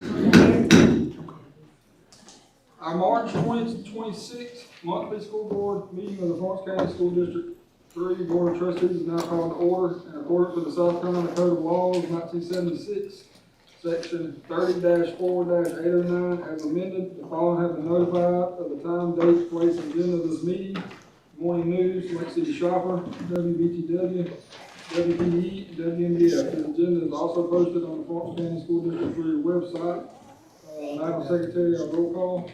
Our March 2026 monthly school board meeting of the Florence County School District 3 Board of Trustees is now called to order in accordance with the South Carolina Code of Laws, 1976, Section 30-4-809, as amended. The following have been notified of the time, date, place, and agenda of this meeting. Morning News, Lake City Shopper, WBTW, WPE, and WNBF. This agenda is also posted on the Florence County School District 3 website. Madam Secretary, our roll call.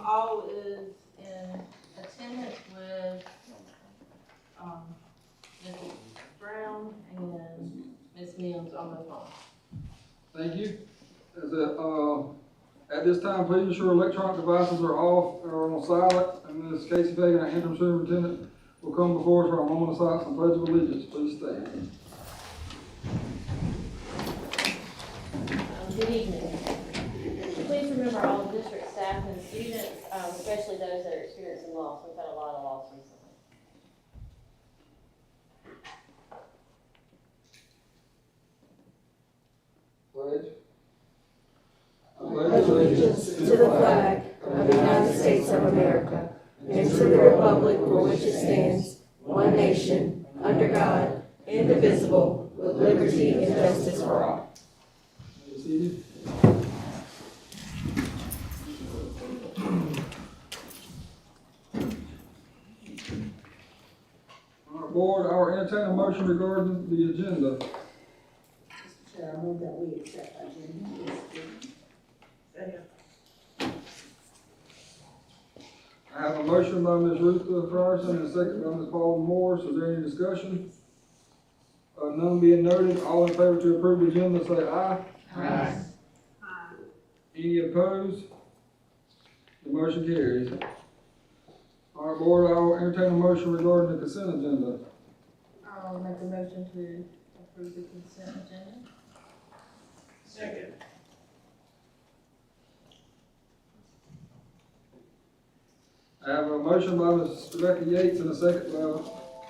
All is in attendance with Ms. Brown and Ms. Mills on the phone. Thank you. At this time, please ensure electronic devices are off or on silent, and Ms. Casey Fagan, our interim superintendent, will come before us for our moment of silence and pledge of allegiance. Please stand. Good evening. Please remember all district staff and students, especially those that are experiencing loss. We've had a lot of loss recently. Pledge. Pledge allegiance to the flag of the United States of America and to the republic for which it stands, one nation, under God, indivisible, with liberty and justice for all. Board, our entertain a motion regarding the agenda. Mr. Chair, I move that we accept agenda. I have a motion by Ms. Ruth Frierson and a second by Ms. Paula Morris. Is there any discussion? None being noted, all in favor to approve the agenda say aye. Aye. Any opposed? The motion carries. All right, board, I will entertain a motion regarding the consent agenda. I'll make a motion to approve the consent agenda. Second. I have a motion by Ms. Rebecca Yates and a second by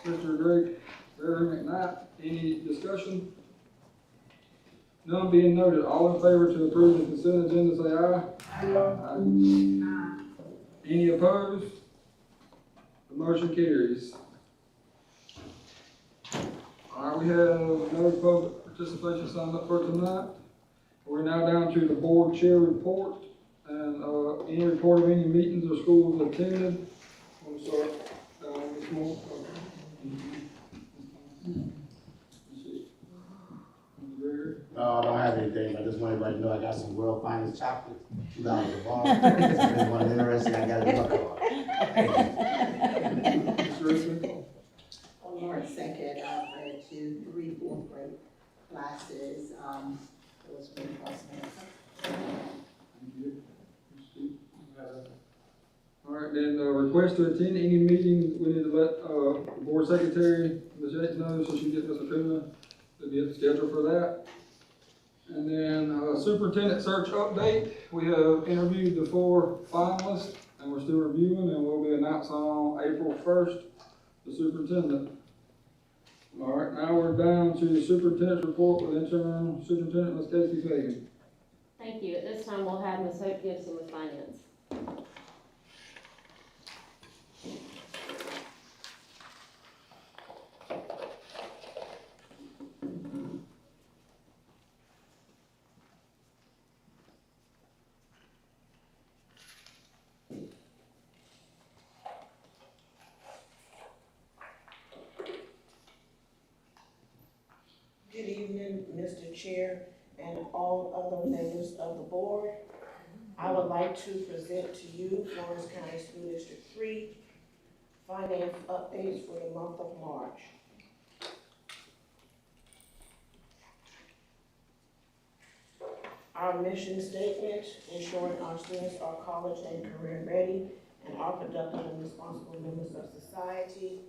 Mr. Greg McKnight. Any discussion? None being noted, all in favor to approve the consent agenda say aye. Aye. Any opposed? The motion carries. All right, we have no public participation signed up for tonight. We're now down to the board chair report and any report of any meetings or schools attended. I'm sorry, Ms. Moore. No, I don't have anything. I just want everybody to know I got some world finest chocolate, $2 a bar. If anyone's interested, I got a buck On March 2nd, I read to 3 4th grade classes. It was really awesome. All right, then request to attend any meeting, we need to let the board secretary, Ms. Yates, know so she can get Mr. Kuna to get the schedule for that. And then superintendent search update, we have interviewed the 4 finalists and we're still reviewing, and we'll be announcing on April 1st the superintendent. All right, now we're down to the superintendent's report with interim superintendent Ms. Casey Fagan. Thank you. At this time, we'll have Ms. Hope Gibson with finance. Good evening, Mr. Chair and all other members of the board. I would like to present to you Florence County School District 3 finance updates for the month of March. Our mission statement, ensuring our students are college and career ready and are productive and responsible members of society.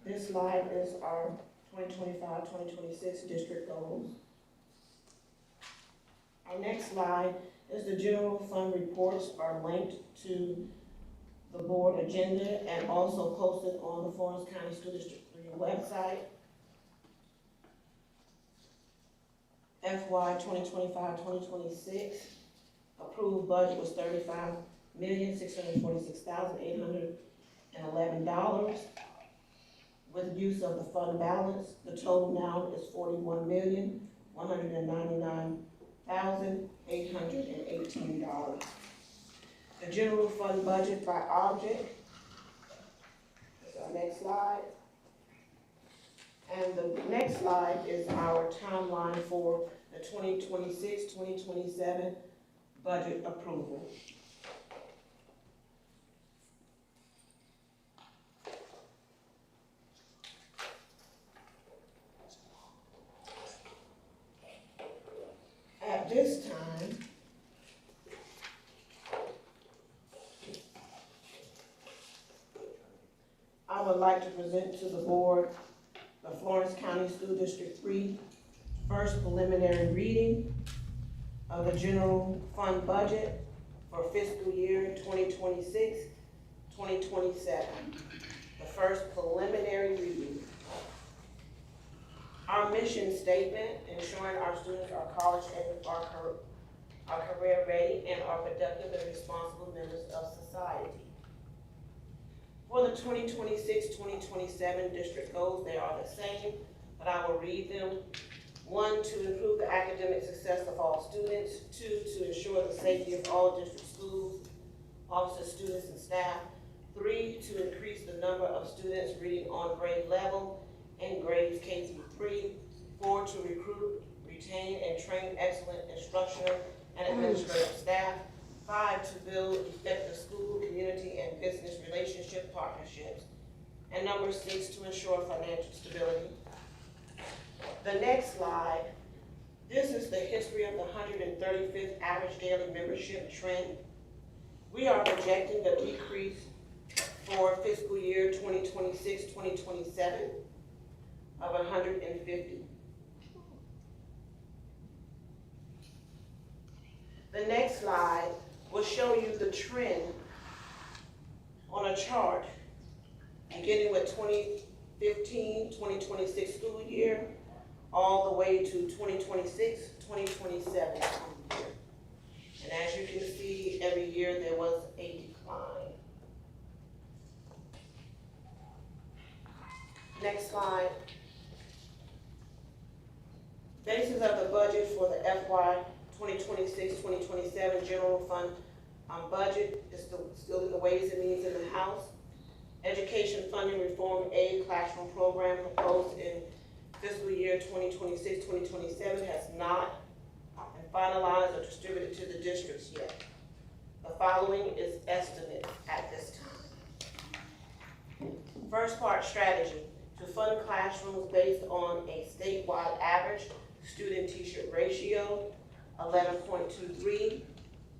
This slide is our 2025-2026 district goals. Our next slide is the general fund reports are linked to the board agenda and also posted on the Florence County School District 3 website. FY 2025-2026, approved budget was $35,646,811. With use of the fund balance, the total now is $41,199,818. The general fund budget by object, that's our next slide. And the next slide is our timeline for the 2026-2027 budget approval. At this time, I would like to present to the board the Florence County School District 3 first preliminary reading of the general fund budget for fiscal year 2026-2027. The first preliminary reading. Our mission statement, ensuring our students are college and are career ready and are productive and responsible members of society. For the 2026-2027 district goals, they are the same, but I will read them. 1, to improve the academic success of all students. 2, to ensure the safety of all district schools, officers, students, and staff. 3, to increase the number of students reading on grade level in grades K through 3. 4, to recruit, retain, and train excellent instructional and administrative staff. 5, to build effective school, community, and business relationship partnerships. And number 6, to ensure financial stability. The next slide, this is the history of the 135th average daily membership trend. We are projecting a decrease for fiscal year 2026-2027 of 150. The next slide will show you the trend on a chart, beginning with 2015-2026 school year, all the way to 2026-2027 school year. And as you can see, every year there was a decline. Next slide. Basis of the budget for the FY 2026-2027 general fund budget is still in the Ways and Means in the House. Education funding reform aid classroom program proposed in fiscal year 2026-2027 has not been finalized or distributed to the districts yet. The following is estimate at this time. First part, strategy. To fund classrooms based on a statewide average student teacher ratio, 11.23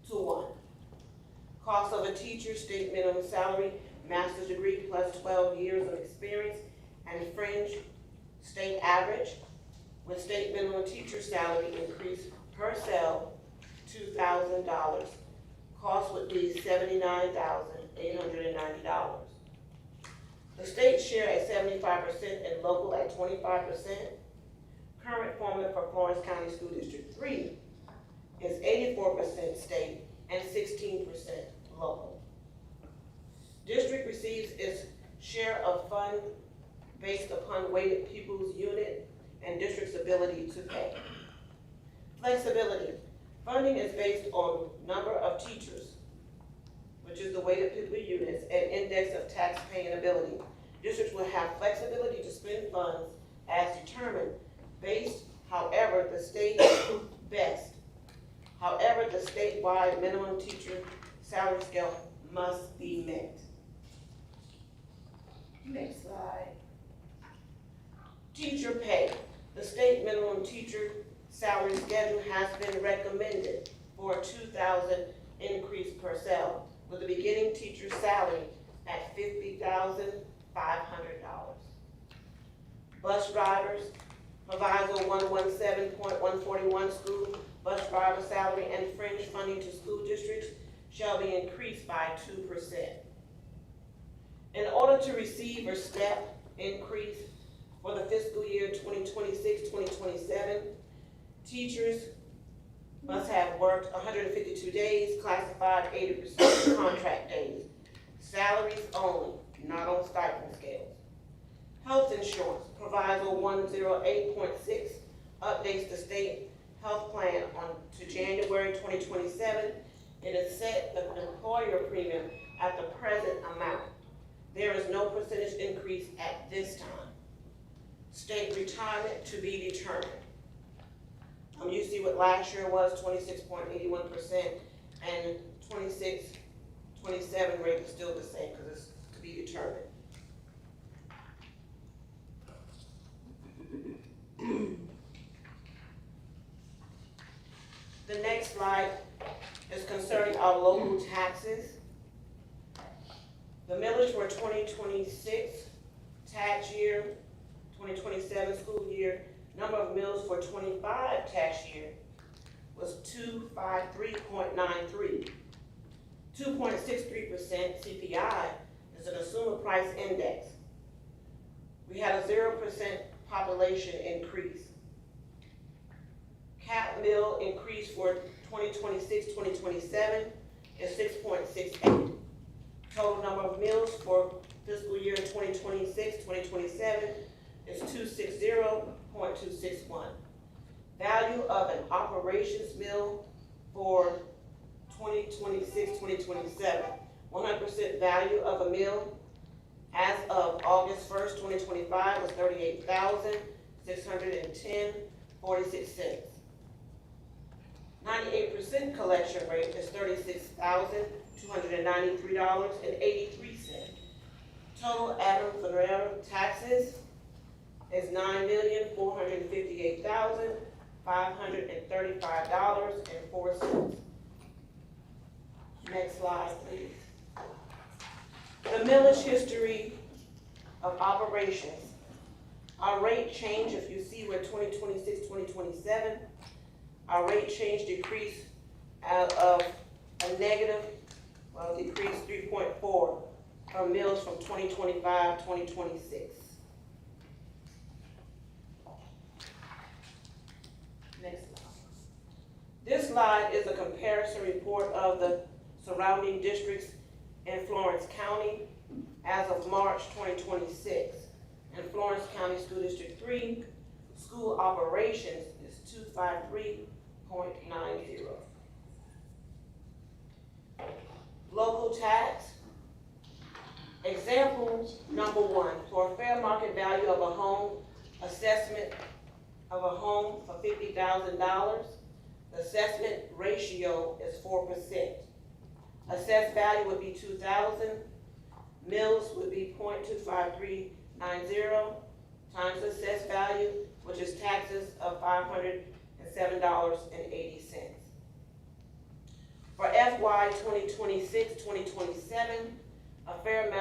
to 1. Cost of a teacher, state minimum salary, master's degree plus 12 years of experience, and fringe state average, with state minimum teacher salary increase per cell $2,000. Cost would be $79,890. The state share at 75% and local at 25%. Current formula for Florence County School District 3 is 84% state and 16% local. District receives its share of fund based upon weighted pupils unit and district's ability to pay. Flexibility. Funding is based on number of teachers, which is the weighted pupil units, and index of tax paying ability. Districts will have flexibility to spend funds as determined based, however, the state best. However, the statewide minimum teacher salary scale must be met. Next slide. Teacher pay. The state minimum teacher salary schedule has been recommended for a $2,000 increase per cell, with the beginning teacher salary at $50,500. Bus drivers, Proviso 117.141 school bus driver salary and fringe funding to school districts shall be increased by 2%. In order to receive a step increase for the fiscal year 2026-2027, Teachers must have worked 152 days, classified 80% contract days. Salaries only, not on stipend scales. Health insurance, Proviso 108.6 updates the state health plan to January 2027. It is set the employer premium at the present amount. There is no percentage increase at this time. State retirement to be determined. You see what last year was, 26.81%, and 27 rate is still the same because it's to be determined. The next slide is concerning our local taxes. The millage for 2026 tax year, 2027 school year, number of mills for 25 tax year was 253.93. 2.63% CPI is an assumed price index. We had a 0% population increase. Cap mill increase for 2026-2027 is 6.68. Total number of mills for fiscal year 2026-2027 is 260.261. Value of an operations mill for 2026-2027. 100% value of a mill as of August 1st, 2025 was $38,610.46. 98% collection rate is $36,293.83. Total Adam Ferrera taxes is $9,458,535.04. Next slide, please. The millage history of operations. Our rate change, if you see with 2026-2027, our rate change decreased out of a negative, decreased 3.4 for mills from 2025-2026. Next slide. This slide is a comparison report of the surrounding districts in Florence County as of March 2026. In Florence County School District 3, school operations is 253.90. Local tax. Example number 1, for a fair market value of a home, assessment of a home for $50,000, the assessment ratio is 4%. Assessed value would be $2,000. Mills would be 0.25390 times assessed value, which is taxes of $507.80. For FY 2026-2027, a fair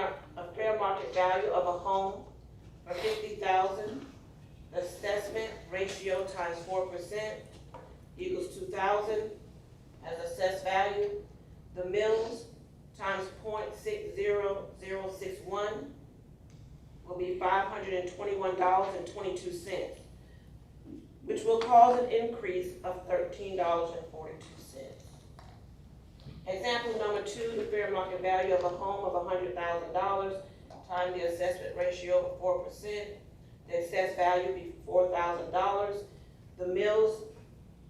market value of a home for $50,000, the assessment ratio times 4% equals $2,000 as assessed value. The mills times 0.60061 will be $521.22, which will cause an increase of $13.42. Example number 2, the fair market value of a home of $100,000 times the assessment ratio of 4%. The assessed value would be $4,000. The mills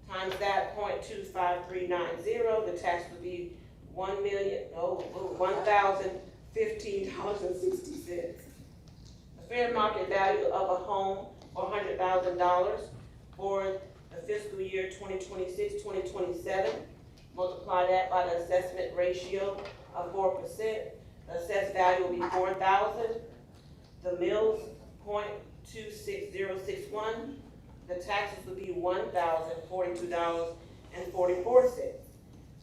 times that 0.25390, the tax would be $1,015.60. The fair market value of a home for $100,000 for the fiscal year 2026-2027. Multiply that by the assessment ratio of 4%. The assessed value will be $4,000. The mills 0.26061. The taxes would be $1,042.44.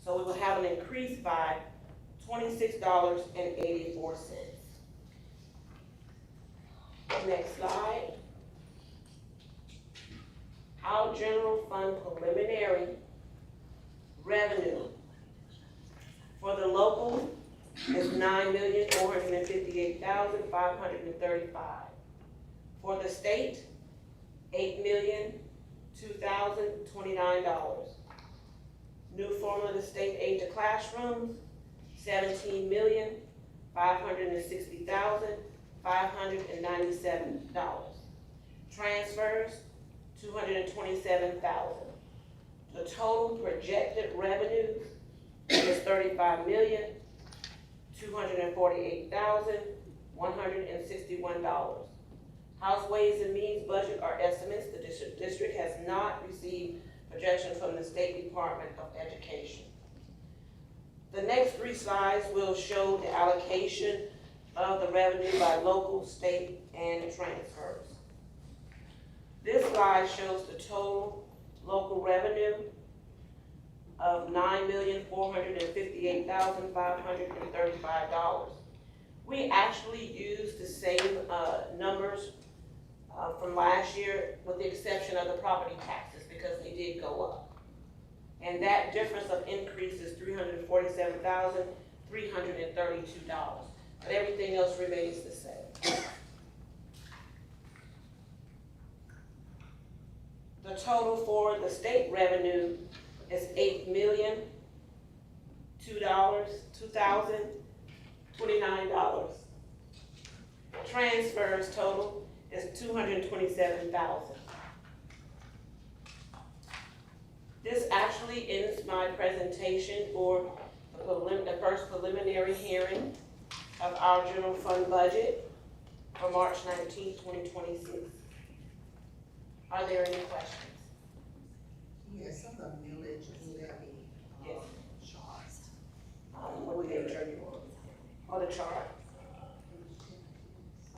So we will have an increase by $26.84. Next slide. Our general fund preliminary revenue for the local is $9,458,535. For the state, $8,200,000 $2,029. New formula to state aid to classrooms, $17,560,597. Transfers, $227,000. The total projected revenues is $35,248,161. House Ways and Means budget are estimates. The district has not received projections from the State Department of Education. The next 3 slides will show the allocation of the revenue by local, state, and transfers. This slide shows the total local revenue of $9,458,535. We actually used the same numbers from last year, with the exception of the property taxes, because they did go up. And that difference of increase is $347,332. But everything else remains the same. The total for the state revenue is $8,002,029. Transfers total is $227,000. This actually ends my presentation for the first preliminary hearing of our general fund budget for March 19, 2026. Are there any questions? Yes, some of the millage and levy, Yes. charts. What would they turn you on? On the chart?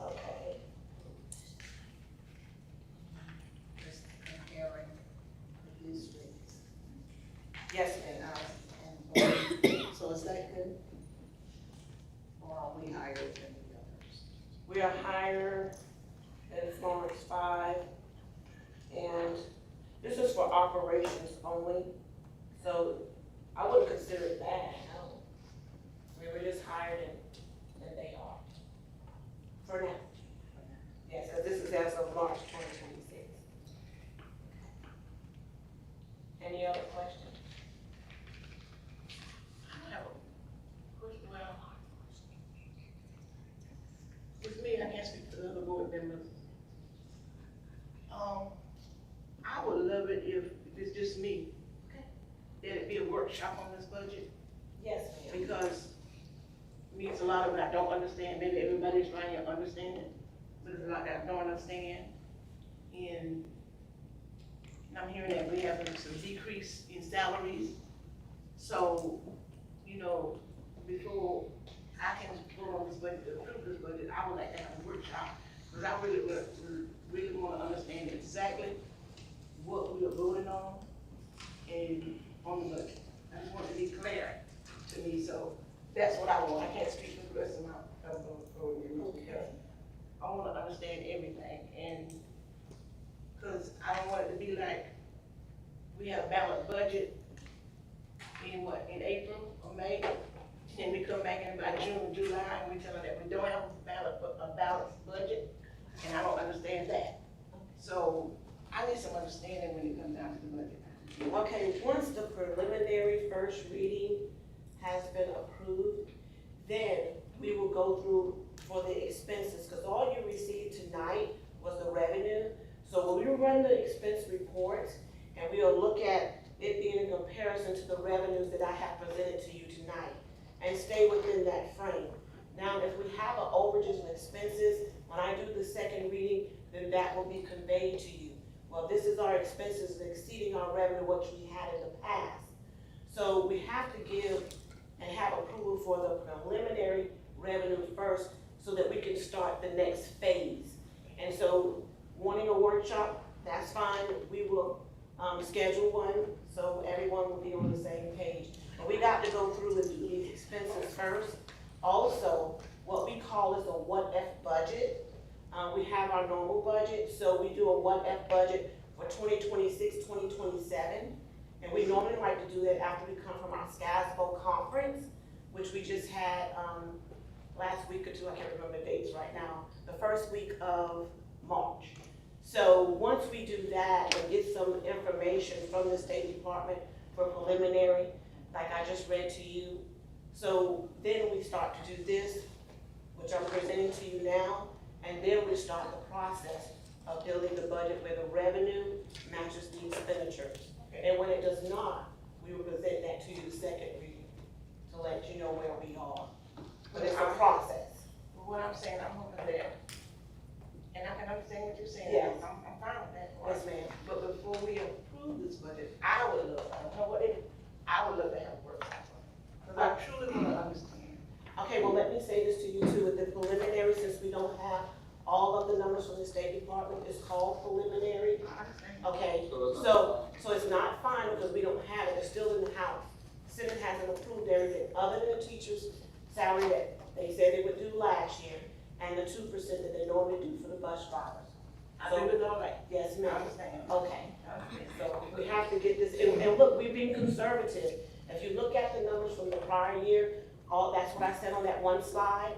Okay. Just comparing the districts Yes, and ma'am. so is that good? Or are we higher than the others? We are higher than Florence 5, and this is for operations only, so I wouldn't consider it bad, no. We're just higher than they are, for now. Yes, because this is as of March 2026. Any other questions? It's me, I can't speak for the other board members. I would love it if it's just me. Okay. That it be a workshop on this budget, Yes, ma'am. because me, it's a lot of it I don't understand, maybe everybody's trying to understand it, but it's a lot that I don't understand. And I'm hearing that we have some decrease in salaries, so, you know, before I can vote on this budget, approve this budget, I would like to have a workshop, because I really want to understand exactly what we are voting on and on the budget. I just want it to be clear to me, so that's what I want. I can't speak for the rest of my, because I want to understand everything, and, because I don't want it to be like, we have a balanced budget in April or May, and we come back in by June, July, and we tell them that we don't have a balanced budget, and I don't understand that. So I need some understanding when it comes down to the budget. Okay, once the preliminary first reading has been approved, then we will go through for the expenses, because all you received tonight was the revenue. So when we run the expense reports, and we'll look at it being in comparison to the revenues that I have presented to you tonight, and stay within that frame. Now, if we have overages and expenses, when I do the second reading, then that will be conveyed to you. Well, this is our expenses exceeding our revenue, what we had in the past. So we have to give and have approval for the preliminary revenue first, so that we can start the next phase. And so, wanting a workshop, that's fine. We will schedule one, so everyone will be on the same page. But we got to go through and do these expenses first. Also, what we call is a what-if budget. We have our normal budget, so we do a what-if budget for 2026, 2027. And we normally like to do that after we come from our SCASBO conference, which we just had last week or two, I can't remember the dates right now, the first week of March. So once we do that and get some information from the State Department for preliminary, like I just read to you, so then we start to do this, which I'm presenting to you now, and then we start the process of building the budget where the revenue matches the expenditures. And when it does not, we will present that to you the second reading to let you know where we are. But it's a process. What I'm saying, I'm hoping that, and I can understand what you're saying. Yes. I'm fine with that. Yes, ma'am. But before we approve this budget, I would love, I don't know what it is, I would love to have a work session. Because I truly want to understand. Okay, well, let me say this to you too, with the preliminary, since we don't have all of the numbers from the State Department, it's called preliminary. I understand. Okay, so it's not final because we don't have it, it's still in the House. Senate hasn't approved everything, other than the teachers' salary that they said they would do last year, and the 2% that they normally do for the bus drivers. I do with all that. Yes, I ma'am. understand. Okay, I understand. so we have to get this, and look, we're being conservative. If you look at the numbers from the prior year, that's what I said on that one slide,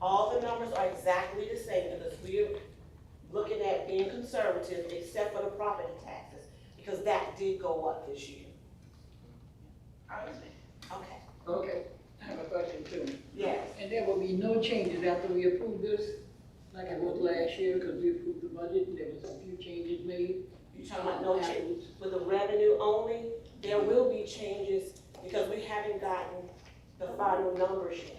all the numbers are exactly the same, because we're looking at being conservative, except for the property taxes, because that did go up this year. I understand. Okay, Okay, I have a question too. yes. And there will be no changes after we approve this, like it was last year, because we approved the budget, and there was a few changes made. You're talking about no change, with the revenue only, there will be changes, because we haven't gotten the final numbers yet.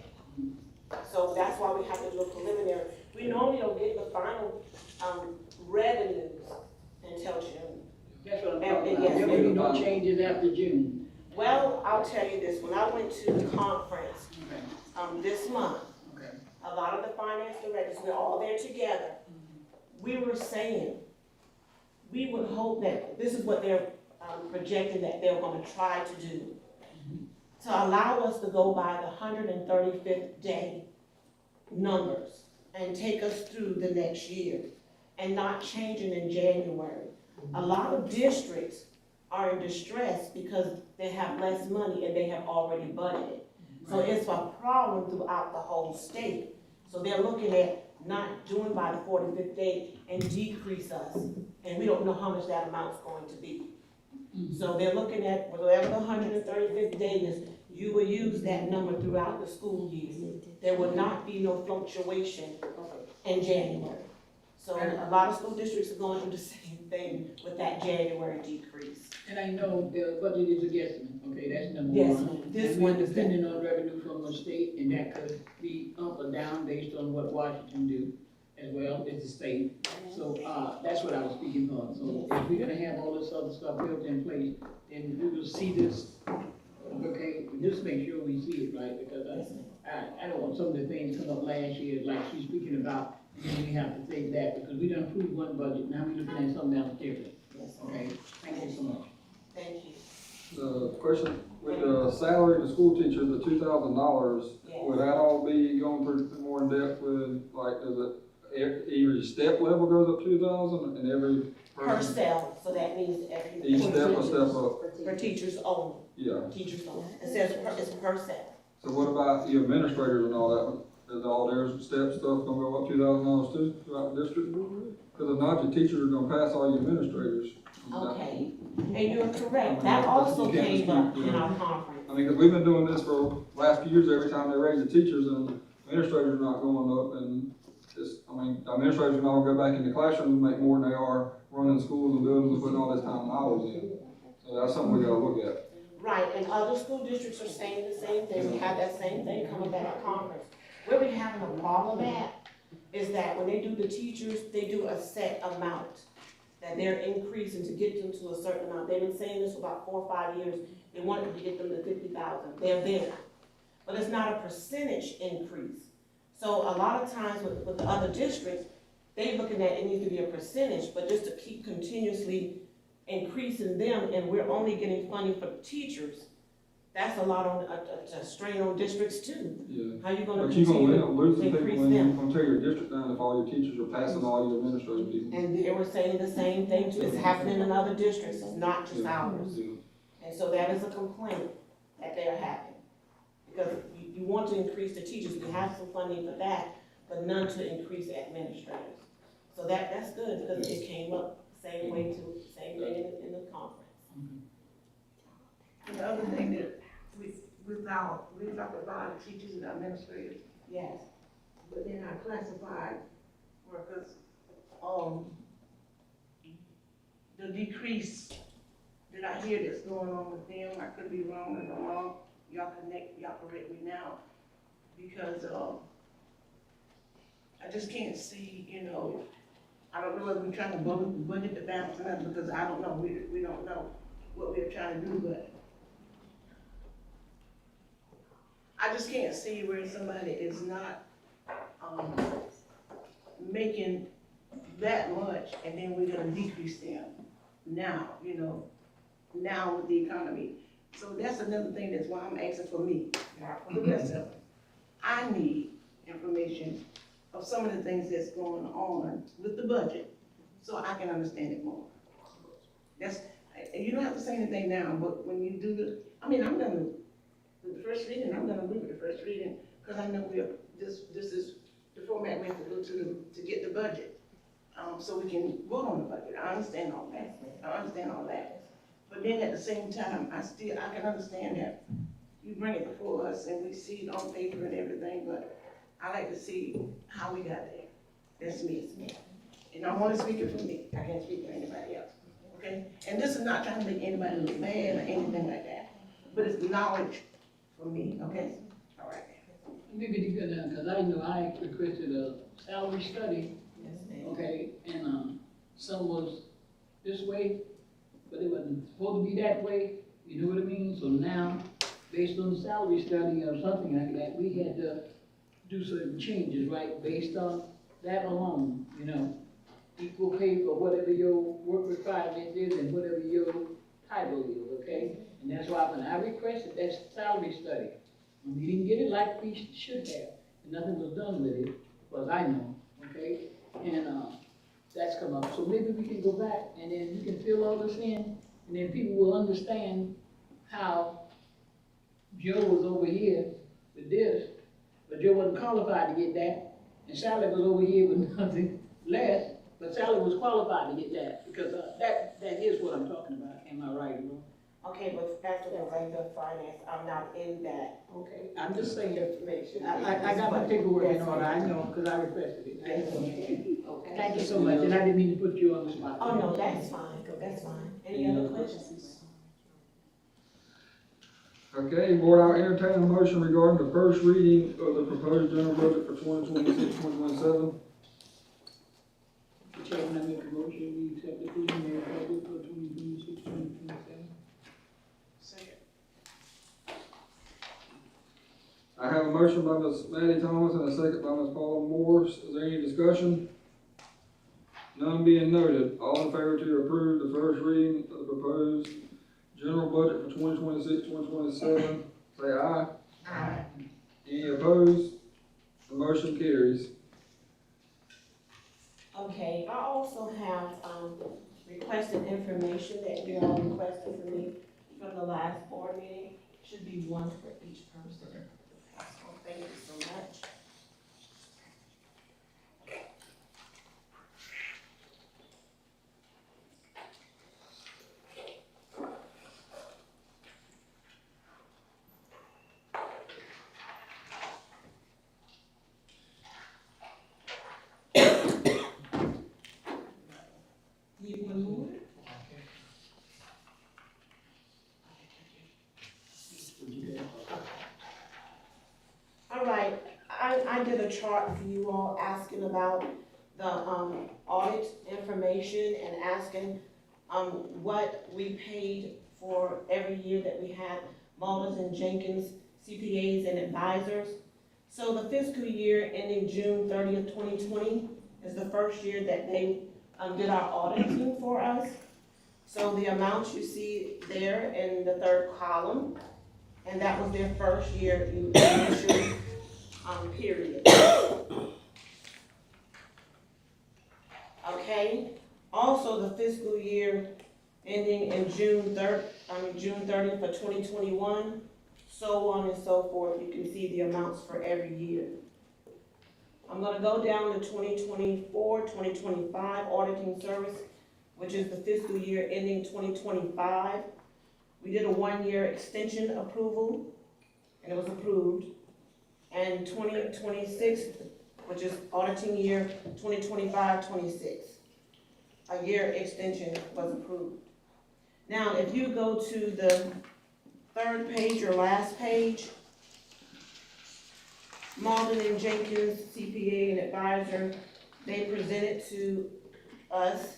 So that's why we have to do a preliminary. We normally don't get the final, revenues until June. That's what I'm And- talking and about. yes, There will be no changes after June. Well, I'll tell you this, when I went to the conference, Okay, this month, okay. a lot of the finance directors, we're all there together. We were saying, we would hope that, this is what they're projecting that they're gonna try to do. To allow us to go by the 135th day numbers and take us through the next year and not changing in January. A lot of districts are in distress because they have less money and they have already budgeted. So it's a problem throughout the whole state. So they're looking at not doing by the 45th day and decrease us. And we don't know how much that amount's going to be. So they're looking at whatever the 135th day is, you will use that number throughout the school year. There will not be no fluctuation in January. So a lot of school districts are going through the same thing with that January decrease. And I know the budget is a guesstimate, okay, that's number Yes, one. ma'am. This And we're one is depending on revenue from the state, and that could be up or down based on what Washington do as well as the state. So, that's what I was speaking on. So if we're gonna have all this other stuff built in place, then we will see this, okay, just make sure we see it, right? Because I don't want some of the things come up last year, like she's speaking about, and then we have to take that, because we done approved one budget, now we're looking at something else different, Yes, okay? Thank you so much. thank you. The question, with the salary of the school teacher, the $2,000, Yes. would that all be going through more in depth with, like, is it, every step level goes up 2,000 and every Per person? cell, so that means every. Each step a step up, For teachers only, yeah. teachers only. It says it's per cell. So what about the administrators and all that? Is all their step stuff gonna go up $2,000 too throughout the district? Because if not, your teachers are gonna pass all your administrators. Okay, and you're correct. That also You can't came up dispute, in yeah. our conference. I mean, because we've been doing this for last few years, every time they raise the teachers and administrators are not going up and it's, I mean, administrators are not gonna go back in the classroom and make more than they are running schools and buildings and putting all this time and hours in. So that's something we gotta look at. Right, and other school districts are saying the same thing. We have that same thing coming back at conference. Where we having a problem at is that when they do the teachers, they do a set amount that they're increasing to get them to a certain amount. They've been saying this for about 4 or 5 years. They wanted to get them to 50,000. They're there. But it's not a percentage increase. So a lot of times with the other districts, they looking at it needs to be a percentage, but just to keep continuously increasing them and we're only getting funding for teachers, that's a lot on, a strain on districts too. Yeah. How you gonna But you're continue gonna lose to some people increase when you're them? gonna tear your district down if all your teachers are passing all your administrative people. And they were saying the same thing too. It's happening in other districts. It's not just ours. Yeah. And so that is a complaint that they're having. Because you want to increase the teachers, we have some funding for that, but none to increase administrators. So that's good, because it came up same way to, same thing in the conference. And the other thing that we talk about teachers and administrators, Yes. but then our classified workers, the decrease that I hear that's going on with them, I could be wrong, if I'm wrong, y'all correct me now, because, I just can't see, I don't know whether we're trying to budget the balance or not, because I don't know, we don't know what we're trying to do, but I just can't see where somebody is not, making that much, and then we're gonna decrease them now, now with the economy. So that's another thing, that's why I'm asking for me, not for the rest of them. I need information of some of the things that's going on with the budget, so I can understand it more. You don't have to say anything now, but when you do I'm gonna, with the first reading, I'm gonna agree with the first reading, because I know this is the format we have to go to get the budget. So we can vote on the budget. I understand all that. But then at the same time, I can understand that you bring it before us and we see it on paper and everything, but I like to see how we got there. That's me. And I'm only speaking for me. I can't speak for anybody else, okay? And this is not trying to make anybody look bad or anything like that, but it's knowledge for me, okay? All right. Maybe you could, because I know I requested a salary study, Yes, ma'am. okay, and some was this way, but it wasn't supposed to be that way, you know what I mean? So now, based on the salary study or something like that, we had to do certain changes, right, based on that alone, equal pay for whatever your work requirement is and whatever your title is, okay? And that's why when I requested that salary study, we didn't get it like we should have, and nothing was done with it, as I know, okay? And that's come up, so maybe we can go back and then you can fill all this in, and then people will understand how Joe was over here with this, but Joe wasn't qualified to get that, and Sally was over here with nothing less, but Sally was qualified to get that, because that is what I'm talking about, am I right or wrong? Okay, but after the regular finance, I'm not in that Okay, I'm just saying, information. I got my paperwork in order, I know, because I requested it. Thank you so much, and I didn't mean to put you on the spot. Oh, no, that's fine. Any other questions? Okay, board, I'll entertain a motion regarding the first reading of the proposed general budget for 2026-2027. Mr. Chairman, I make a motion, we accept the preliminary budget for 2026-2027. Second. I have a motion by Ms. Maddie Thomas and a second by Ms. Paula Morse. Is there any discussion? None being noted, all in favor to approve the first reading of the proposed general budget for 2026-2027, say aye. Aye. Any opposed? The motion carries. Okay, I also have, requested information that you all requested from me from the last board meeting. Should be one for each person. So thank you so much. Need one more? All right, I did a chart for you all asking about the, audit information and asking, what we paid for every year that we had Mullins and Jenkins CPAs and advisors. So the fiscal year ending June 30th, 2020 is the first year that they, did our auditing for us. So the amounts you see there in the third column, and that was their first year initial, period. Okay, also the fiscal year ending in June 30th for 2021, so on and so forth. You can see the amounts for every year. I'm gonna go down to 2024-2025 auditing service, which is the fiscal year ending 2025. We did a 1-year extension approval, and it was approved. And 2026, which is auditing year 2025-26, a year extension was approved. Now, if you go to the third page or last page, Malden and Jenkins, CPA and advisor, they presented to us,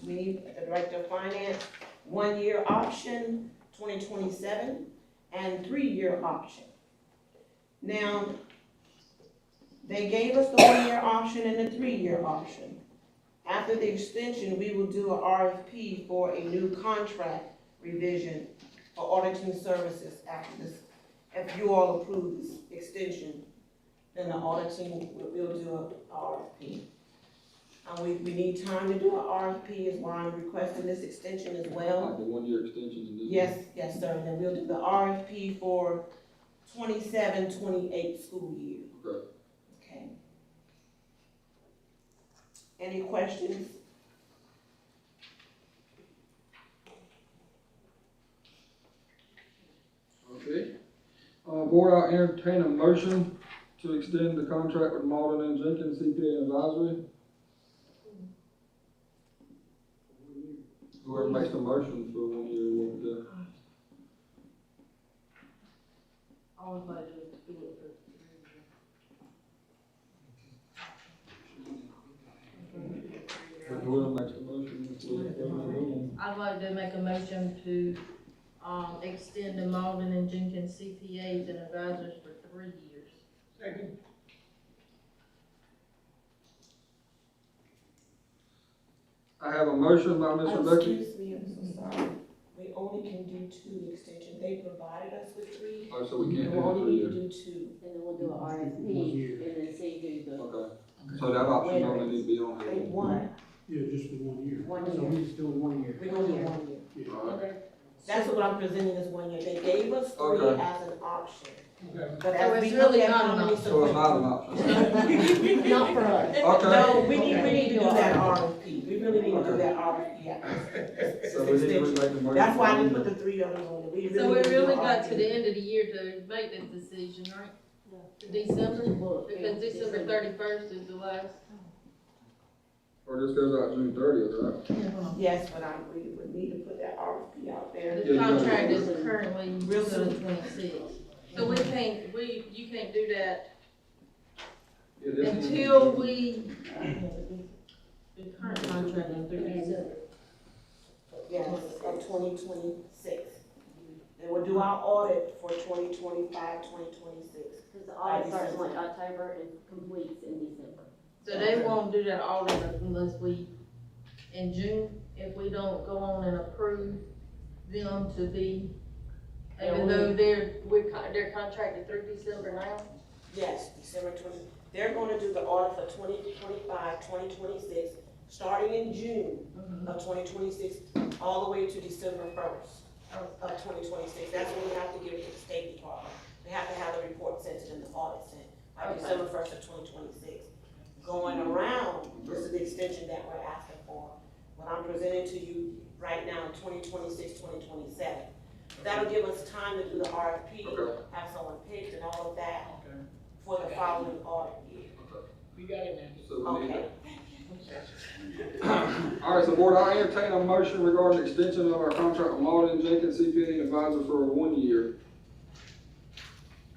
to me, the Director of Finance, 1-year option, 2027, and 3-year option. Now, they gave us the 1-year option and the 3-year option. After the extension, we will do a RFP for a new contract revision for auditing services after this. If you all approve this extension, then the auditing, we'll do a RFP. We need time to do a RFP, is why I'm requesting this extension as well. Like the 1-year extension? Yes, sir, and then we'll do the RFP for 27-28 school year. Okay. Okay. Any questions? Okay. Board, I'll entertain a motion to extend the contract with Malden and Jenkins CPA and Advisory. Whoever makes the motion for 1 year, what the, All of us do it for 3 years. whoever makes the motion. I'd like to make a motion to, extend the Malden and Jenkins CPAs and advisors for 3 years. Second. I have a motion by Mr. Becky. Excuse me, I'm so sorry. We only can do 2 extensions. They provided us with 3. Oh, so we can't We do only 3 need to years. do 2. And then we'll do an RFP and then see who the. Okay. So that option only needs to be on They here. won Yeah, just for 1 year. 1 So year. we just doing 1 year. We're gonna do 1 year. Yeah. Alright. That's what I'm presenting as 1 year. They gave us 3 Okay. as an option. Okay. But So as it's we look really at not how an many. option. So it's not an option. Not for us. Okay. No, we need to do that RFP. We really need to do that RFP. So we need to remake the motion. That's why we put the 3 others on it. We So we need to do really the got to RFP. the end of the year to make this decision, right? December, because December 31st is the last. Or this goes out June 30th, right? Yes, but we would need to put that RFP out there. The Yeah, you gotta- contract is currently Real till the soon. 26th. So you can't do that Yeah, this is- until the current contract is through December. Yes, of 2026. And we'll do our audit for 2025, 2026. Because the audit starts in like October and completes in December. So they won't do that audit unless in June, if we don't go on and approve them to be, even though they're contracted through December now? Yes, December 20, they're gonna do the audit for 2025, 2026, starting in June of 2026, all the way to December 1st of 2026. That's when we have to give it to the State Department. They have to have the report sent to them, the audit sent, by Okay. December 1st of 2026. Going around, this is the extension that we're asking for. What I'm presenting to you right now, 2026, 2027. That'll give us time to do the RFP, Okay. have someone picked and all of that Okay. for the following audit year. We got it now. So we need Okay. All right, so board, I'll entertain a motion regarding extension of our contract with Malden and Jenkins CPA and Advisor for 1 year.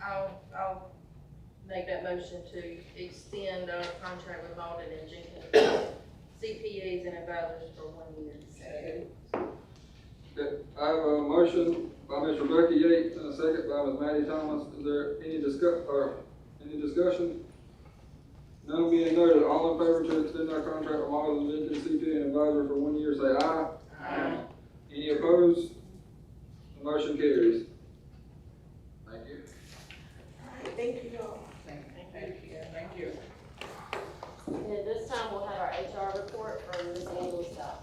I'll make that motion to extend our contract with Audit and Jenkins, CPAs and advisors for 1 year. Okay, I have a motion by Ms. Rebecca Yates and a second by Ms. Maddie Thomas. Is there any discussion? None being noted, all in favor to extend our contract with Malden and Jenkins CPA and Advisor for 1 year, say aye. Aye. Any opposed? The motion carries. Thank you. Thank you, y'all. Thank you. And at this time, we'll have our HR report from Ms. Angela Scott.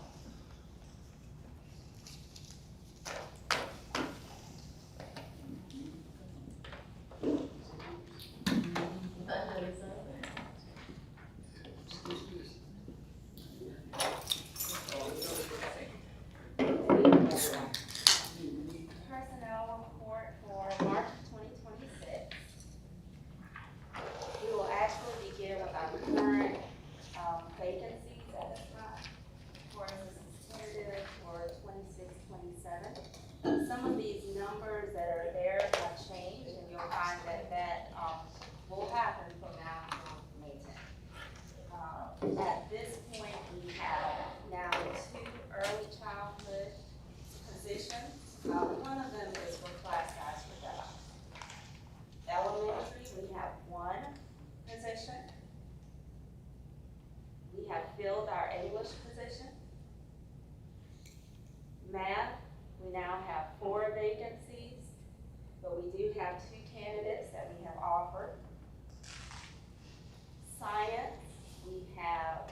vacancies at this time. For this is tentative for 26, 27. Some of these numbers that are there have changed, and you'll find that will happen from now until May 10th. At this point, we have now 2 early childhood positions. One of them is for class size reduction. Elementary, we have 1 position. We have filled our English position. Math, we now have 4 vacancies, but we do have 2 candidates that we have offered. Science, we have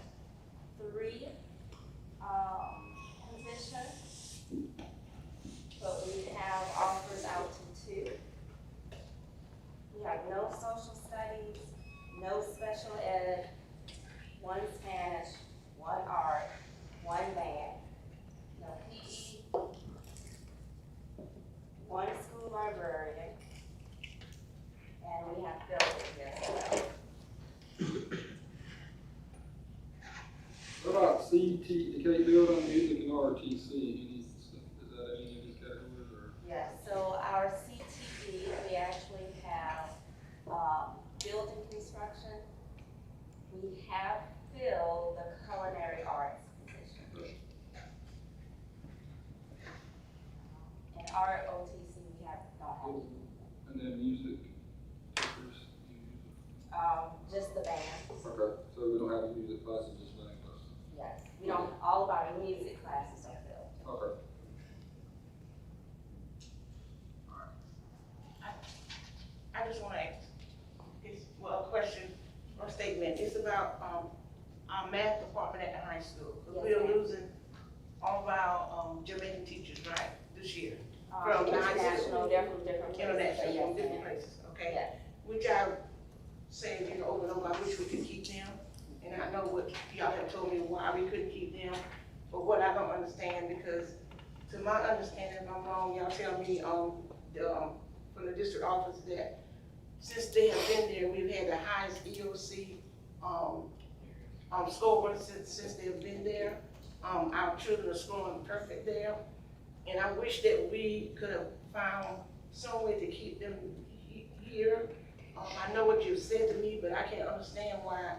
3 positions, but we have offers out to 2. We have no social studies, no special ed, 1 Spanish, 1 art, 1 band, no PE, 1 school librarian, and we have filled it here as well. What about CTK building, music and RTC? Is that any of these categories or? Yes, so our CTE, we actually have, building construction. We have filled the culinary arts position. And our OTC, we don't have. And then music teachers? Just the band. Okay, so we don't have music classes, just band classes? Yes, we don't, all of our music classes are filled. Okay. I just want to ask, a question or statement. It's about our math department at the high school. Yes, We're ma'am. losing all of our Jamaican teachers, right, this year? From the high International, school. they're from different places. International, but yes, from different ma'am. places, okay? Yes. Which I said, over and over, I wish we could keep them. And I know what y'all have told me why we couldn't keep them, but what I don't understand, because to my understanding, if I'm wrong, y'all tell me, from the district office that since they have been there, we've had the highest EOC, score since they've been there. Our children are scoring perfect there. And I wish that we could have found some way to keep them here. I know what you've said to me, but I can't understand why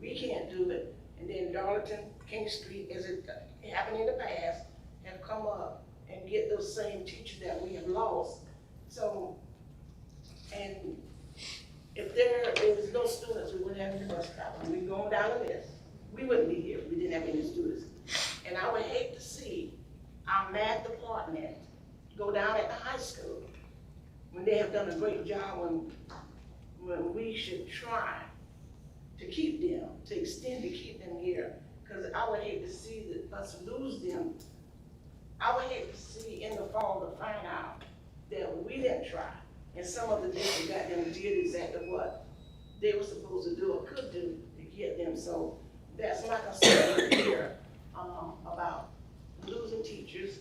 we can't do it. And then Darlington, King Street, as it happened in the past, have come up and get those same teachers that we have lost. So, and if there is no students, we wouldn't have any bus travel. We're going down the list. We wouldn't be here if we didn't have any students. And I would hate to see our math department go down at the high school when they have done a great job, when we should try to keep them, to extend to keep them here. Because I would hate to see us lose them. I would hate to see in the fall to find out that we didn't try. And some of the districts got them did exactly what they were supposed to do or could do to get them. So that's my concern here about losing teachers,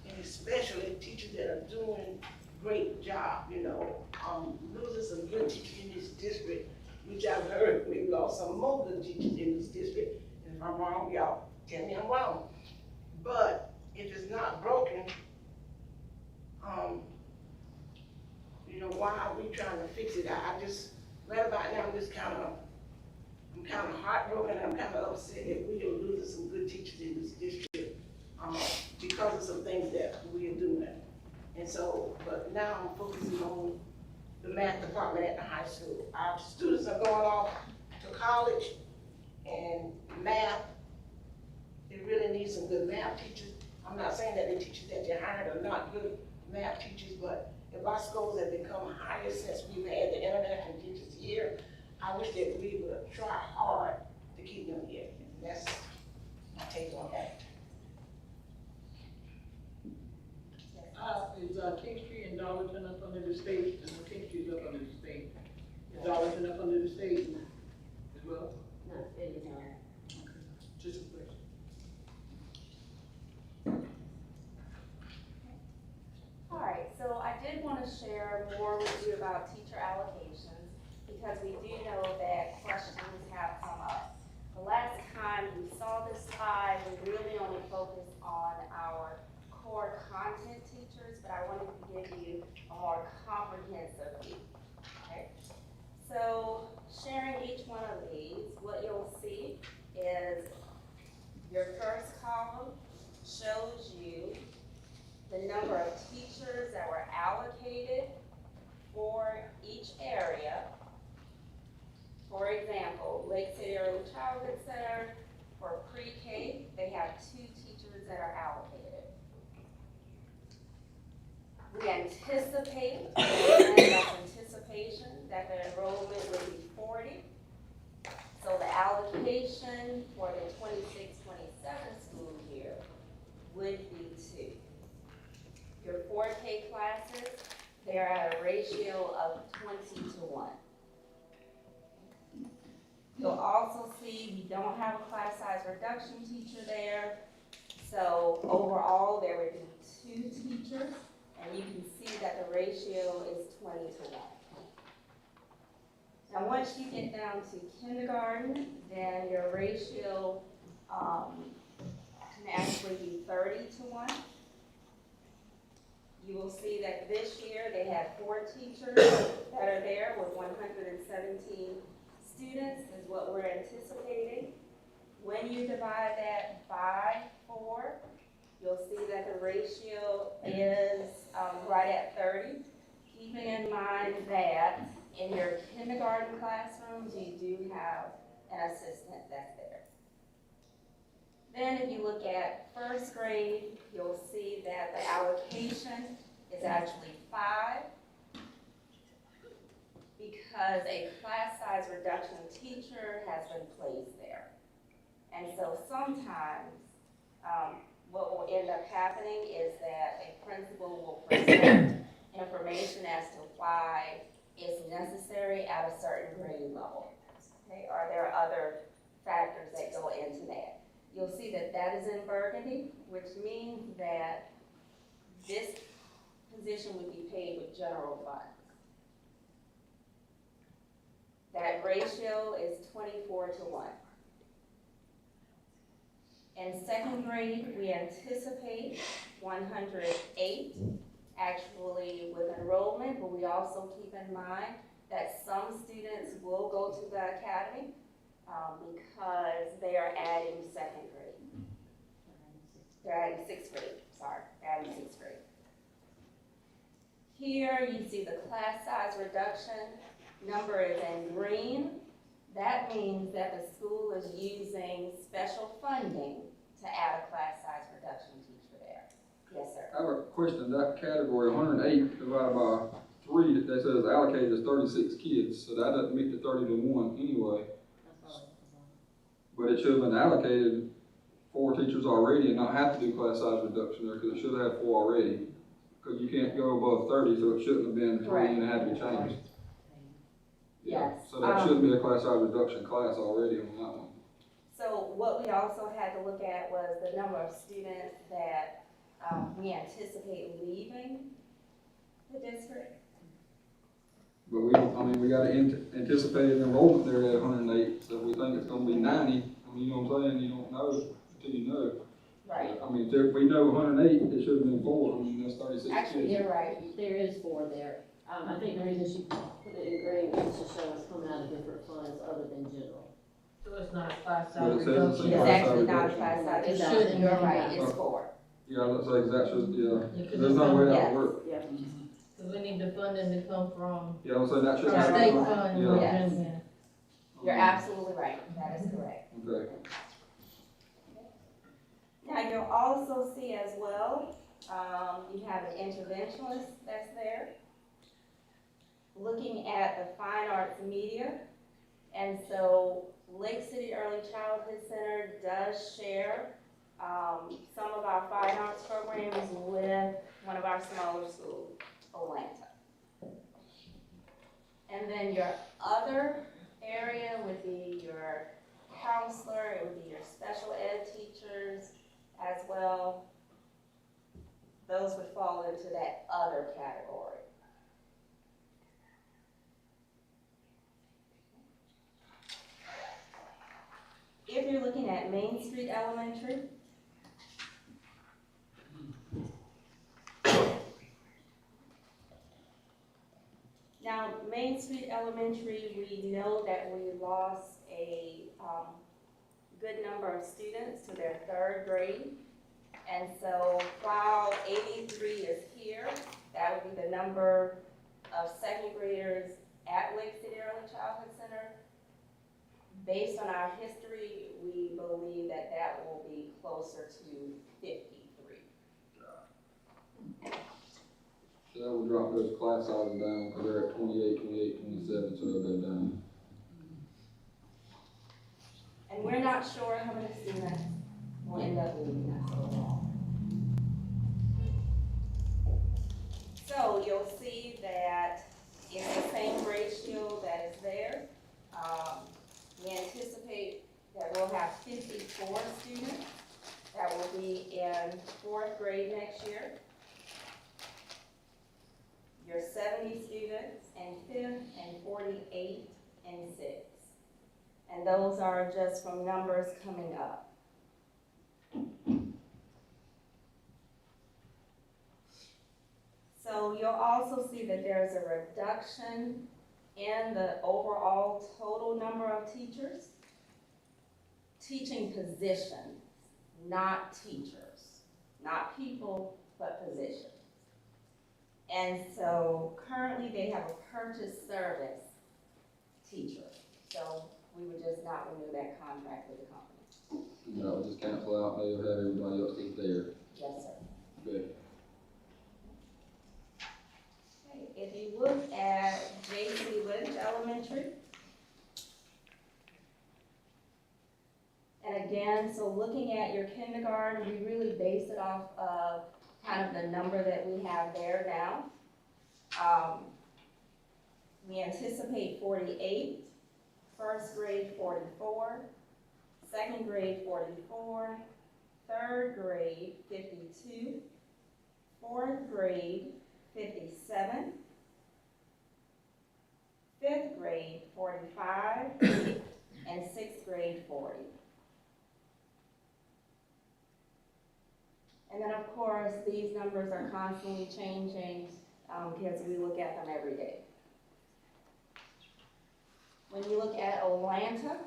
and especially teachers that are doing great job, losing some good teachers in this district, which I've heard we've lost some more good teachers in this district. And if I'm wrong, y'all tell me I'm wrong. But if it's not broken, why are we trying to fix it? I just, right about now, I'm kind of heartbroken, and I'm kind of upset that we are losing some good teachers in this district because of some things that we are doing. And so, but now I'm focusing on the math department at the high school. Our students are going off to college, and math, it really needs some good math teachers. I'm not saying that the teachers that you hired are not good math teachers, but if our schools have become higher since we've had the international teachers here, I wish that we would try hard to keep them here. And that's my take on that. Is King Street and Darlington up under the state? And King Street's up under the state. Is Darlington up under the state as well? No, it is not. Just a question. All right, so I did want to share more with you about teacher allocations because we do know that questions have come up. The last time anticipate, and that's anticipation, that the enrollment would be 40. So the allocation for the 26-27 school year would be 2. Your 4K classes, they're at a ratio of 20-1. You'll also see we don't have a class size reduction teacher there. So overall, there would be 2 teachers, and you can see that the ratio is 20-1. Now, once you get down to kindergarten, then your ratio can actually be 30-1. You will see that this year they had 4 teachers that are there with 117 students is what we're anticipating. When you divide that by 4, you'll see that the ratio is right at 30. Keeping in mind that in your kindergarten classrooms, you do have an assistant that's there. Then if you look at first grade, you'll see that the allocation is actually 5 because a class size reduction teacher has been placed there. And so sometimes what will end up happening is that a principal will present information as to why it's necessary at a certain grade level. Okay, are there other factors that go into that? You'll see that that is in burgundy, which means that this position would be paid with general funds. That ratio is 24-1. In second grade, we anticipate 108 actually with enrollment, but we also keep in mind that some students will go to the academy because they are adding second grade. They're adding sixth grade, sorry, they're adding sixth grade. Here you see the class size reduction number is in green. That means that the school is using special funding to add a class size reduction teacher there. Yes, sir. I have a question. That category, 108 divided by 3, that says allocated is 36 kids, so that doesn't meet the 30-1 anyway. But it should have been allocated 4 teachers already and not have to do class size reduction there, because it should have 4 already. Because you can't go above 30, so it shouldn't have been 3 and it had to be changed. Yes. So that should be a class size reduction class already on that one. So what we also had to look at was the number of students that we anticipate leaving the district. But we got to anticipate an enrollment there at 108, so if we think it's going to be 90, you know what I'm saying, you don't know until you know. Right. If we know 108, it should have been 4, that's 36 Actually, kids. you're right, there is 4 there. I think the reason she put it in green is to show it's coming out of different funds other than general. So it's not a class But it size says it's a reduction. It's class actually size not a reduction. class size It reduction, shouldn't you're be. right, it's 4. Yeah, let's say exactly, yeah. Because There's no way that Yes. would work. Yeah. Cause we need the funding to come from Yeah, I'm saying that should our have. state been- fund. Yeah. Yes. Yeah. You're absolutely right, that is correct. Okay. Now, you'll also see as well, you have an interventionist that's there. Looking at the fine arts media, and so Lake City Early Childhood Center does share some of our fine arts programs with one of our smaller schools, Atlanta. And then your other area would be your counselor, it would be your special ed teachers as well. Those would fall into that other category. If you're looking at Main Street Elementary, now Main Street Elementary, we know that we lost a good number of students to their 3rd grade. And so while 83 is here, that would be the number of 2nd graders at Lake City Early Childhood Center. Based on our history, we believe that that will be closer to 53. So that will drop those class sizes down, because they're at 28, 28, 27, so they'll go down. And we're not sure how many students will end up leaving us overall. So you'll see that it's the same ratio that is there. We anticipate that we'll have 54 students that will be in 4th grade next year. Your 70 students in 5th and 48 in 6th. And those are just from numbers coming up. So you'll also see that there's a reduction in the overall total number of teachers. Teaching positions, not teachers. Not people, but positions. And so currently they have a purchase service teacher. So we would just not renew that contract with the company. No, we'll just cancel out, they'll have everybody else eat there. Yes, sir. Good. Okay, if you look at J.C. Lynch Elementary. And again, so looking at your kindergarten, we really base it off of kind of the number that we have there now. We anticipate 48, 1st grade 44, 2nd grade 44, 3rd grade 52, 4th grade 57, 5th grade 45, and 6th grade 40. And then, of course, these numbers are constantly changing because we look at them every day. When you look at Atlanta,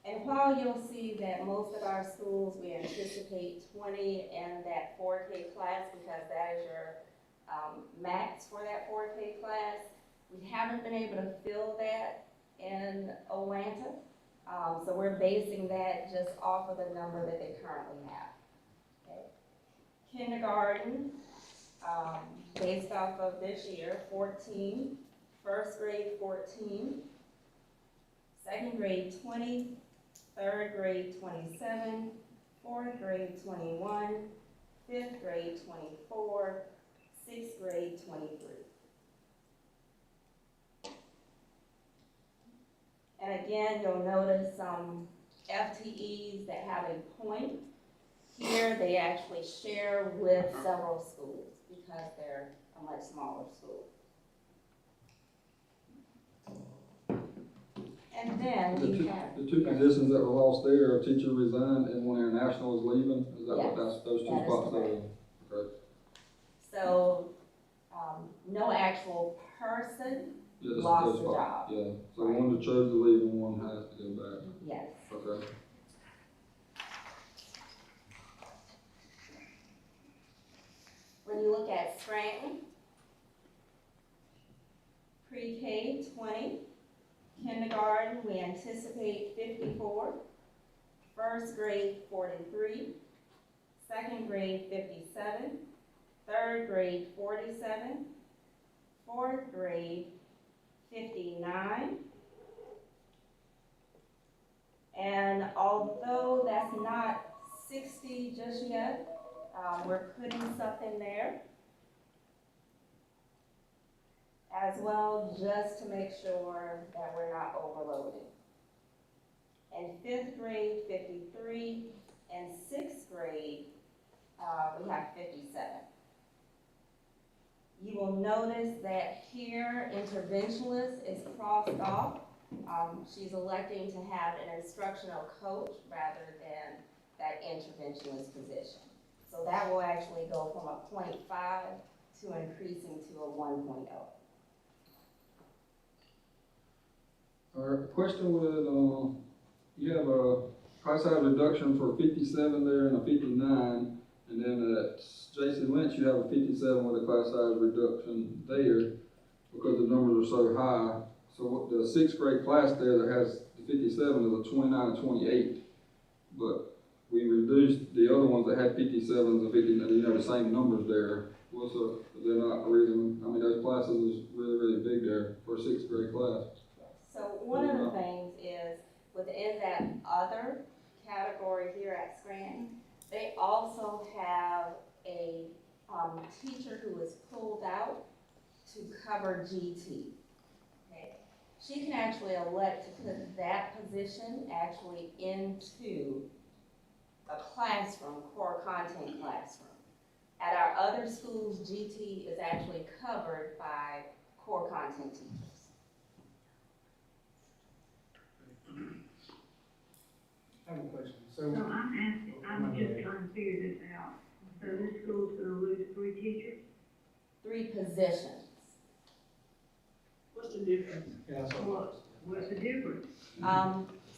and while you'll see that most of our schools, we anticipate 20 in that 4K class because that is your max for that 4K class, we haven't been able to fill that in Atlanta. So we're basing that just off of the number that they currently have. Okay. Kindergarten, based off of this year, 14, 1st grade 14, 2nd grade 20, 3rd grade 27, 4th grade 21, 5th grade 24, 6th grade 23. And again, you'll notice some FTEs that have a point. Here, they actually share with several schools because they're a much smaller school. And then you have... The two positions that were lost there, a teacher resigned and one international is leaving. Is that what Yes, those two that is spots are? correct. Okay. So, no actual person Yeah, lost those the spots. job. Yeah, so one that chose to leave and one has to go back. Yes. Okay. When you look at Scranton, pre-K 20, kindergarten we anticipate 54, 1st grade 43, 2nd grade 57, 3rd grade 47, 4th grade 59. And although that's not 60 just yet, we're putting something there as well just to make sure that we're not overloading. In 5th grade, 53, and 6th grade, we have 57. You will notice that here, interventionist is crossed off. She's electing to have an instructional coach rather than that interventionist position. So that will actually go from a 0.5 to increasing to a 1.0. All right, question with, you have a class size reduction for 57 there and a 59, and then at J.C. Lynch, you have a 57 with a class size reduction there because the numbers are so high. So the 6th grade class there that has the 57 is a 29 and 28, but we reduced the other ones that had 57s and 50, you know, the same numbers there. What's up? Is there not a reason? I mean, those classes is really, really big there for a sixth grade class. So one of the things is within that other category here at Scranton, they also have a teacher who is pulled out to cover GT. Okay. She can actually elect to put that position actually into a classroom, core content classroom. At our other schools, GT is actually covered by core content teachers. I have a question. So I'm asking, I'm just trying to figure this out. So this school's gonna lose 3 teachers? 3 positions. What's the difference? Yeah, What's the difference?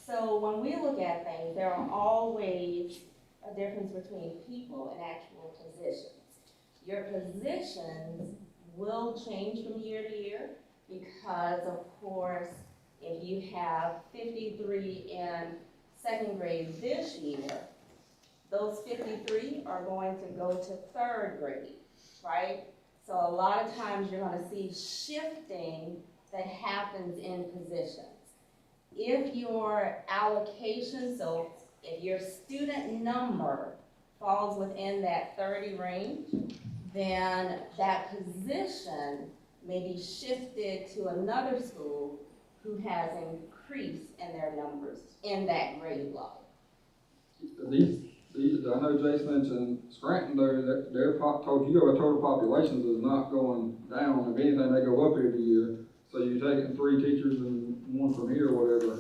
So when we look at things, there are always a difference between people and actual positions. Your positions will change from year to year because, of course, if you have 53 in second grade this year, those 53 are going to go to third grade, right? So a lot of times you're going to see shifting that happens in positions. If your allocation, so if your student number falls within that 30 range, then that position may be shifted to another school who has increased in their numbers in that grade level. I know Jason mentioned Scranton, though, their total populations is not going down. If anything, they go up every year. So you're taking 3 teachers and 1 from here, or whatever.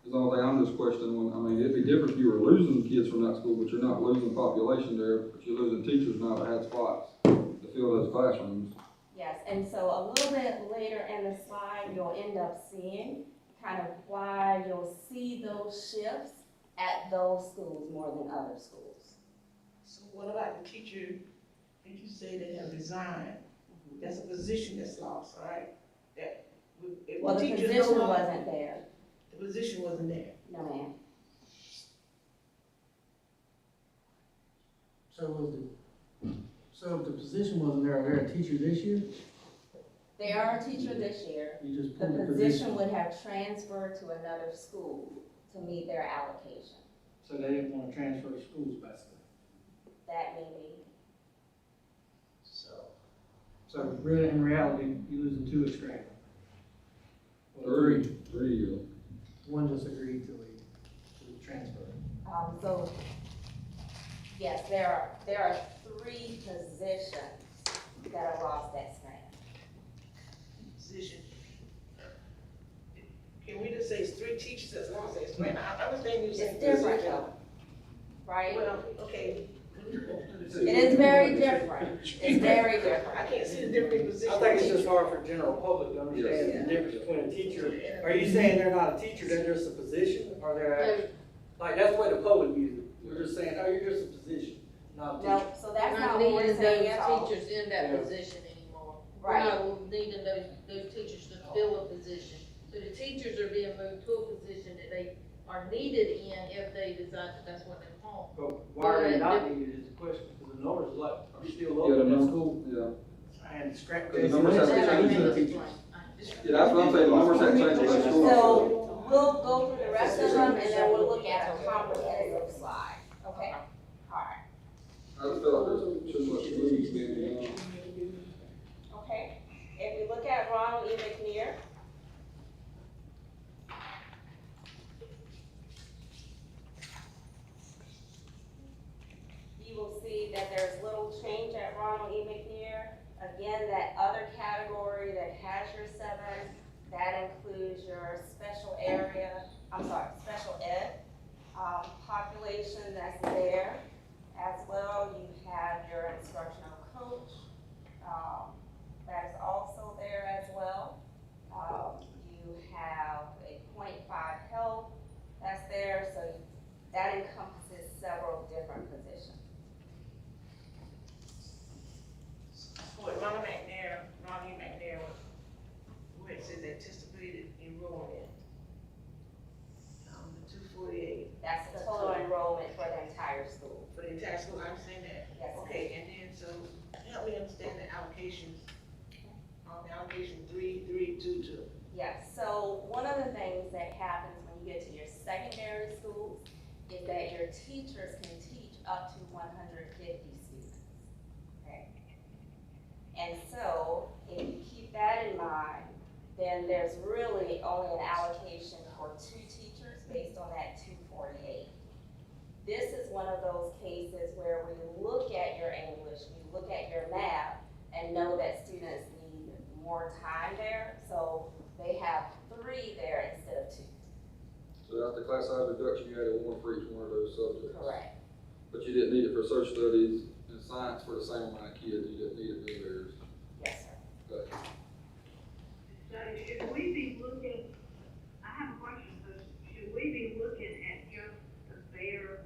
Is the only thing I'm just questioning. I mean, it'd be different if you were losing kids from that school, but you're not losing population there, but you're losing teachers now that had spots to fill those classrooms. Yes, and so a little bit later in the slide, you'll end up seeing kind of why you'll see those shifts at those schools more than other schools. So what about the teacher, did you say they have resigned? That's a position that's lost, right? That, if Well, the teacher no position longer- wasn't there. The position wasn't there. No, ma'am. So if the position wasn't there, are there a teacher this year? They are a teacher this year. You just The pulled the position would have transferred to another school to meet their allocation. So they didn't want to transfer schools basically. That may be. So really, in reality, you're losing 2 at Scranton. Well, 3. 3. 3. One just agreed to leave, to transfer. So, yes, there are 3 positions that are lost at Scranton. Position. Can we just say it's 3 teachers that's lost at Scranton? I understand you saying. It's different though, right? Well, okay. It is very different. It's very different. I can't see the difference in position. I think it's just hard for general public to understand the difference between a teacher. Are you saying they're not a teacher, they're just a position, or they're actually, like, that's the way the public views it. We're just saying, oh, you're just a position, not a teacher. No, so that's We're not not what we're needing saying at all. those teachers in that Yeah. position anymore. Right. We're not needing those teachers to fill a position. So the teachers are being moved to a position that they are needed in if they decide that that's what they want. But why are they not needed is the question, because the numbers are still low Yeah, the in that number, school. yeah. And scrap. The numbers have That I changed. can't Yeah, explain. that's what I'm saying, the numbers have changed in that school. So we'll go through the rest of them and then we'll look at a comprehensive slide, okay? All right, I just feel like there's too much movement being done. okay. If we look at Ronald E. McNair, you will see that there's little change at Ronald E. McNair. Again, that other category that has your 7, that includes your special ed population that's there. As well, you have your instructional coach, that is also there as well. You have a .5 health that's there, so that encompasses several different positions. What Ronald E. McNair, where it says anticipated enrollment. speak to. Yes, so one of the things that happens when you get to your secondary schools is that your teachers can teach up to 150 students, okay? And so, if you keep that in mind, then there's really only an allocation for 2 teachers based on that 248. This is one of those cases where we look at your English, we look at your math, and know that students need more time there, so they have 3 there instead of 2. So that's the class size reduction, you added 1 for each one of those subjects. Correct. But you didn't need it for social studies and science for the same amount of kids, you didn't need it for theirs. Yes, sir. Okay. So should we be looking, I have a question, so should we be looking at just the bare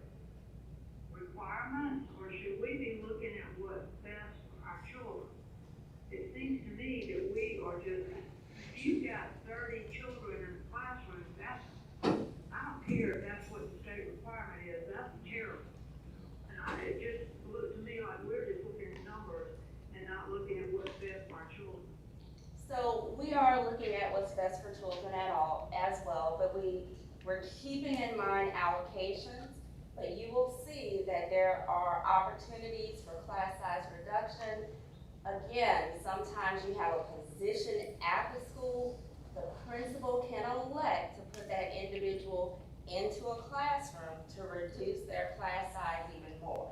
requirements, or should we be looking at what's best for our children? It seems to me that we are just, if you've got 30 children in the classroom, that's, I don't care if that's what the state requirement is, that's terrible. And it just looks to me like we're just looking at numbers and not looking at what's best for our children. So we are looking at what's best for children as well, but we're keeping in mind allocations, but you will see that there are opportunities for class size reduction. Again, sometimes you have a position at the school, the principal can elect to put that individual into a classroom to reduce their class size even more.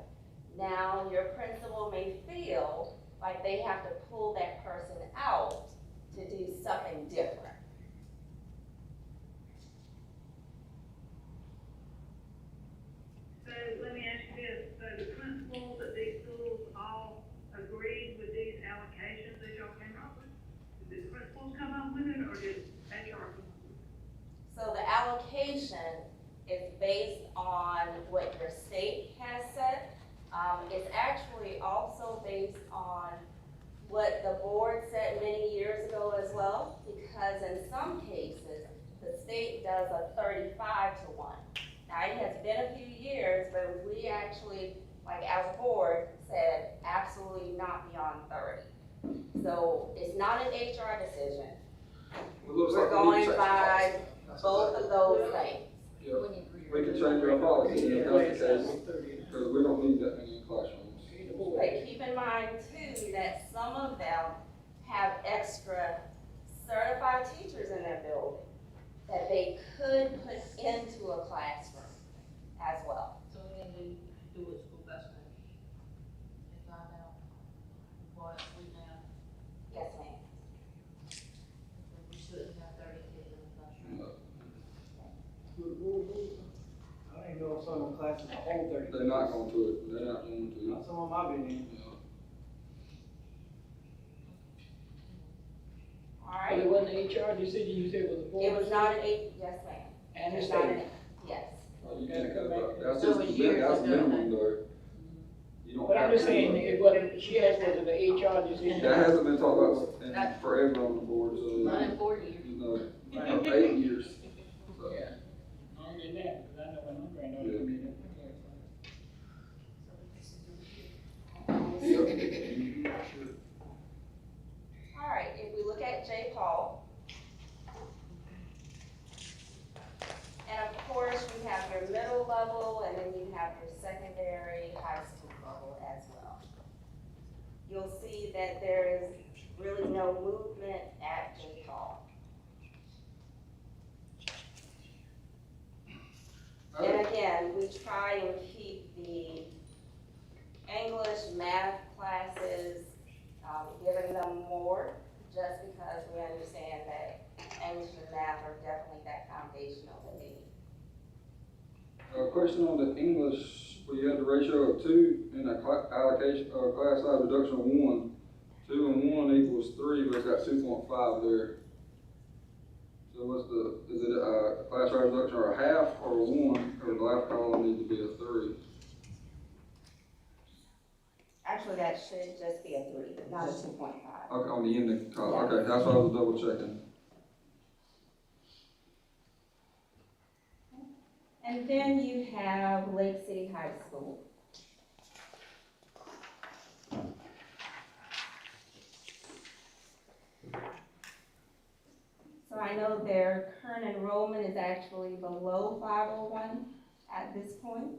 Now, your principal may feel like they have to pull that person out to do something different. So let me ask you this, so the principals at these schools all agreed with these allocations that y'all came up with? Did the principals come up with it, or did HR come up with it? So the allocation is based on what your state has set. It's actually also based on what the board said many years ago as well, because in some cases, the state does a 35-to-1. Now, it has been a few years, but we actually, like as a board, said absolutely not beyond 30. So it's not an HR decision. It looks We're like we need going to change by the policy. both of those things. Yeah, we can change our policy if that's the case, because we don't need that many in classrooms. But keep in mind too, that some of them have extra certified teachers in their building that they could put into a classroom as well. So we need to do it school best and find out what we have. Yes, ma'am. We shouldn't have 30 kids in the classroom. I ain't know if some of the classes are whole 30. They're not going to it, they're not going to. Not some of them I've been in. Yeah. All But right. it wasn't the HR decision, you said it was the board? It was not an yes, ma'am. And the It's not state? an, yes. Oh, you can't cut that, that's So just, it's years that's ago. minimum though. You don't But have I'm to just saying, do it wasn't, she asked was it the HR decision? that. That hasn't been talked about in forever on the board, so. Not in 4 years. No, 8 years. So, Yeah. Longer than that, because I know when my granddaughter Yeah. came in. All right, if we look at J. Paul, and of course, you have your middle level, and then you have your secondary, high school level as well. You'll see that there is really no movement at J. Paul. And again, we try and keep the English, math classes, giving them more, just because we understand that English and math are definitely that foundational that they need. Question on the English, where you had the ratio of 2 and a allocation, or class size reduction of 1. 2 and 1 equals 3, but it's got 2.5 there. So what's is it a class size reduction or a half or a 1, or the last column need to be a 3? Actually, that should just be a 3, not a 2.5. Okay, on the ending column, Yeah. okay, that's what I was double checking. And then you have Lake City High School. So I know their current enrollment is actually below 501 at this point.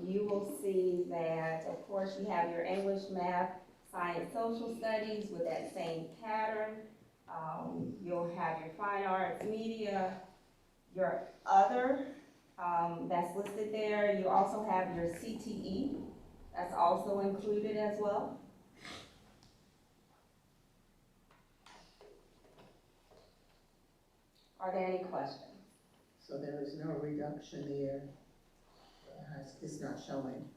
You will see that, of course, you have your English, math, science, social studies with that same pattern. You'll have your fine arts, media, your other, that's listed there. You also have your CTE, that's also included as well. Are there any questions? So there is no reduction there, it's not showing,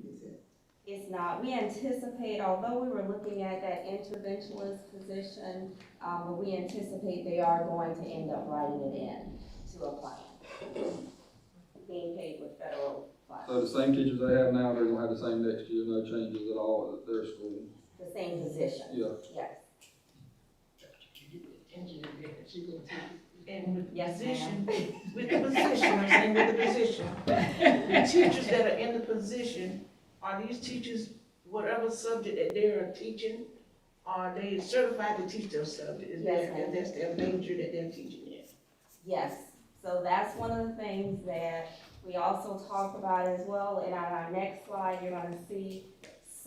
is it? It's not. We anticipate, although we were looking at that interventionist position, but we anticipate they are going to end up writing it in to a plan, being paid with federal funds. So the same teachers they have now, they're gonna have the same next year, no changes at all at their school? The same position? Yeah. Yes. And with the Yes, position, with the position, I'm saying with the position, the teachers that are in the position, are these teachers, whatever subject that they are teaching, are they certified to teach their subject? Is Yes, that, ma'am. that's their major that they're teaching in? Yes. So that's one of the things that we also talked about as well. And on our next slide, you're gonna see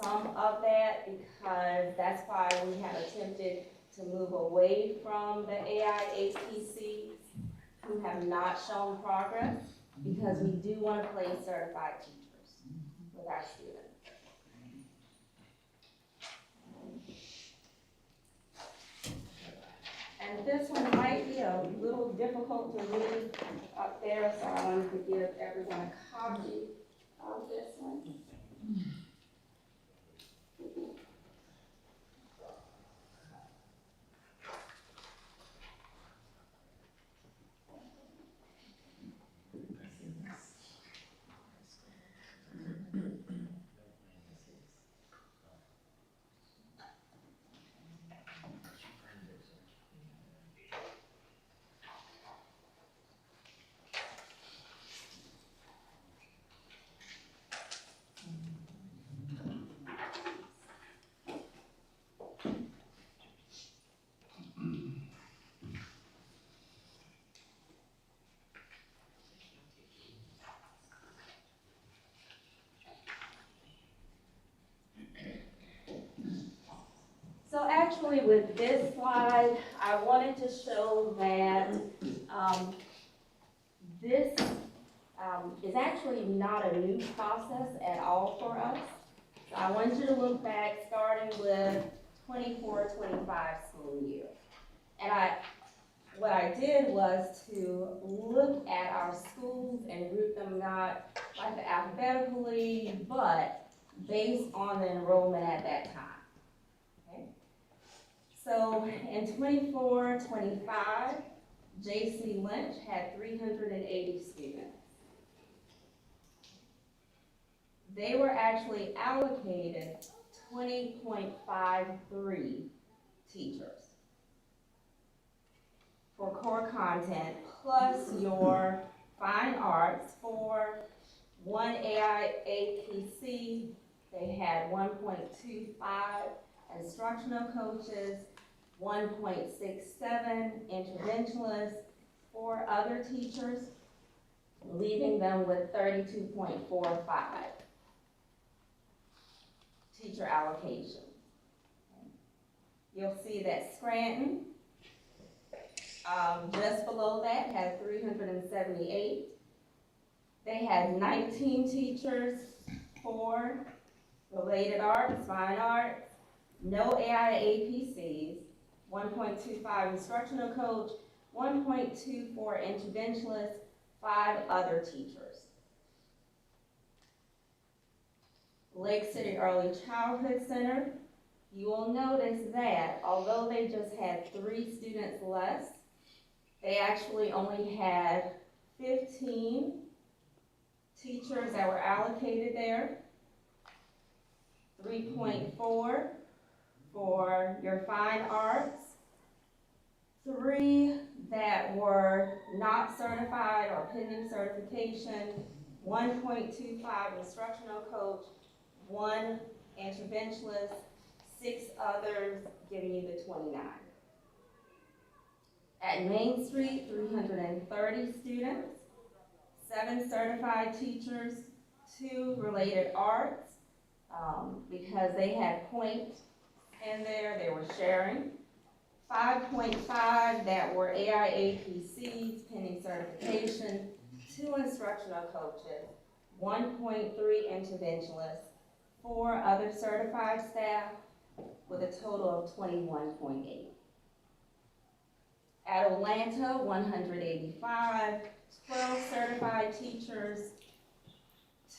some of that, because that's why we have attempted to move away from the AIAPCs who have not shown progress, because we do want to place certified teachers with our students. And this one might be a little difficult to read up there, so I wanted to give everyone a copy of this one. So actually with this slide, I wanted to show that this is actually not a new process at all for us. So I want you to look back starting with 24-25 school year. And what I did was to look at our schools and group them not like alphabetically, but based on the enrollment at that time. So in 24-25, J.C. Lynch had 380 students. They were actually allocated 20.53 teachers for core content, plus your fine arts. For one AIAPC, they had 1.25 instructional coaches, 1.67 interventionalists, 4 other teachers, leaving them with 32.45 teacher allocation. You'll see that Scranton, just below that, had 378. They had 19 teachers for related arts, fine arts, no AIAPCs, 1.25 instructional coach, 1.24 interventionalists, 5 other teachers. Lake City Early Childhood Center, you will notice that although they just had 3 students less, they actually only had 15 teachers that were allocated there, 3.4 for your fine arts, 3 that were not certified or pending certification, 1.25 instructional coach, 1 interventionalist, 6 others, giving you the 29. At Main Street, 330 students, 7 certified teachers, 2 related arts, because they had points in there, they were sharing. 5.5 that were AIAPCs pending certification, 2 instructional coaches, 1.3 interventionists, 4 other certified staff, with a total of 21.8. At Atlanta, 185, 12 certified teachers,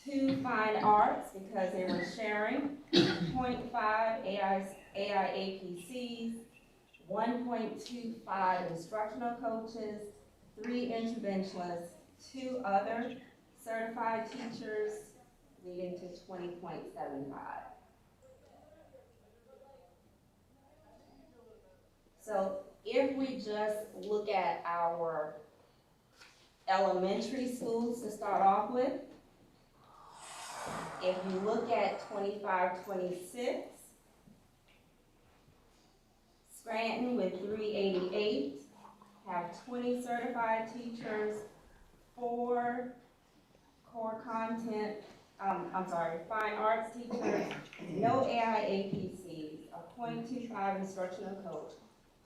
2 fine arts because they were sharing, 0.5 AIAPCs, 1.25 instructional coaches, 3 interventionists, 2 other certified teachers, leading to 20.75. So if we just look at our elementary schools to start off with, if you look at 25-26, Scranton with 388 have 20 certified teachers, 4 core content, fine arts teachers, no AIAPCs, a 0.25 instructional coach,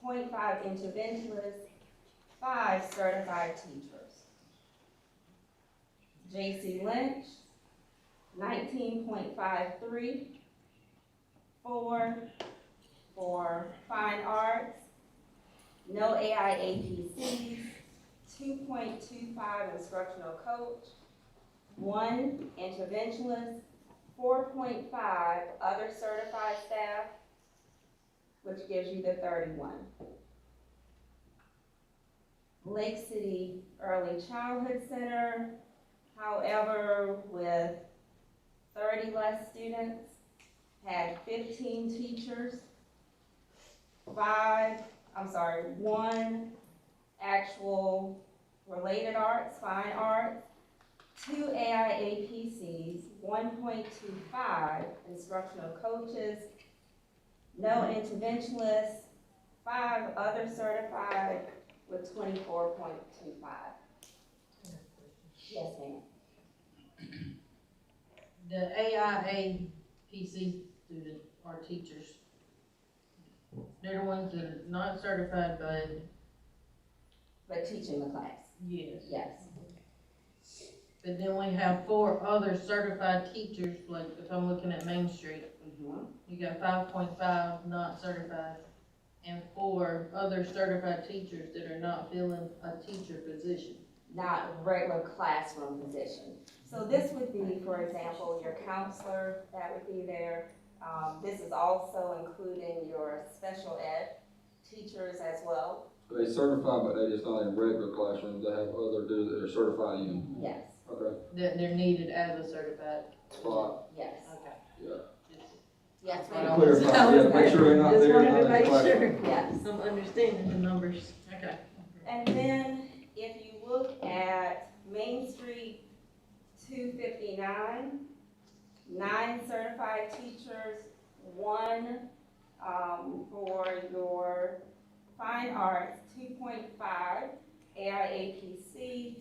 0.5 interventionists, 5 certified teachers. J.C. Lynch, 19.53, 4 for fine arts, no AIAPCs, 2.25 instructional coach, 1 interventionist, 4.5 other certified staff, which gives you the 31. Lake City Early Childhood Center, however, with 30 less students, had 15 teachers, 1 actual related arts, fine arts, 2 AIAPCs, 1.25 instructional coaches, no interventionists, 5 other certified with 24.25. Yes, ma'am. The AIAPC students are teachers. They're the ones that are not certified, But teaching the class, yes. yes. But then we have 4 other certified teachers, like if I'm looking at Main Street, you got 5.5 not certified, and 4 other certified teachers that are not filling a teacher position. Not regular classroom position. So this would be, for example, your counselor, that would be there. This is also including your special ed teachers as well. They certified, but they just not in regular classrooms, they have other dudes that are certified in. Yes, Okay, That they're needed as a certified. spot, yes, Okay. yeah. yes, That's what I ma'am. was- Clarify, yeah, make sure they're not Just there, wanted not to in the make classroom. sure. Yes. I'm understanding the numbers. Okay. And then if you look at Main Street, 259, 9 certified teachers, 1 for your fine arts, 2.5 AIAPC,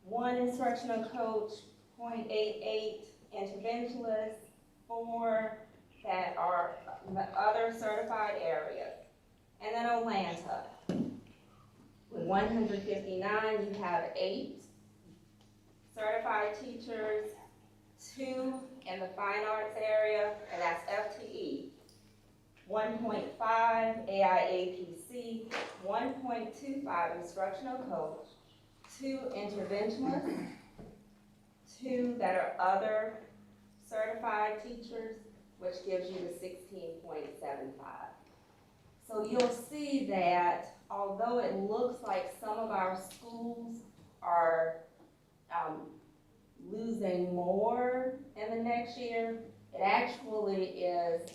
1 instructional coach, 0.88 interventionist, 4 that are other certified areas. And then Atlanta, with 159, you have 8 certified teachers, 2 in the fine arts area, and that's FTE, 1.5 AIAPC, 1.25 instructional coach, 2 interventionists, 2 that are other certified teachers, which gives you the 16.75. So you'll see that although it looks like some of our schools are losing more in the next year, it actually is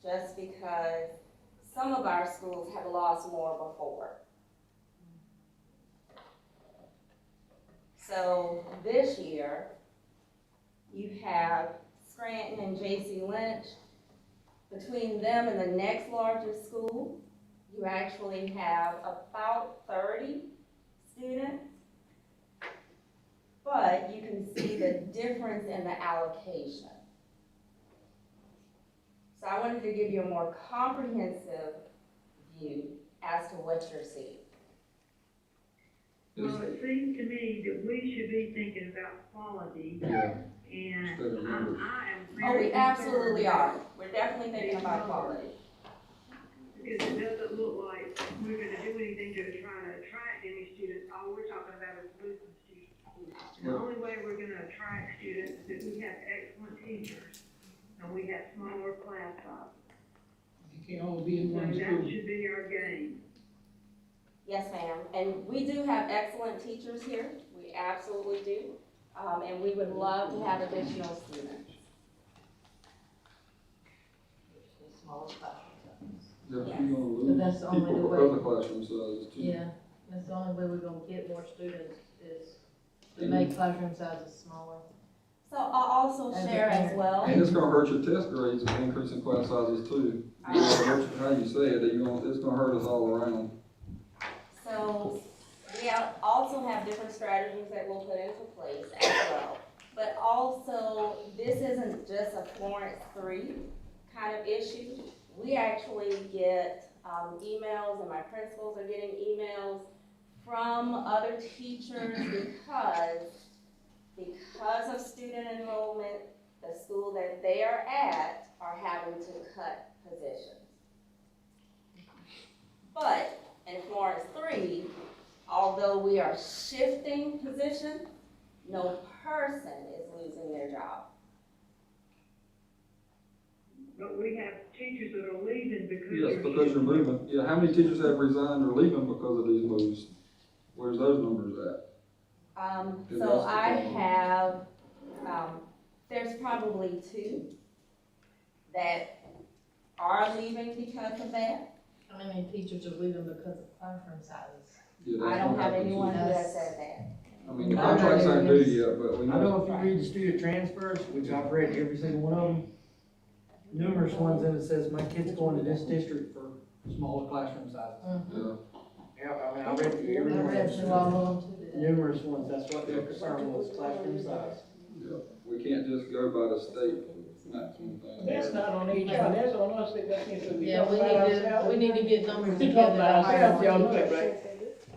just because some of our schools have lost more before. So this year, you have Scranton and J.C. Lynch. Between them and the next largest school, you actually have about 30 students, but you can see the difference in the allocation. So I wanted to give you a more comprehensive view as to what you're seeing. Well, it seems to me that we should be thinking about quality, Yeah. and Instead of numbers. I am Oh, very we concerned. absolutely are. We're definitely thinking about quality. Because it doesn't look like we're gonna do anything to try to attract any students, all we're talking about is losing students. The only way we're gonna attract students is if we have excellent teachers, and we have smaller class sizes. You can't only be in So one that school. should be our game. Yes, ma'am. And we do have excellent teachers here. We absolutely do. And we would love to have additional students. Smaller classroom sizes. Yeah, but you're gonna But lose that's the only people way. because of classroom sizes too. Yeah, that's the only way we're gonna get more students is to make classroom sizes smaller. So I'll also As a share as parent. well. And it's gonna hurt your test grades with increasing class sizes too. You know, how you say it, it's gonna hurt us all around. So we also have different strategies that we'll put into place as well. But also, this isn't just a Florence 3 kind of issue. We actually get emails, and my principals are getting emails from other teachers because of student enrollment, the school that they are at are having to cut positions. But in Florence 3, although we are shifting positions, no person is losing their job. But we have teachers that are leaving because Yes, they're. because you're moving. Yeah, how many teachers have resigned or leaving because of these moves? Where's those numbers at? So I have, there's probably 2 that are leaving because of that. How many teachers are leaving because of classroom sizes? Yeah, that's I don't gonna have happen, anyone too. who has said that. I mean, the contracts aren't due yet, but we I know. know if you read the student transfers, which I've read every single one of them, numerous ones in it says, my kid's going to this district for smaller classroom sizes. Yeah. Yeah, I mean, I read every I one read of through them. all of them too. Numerous ones, that's what their concern was, classroom size. Yeah, we can't just go by the state maximum thing. That's not on HR, that's on us, that's what we Yeah, talk about ourselves. we need to get numbers We talk together. about ourselves, y'all know that, right?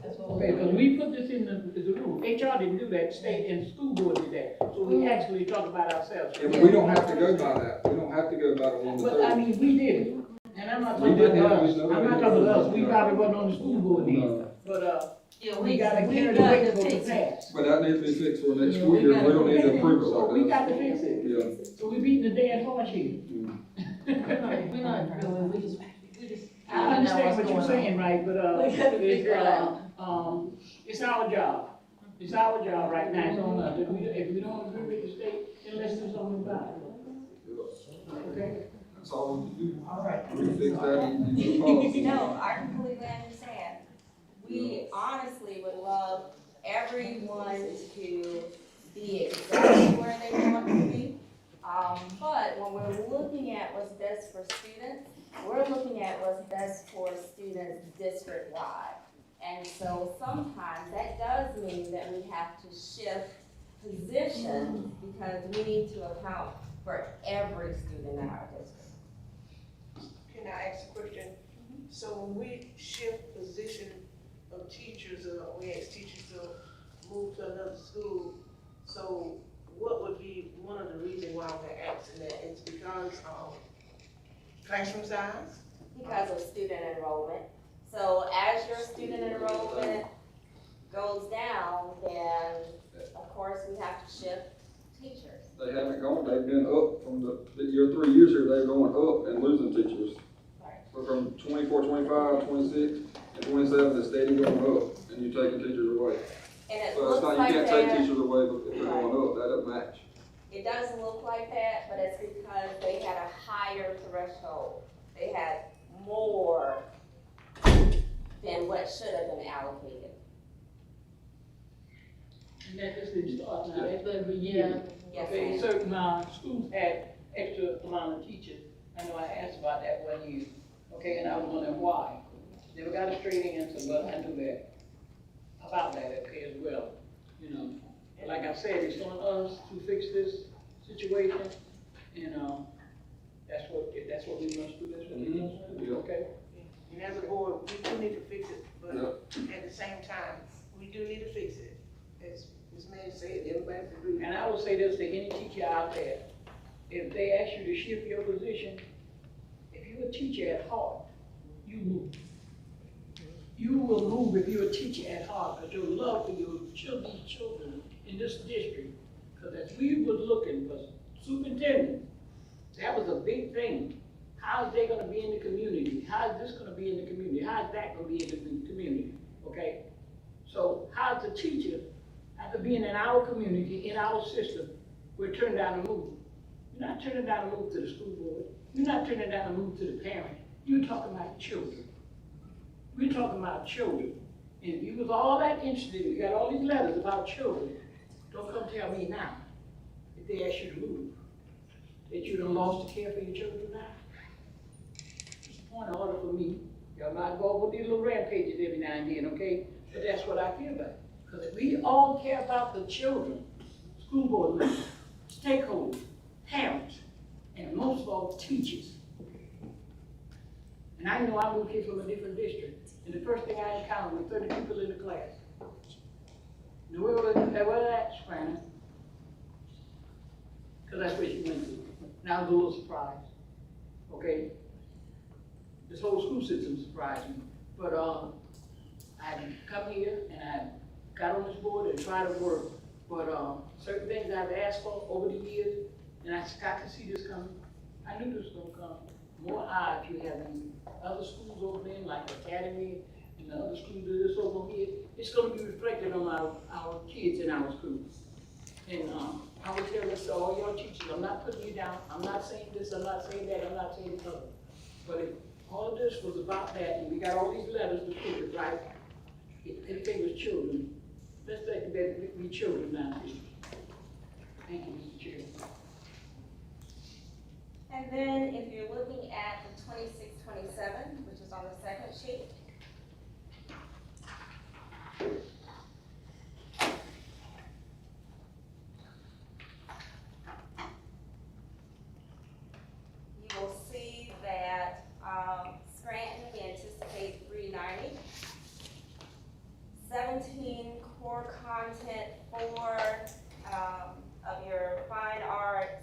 That's what Okay, we're because we put this in the rule, HR didn't do that, state and school board did that, so we actually talk about ourselves. Yeah, but we don't have to go by that. We don't have to go by the 1 to But I 30. mean, we did it, and I'm not We talking did about that, us, we I'm know not we talking did. about us, we probably wasn't on the school board then, No. but, Yeah, we gotta we carry the got weight to for the fix it. past. But that needs to be fixed for next Yeah, school we year. gotta- We don't need to approve it So like we that. got to fix it, Yeah. so we beating the dead horse here. We're not really, we just. I understand what you're saying, right, but, We gotta figure it out. It's our job. It's our job right now, it's on us. If we don't agree with the state, then let's do something about it. Okay? That's all we can do. All right. We fix that and use the policy. No, I completely understand. We honestly would love everyone to be exactly where they want to be. But when we're looking at what's best for students, we're looking at what's best for students district-wide. And so sometimes that does mean that we have to shift positions because we need to account for every student in our district. Can I ask a question? So when we shift position of teachers, we ask teachers to move to another school, so what would be one of the reasons why we're asking that? It's because, classroom size? Because of student enrollment. So as your student enrollment goes down, then of course we have to shift teachers. They haven't gone, they've been up from the year 3 years here, they're going up and losing teachers. Right. So from 24, 25, 26, and 27, it's steady going up, and you're taking teachers away. And it So it's looks not, like you can't take that, teachers away if they're going up, that doesn't match. it does look like that, but it's because they had a higher threshold. They had more than what should have been allocated. And that just didn't start now, that's every Yeah. year. Yes, Okay, ma'am. certain, schools had extra amount of teachers, I know I asked about that one year, okay, and I was wondering why. Never got a straight answer, but I knew that, about that as well, you know. And like I said, it's on us to fix this situation, and, that's what we must do, that's what we must do, okay? And as a board, we do need to fix it, but at the same time, we do need to fix it. As Ms. Mann said, everybody agrees. And I will say this to any teacher out there, if they ask you to shift your position, if you're a teacher at heart, you move. You will move if you're a teacher at heart, because your love for your children in this district, because as we were looking for superintendent, that was a big thing. How is they gonna be in the community? How is this gonna be in the community? How is that gonna be in the community, okay? So how is the teacher, after being in our community, in our system, we're turning down a move? You're not turning down a move to the school board. You're not turning down a move to the parent. You're talking about children. We're talking about children. And if you was all that interested, you got all these letters about children, don't come tell me now, if they ask you to move, that you done lost the care for your children now. It's a point of order for me. Y'all not go over these little rampages every now and then, okay? But that's what I feel about. Because if we all care about the children, school board members, stakeholders, parents, and most of all, teachers. And I know I moved here from a different district, and the first thing I encountered was 30 people in the class. Now, where was that, Spanner? Because that's where she went to. Now, I was a little surprised, okay? This whole school system surprised me. But I had come here, and I got on this board and tried to work. But certain things I've asked for over the years, and I could see this coming. I knew this was gonna come. More eyes you have in other schools over there, like Academy, and the other schools that is over here. It's gonna be reflected on our kids in our schools. And I would tell this to all y'all teachers, I'm not putting you down, I'm not saying this, I'm not saying that, I'm not saying the other. But if all of this was about that, and we got all these letters to prove it, right? If anything was children, let's take that it be children now, please. Thank you, Mr. Chair. And then if you're looking at the 26-27, which is on the second sheet. You will see that Scranton, we anticipate 390. 17 core content, 4 of your fine arts,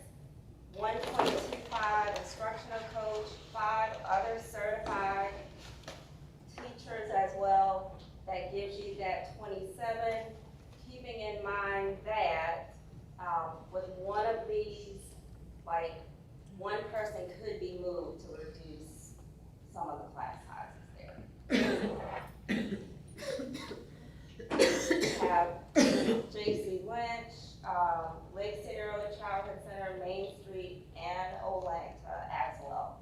1.25 instructional coach, 5 other certified teachers as well. That gives you that 27, keeping in mind that with one of these, like one person could be moved to reduce some of the class sizes there. We have J.C. Lynch, Lake City Early Childhood Center, Main Street, and Olanta as well.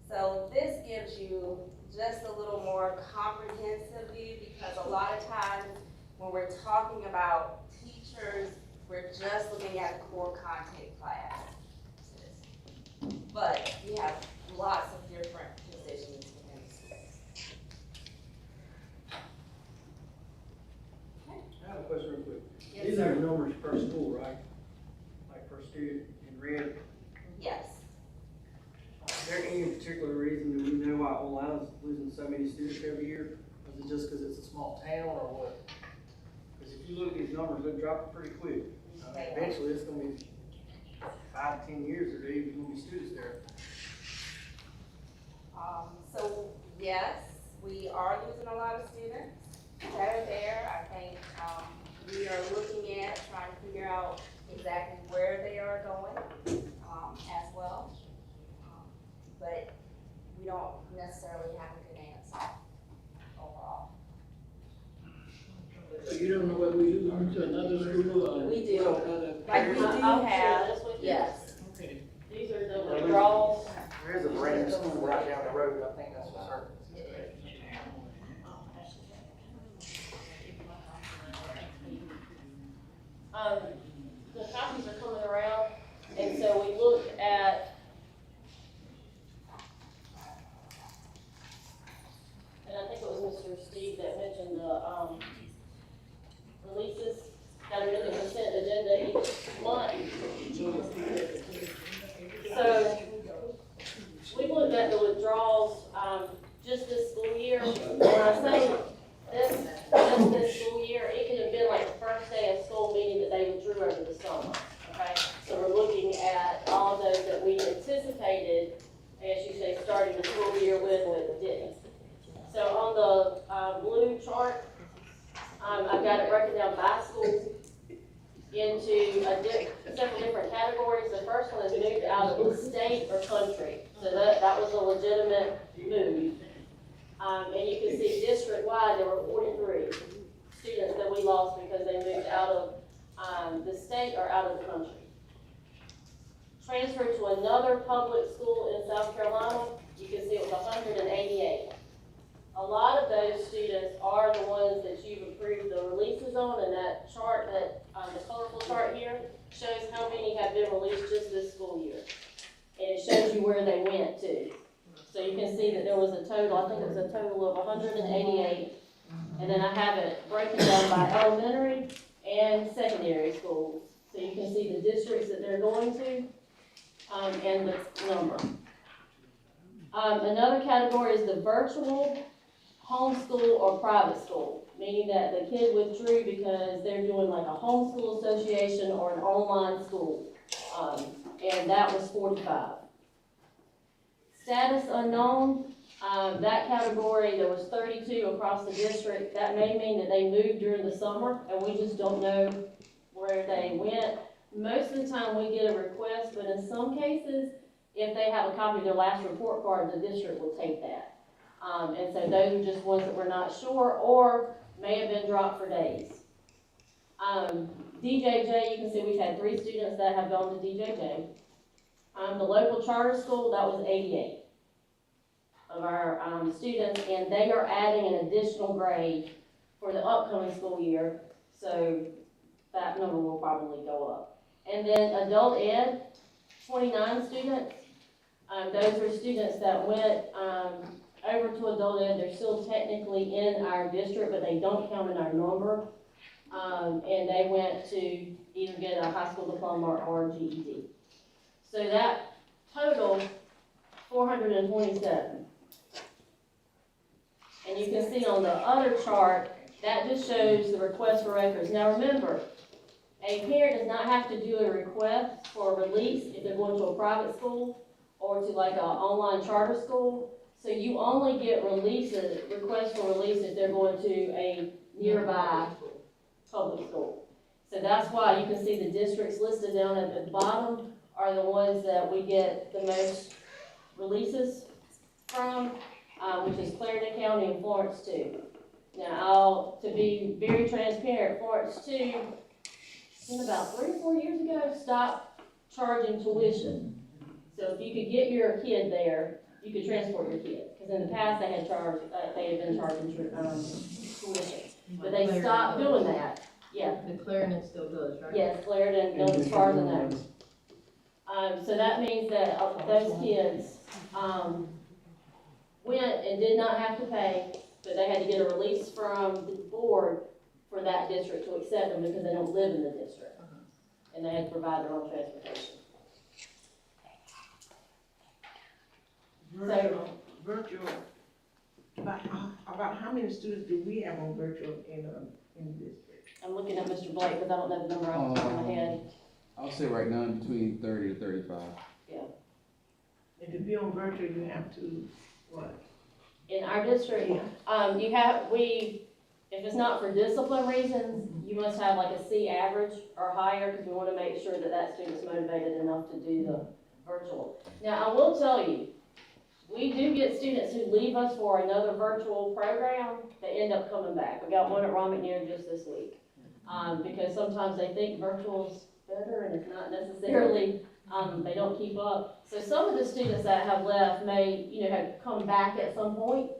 So this gives you just a little more comprehensive view, because a lot of times when we're talking about teachers, we're just looking at the core content classes. But we have lots of different positions within the schools. I have a question real quick. Yes, These sir. are numbers per school, right? Like per student in red. Yes. Is there any particular reason that we know why Olana's losing so many students every year? Is it just because it's a small town or what? Because if you look at these numbers, they're dropping pretty quick. Eventually, it's gonna be 5 to 10 years, or there's even gonna be students there. So yes, we are losing a lot of students that are there. I think we are looking at trying to figure out exactly where they are going as well. But we don't necessarily have a good answer overall. So you don't know whether we lose them to another school or? We do. Another. Like we do I'll share have, this with you. yes. Okay. These are the withdrawals. There is a brand new school right down the road, I think that's for certain. The copies are coming around, and so we looked at releases that are in the consent agenda each month. So, we looked at the withdrawals, just this school year. When I say this school year, it could have been like the first day of school, meaning that they withdrew over the summer, okay? So we're looking at all of those that we anticipated, as you say, starting the school year with, but didn't. So on the blue chart, I've got it broken down by school into several different categories. The first one is moved out of the state or country. So that was a legitimate move. And you can see district-wide, there were 43 students that we lost because they moved out of the state or out of the country. Transferred to another public school in South Carolina, you can see it was 188. A lot of those students are the ones that you've approved the releases on, and that chart, the colorful chart here, shows how many have been released just this school year. And it shows you where they went to. So you can see that there was a total, I think it was a total of 188. And then I have it broken down by elementary and secondary schools. So you can see the districts that they're going to, and the number. Another category is the virtual homeschool or private school, meaning that the kid withdrew because they're doing like a homeschool association or an online school. And that was 45. Status unknown, that category, there was 32 across the district. That may mean that they moved during the summer and we just don't know where they went. Most of the time we get a request, but in some cases, if they have a copy of their last report card, the district will take that. And so those are just ones that we're not sure or may have been dropped for days. DJJ, you can see we've had 3 students that have gone to DJJ. The local charter school, that was 88 of our students, and they are adding an additional grade for the upcoming school year, so that number will probably go up. And then adult ed, 29 students. Those are students that went over to adult ed. They're still technically in our district, but they don't count in our number. And they went to either get a high school diploma or GED. So that total, 427. And you can see on the other chart, that just shows the request for records. Now remember, a parent does not have to do a request for a release if they're going to a private school or to like an online charter school. So you only get requests for release if they're going to a nearby public school. So that's why you can see the districts listed down at the bottom are the ones that we get the most releases from, which is Clarendon County and Florence too. Now, to be very transparent, Florence too, about 3 or 4 years ago, stopped charging tuition. So if you could get your kid there, you could transport your kid. Because in the past, they had been charging tuition. But they stopped doing that. Yeah. The Clarendon still does, right? Yes, Clarendon goes as far as I know. So that means that those kids went and did not have to pay, but they had to get a release from the board for that district to accept them because they don't live in the district. And they had to provide their own transportation. Virtual, about how many students do we have on virtual in the district? I'm looking at Mr. Blake, because I don't know the number off the top of my head. I'll say right now between 30 to 35. Yeah. And to be on virtual, you have to, what? In our district, if it's not for discipline reasons, you must have like a C average or higher, because we want to make sure that that student's motivated enough to do the virtual. Now, I will tell you, we do get students who leave us for another virtual program that end up coming back. We got one at Ron McNair just this week. Because sometimes they think virtual's better and it's not necessarily, they don't keep up. So some of the students that have left may, have come back at some point,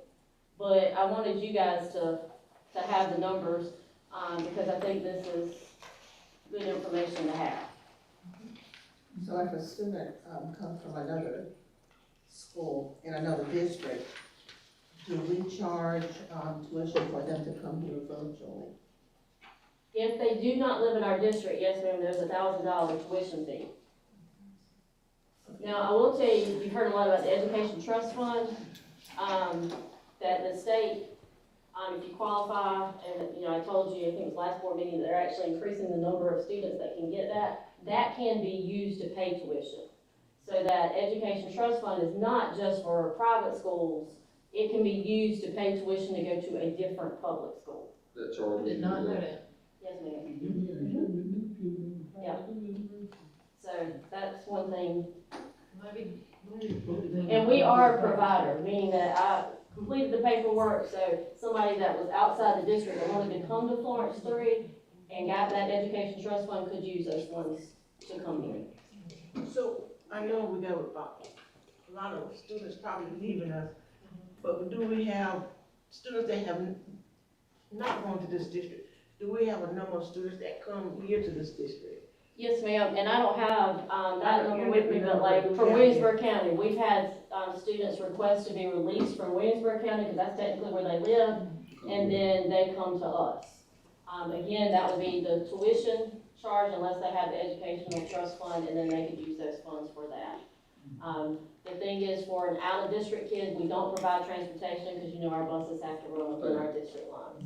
but I wanted you guys to have the numbers, because I think this is good information to have. So if a student comes from another school in another district, do we charge, tuition for them to come here virtually? If they do not live in our district, yes, ma'am, there's $1,000 tuition fee. Now, I will tell you, you've heard a lot about the Education Trust Fund, that the state, if you qualify, and, I told you, I think it was last board meeting, that they're actually increasing the number of students that can get that can be used to pay tuition. So that Education Trust Fund is not just for private schools, it can be used to pay tuition to go to a different public school. That charge. Did not know that. Yes, ma'am. Yeah. So that's one thing. And we are a provider, meaning that I completed the paperwork, so somebody that was outside the district that wanted to come to Florence 3 and got that Education Trust Fund could use those funds to come here. So, I know we got a lot of students probably leaving us, but do we have students that have not gone to this district? Do we have a number of students that come here to this district? Yes, ma'am, and I don't have, that number with me, but like, for Williamsburg County, we've had, students request to be released from Williamsburg County, because that's technically where they live, and then they come to us. Again, that would be the tuition charge unless they have the educational trust fund, and then they could use those funds for that. The thing is, for an out-of-district kid, we don't provide transportation, because our buses have to run within our district lines.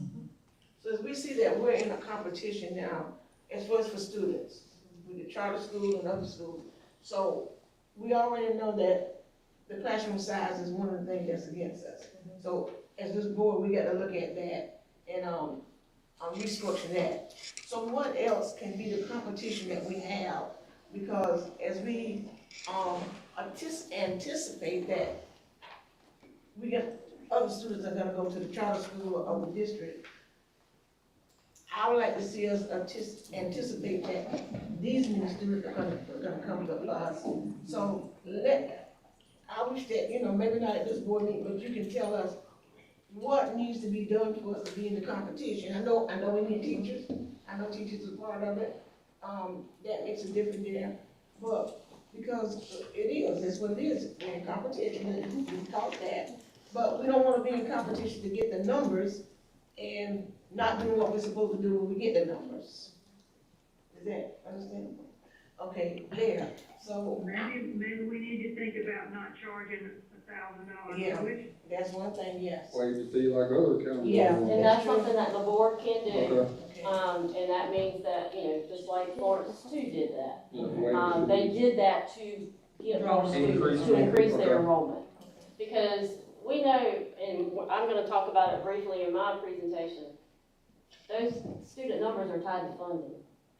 So as we see that we're in a competition now, as far as for students, with the charter school and other schools. So we already know that the classroom size is one of the things that's against us. So as this board, we got to look at that and restructure that. So what else can be the competition that we have? Because as we anticipate that we got other students are gonna go to the charter school of the district, I would like to see us anticipate that these new students are gonna come to us. So I wish that, maybe not at this board meeting, but you can tell us what needs to be done for us to be in the competition. I know we need teachers. I know teachers is part of it. That makes a difference there. But because that's what it is, we're in competition, and we taught that. But we don't wanna be in competition to get the numbers and not doing what we're supposed to do when we get the numbers. Is that understandable? Okay, there, so. Maybe we need to think about not charging $1,000 Yeah. tuition. That's one thing, yes. Wait to see like other counties. Yeah. And that's something that the board can do. Okay. Okay. And that means that, just like Florence 2 did that. Yeah, wait to see. They did that to get more students, to increase their enrollment. Because we know, and I'm gonna talk about it briefly in my presentation, those student numbers are tied to funding.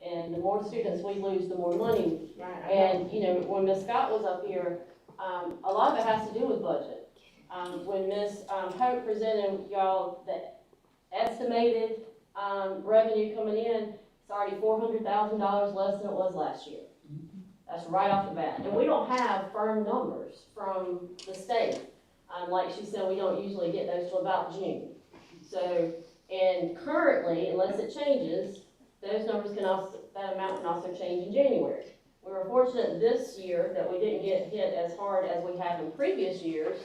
And the more students we lose, the more money. Right. And, when Ms. Scott was up here, a lot of it has to do with budget. When Ms. Hope presented y'all the estimated, revenue coming in, it's already $400,000 less than it was last year. That's right off the bat. And we don't have firm numbers from the state. Like she said, we don't usually get those till about June. So, and currently, unless it changes, those numbers that amount can also change in January. We were fortunate this year that we didn't get hit as hard as we have in previous years,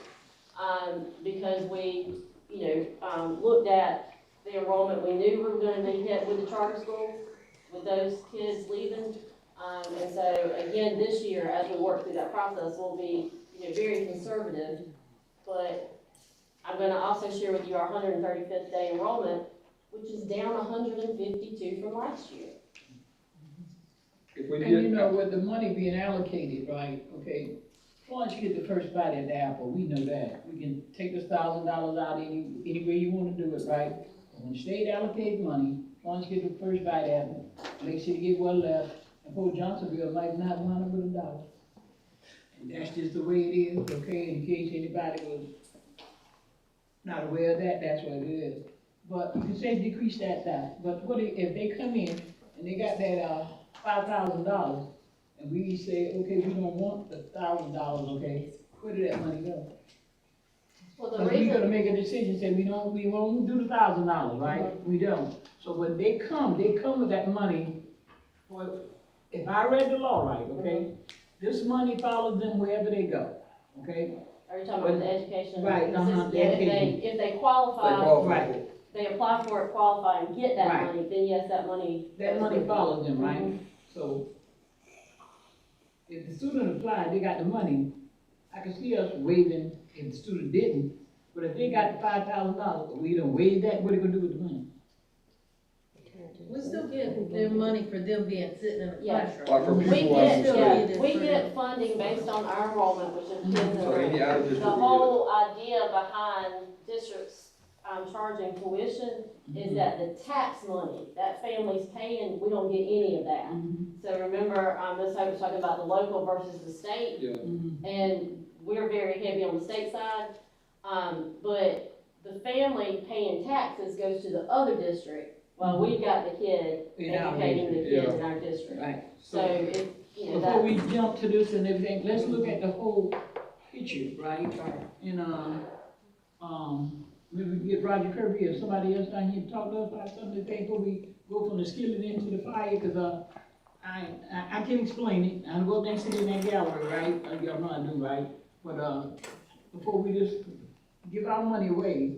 because we, looked at the enrollment. We knew we were gonna be hit with the charter schools, with those kids leaving. And so, again, this year, as we work through that process, we'll be, very conservative. But I'm gonna also share with you our 135th day enrollment, which is down 152 from last year. If we And get, with the money being allocated, right, okay, once you get the first bite at the apple, we know that. We can take this $1,000 out any way you wanna do it, right? When the state allocate money, once you get the first bite at it, make sure you get one left, and poor Johnsonville might not wind up with $1. And that's just the way it is, okay, in case anybody was not aware of that, that's what it is. But you can say decrease that down, but if they come in and they got that, $5,000, and we say, okay, we don't want the $1,000, okay, where did that money go? Well, the Cause we gotta reason, make a decision, say, we won't do the $1,000, right? We don't. So when they come with that money, well, if I read the law right, okay, this money follows them wherever they go, okay? Are you talking about the education? Right, the Yeah, education. if they qualify, Right. they apply for it, qualify, and get that Right. money, then yes, that money. That goes money with follows them, right? Mhm. So, if the student applied, they got the money, I can see us waiving if the student didn't, but if they got the $5,000, we don't waive that, what are they gonna do with the money? We still get their money for them being sitting in the Yes. classroom. Like for We people, get, still yeah, get it we for get them. funding based on our enrollment, which is kids in so any grade. out of The district, we whole idea behind districts, charging tuition is that the tax money that family's paying, we don't get any of that. So remember, Ms. Hope was talking about the local versus the state, get it. Yeah. and we're very heavy on the state side. But the family paying taxes goes to the other district, while we've got the kid In our educating the district, kids in our district. Right. So it, you know, Before that, we jump to this and everything, let's look at the whole picture, right? And, maybe we get Roger Kirby or somebody else down here to talk to us about some of the things before we go from the skillet into the fire, cause, I can explain it, I go up there and sit in that gallery, right? Y'all know I do, right? But, before we just give our money away,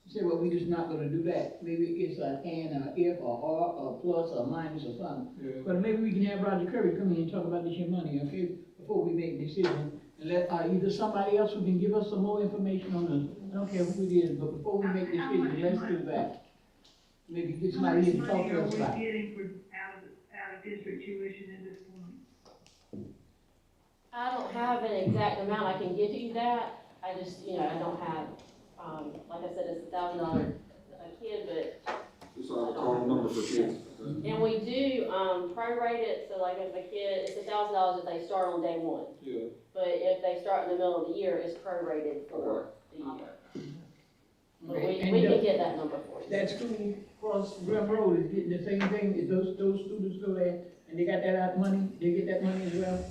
say, well, we just not gonna do that. Maybe it's a and, a if, or or, a plus, or minus, or something. Yeah. But maybe we can have Roger Kirby come in and talk about this here money, okay, before we make a decision. And let, either somebody else who can give us some more information on this, I don't care who it is, but before we make decisions, let's do that. Maybe get somebody here to talk to us about How much money are we it. getting for out of district tuition at this point? I don't have an exact amount, I can give you that, I just, you know, I don't have, like I said, it's $1,000 a kid, but, Just a total number for kids. and we do, prorate it, so like if a kid, it's $1,000 if they start on day one. Yeah. But if they start in the middle of the year, it's prorated for the year. But Okay, we and, can get that number for you. that school across Rim Road is getting the same thing, if those students go there, and they got that out money, they get that money as well?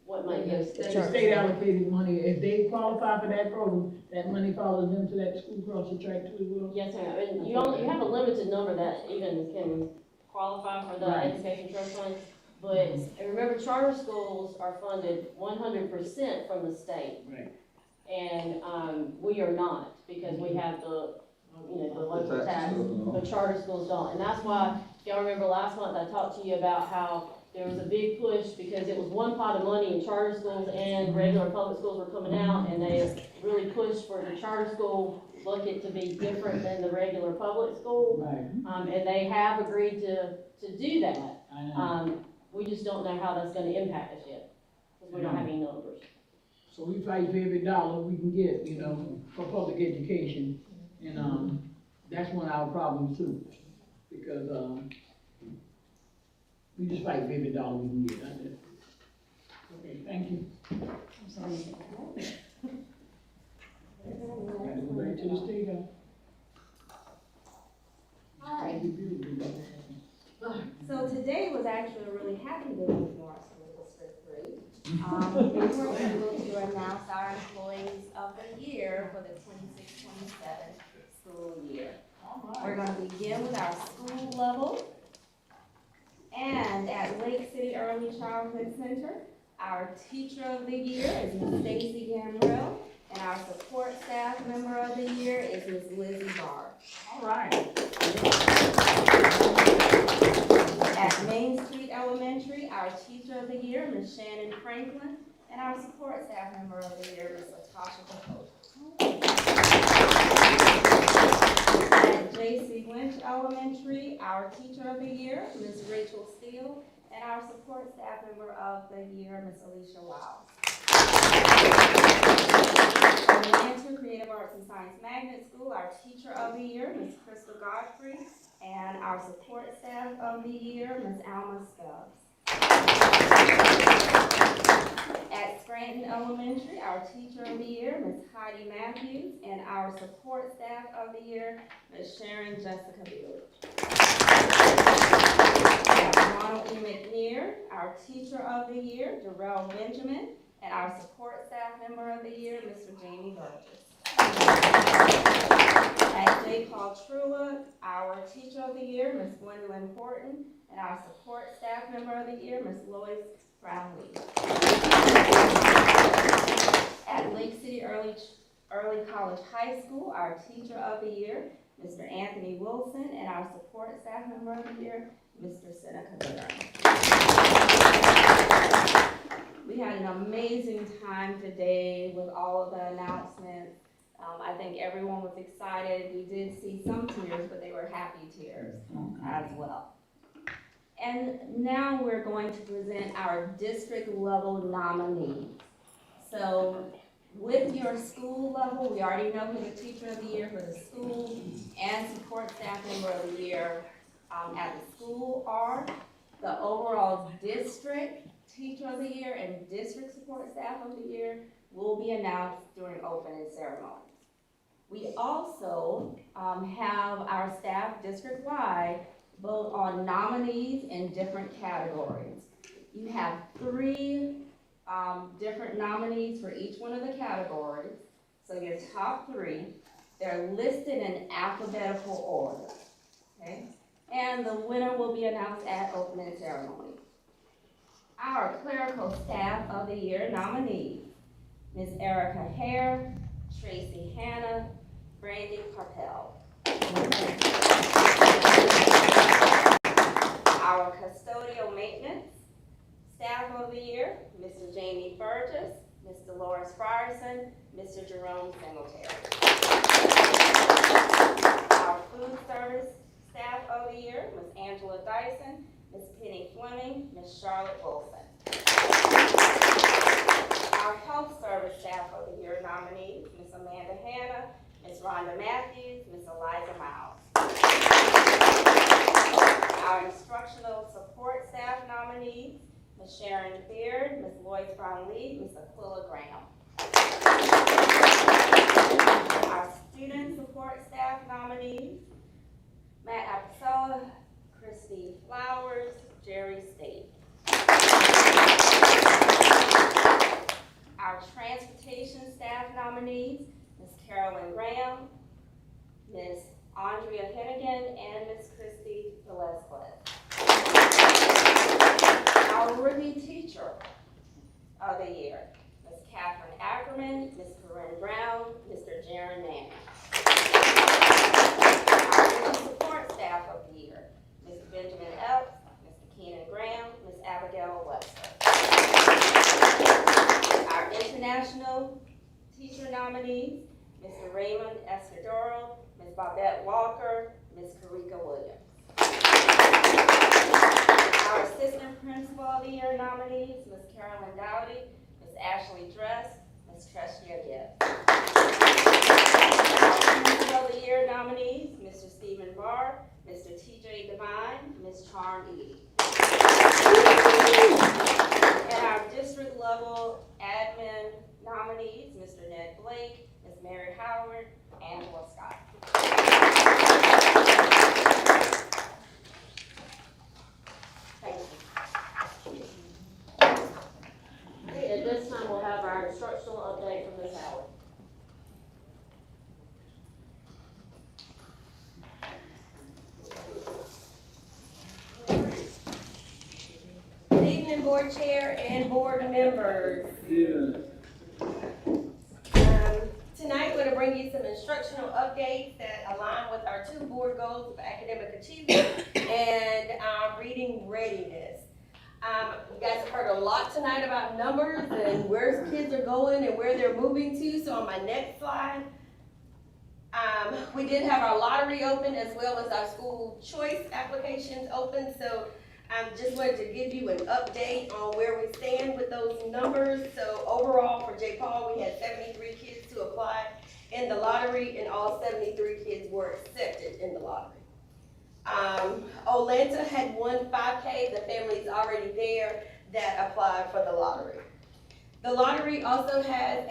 What money goes to? The state allocated money, if they qualify for that program, that money follows them to that school across the track too as well? Yes, ma'am, and you have a limited number that even can qualify for the Right. education trust fund. But, and remember, charter schools are funded 100% from the state. Right. And, we are not, because we have the, you know, the local The tax tax, stuff, but charter schools don't. And that's why, if y'all remember last month, I talked to you about how there was a big push, because it was one pot of money, and charter schools and regular public schools were coming out, and they really pushed for the charter school bucket to be different than the regular public school. Right. And they have agreed to do that. I know. We just don't know how that's gonna impact us yet, because we don't have any numbers. So we fight for every dollar we can get, you know, for public education, and, that's one of our problems too. Because, we just fight for every dollar we can get, that's it. Okay, thank you. Gotta go back to the state, Alright, so today was actually a really happy day for our school district 3. We were able to announce our employees of the year for the 26-27 school year. We're gonna begin with our school level. And at Lake City Early Childhood Center, our teacher of the year is Ms. Stacy Gambrell, and our support staff member of the year is Ms. Lizzie Barr. All right. At Main Street Elementary, our teacher of the year, Ms. Shannon Franklin, and our support staff member of the year, Ms. Latasha Capote. At J.C. Lynch Elementary, our teacher of the year, Ms. Rachel Steele, and our support staff member of the year, Ms. Alicia Wiles. At Atlanta Creative Arts and Science Magnet School, our teacher of the year, Ms. Crystal Godfrey, and our support staff of the year, Ms. Alma Stubbs. At Scranton Elementary, our teacher of the year, Ms. Heidi Matthews, and our support staff of the year, Ms. Sharon Jessica Beard. At Ronald E. McNear, our teacher of the year, Jarrell Benjamin, and our support staff member of the year, Mr. Jamie Burgess. At J. Paul Trula, our teacher of the year, Ms. Gwendolyn Horton, and our support staff member of the year, Ms. Lois Brownlee. At Lake City Early College High School, our Teacher of the Year, Mr. Anthony Wilson, and our Support Staff Member of the Year, Mr. Seneca Vera. We had an amazing time today with all of the announcements. I think everyone was excited. We did see some tears, but they were happy tears as well. And now we're going to present our district level nominees. So with your school level, we already know who the Teacher of the Year for the school and Support Staff Member of the Year at the school are. The overall district Teacher of the Year and District Support Staff of the Year will be announced during opening ceremonies. We also have our staff district-wide vote on nominees in different categories. You have 3 different nominees for each one of the categories. So your top 3, they're listed in alphabetical order, okay? And the winner will be announced at opening ceremony. Our Clerical Staff of the Year nominees, Ms. Erica Hare, Tracy Hanna, Brandy Carpel. Our Custodial Maintenance Staff of the Year, Mr. Jamie Burgess, Ms. Dolores Frierson, Mr. Jerome Singletary. Our Food Service Staff of the Year, Ms. Angela Dyson, Ms. Penny Fleming, Ms. Charlotte Wilson. Our Health Service Staff of the Year nominees, Ms. Amanda Hanna, Ms. Rhonda Matthews, Ms. Eliza Miles. Our Instructional Support Staff nominees, Ms. Sharon Beard, Ms. Lois Brown-Lee, Ms. Aquila Graham. Our Student Support Staff nominees, Matt Apicella, Christy Flowers, Jerry State. Our Transportation Staff nominees, Ms. Carolyn Graham, Ms. Andrea Hennigan, and Ms. Christy Gillespie. Our Rookie Teacher of the Year, Ms. Catherine Ackerman, Ms. Corinne Brown, Mr. Jaron Manning. Our Rookie Support Staff of the Year, Mr. Benjamin Epps, Mr. Keenan Graham, Ms. Abigail Webster. Our International Teacher nominees, Mr. Raymond Escudero, Ms. Babette Walker, Ms. Karika Williams. Our Assistant Principal of the Year nominees, Ms. Carolyn Dowdy, Ms. Ashley Dress, Ms. Trecia Gibbs. Our Principal of the Year nominees, Mr. Stephen Barr, Mr. TJ Devine, Ms. Charm Edie. And our district level admin nominees, Mr. Ned Blake, Ms. Mary Howard, Angela Scott. Thank you. At this time, we'll have our instructional update from Ms. Howard. Good evening, board chair and board members. Tonight, we're going to bring you some instructional updates that align with our 2 board goals of academic achievement and reading readiness. You guys have heard a lot tonight about numbers and where kids are going and where they're moving to. So on my next slide, we did have our lottery open as well as our school choice applications open. So I just wanted to give you an update on where we stand with those numbers. So overall for J. Paul, we had 73 kids to apply in the lottery, and all 73 kids were accepted in the lottery. Olanta had one 5K, the family's already there that applied for the lottery. The lottery also has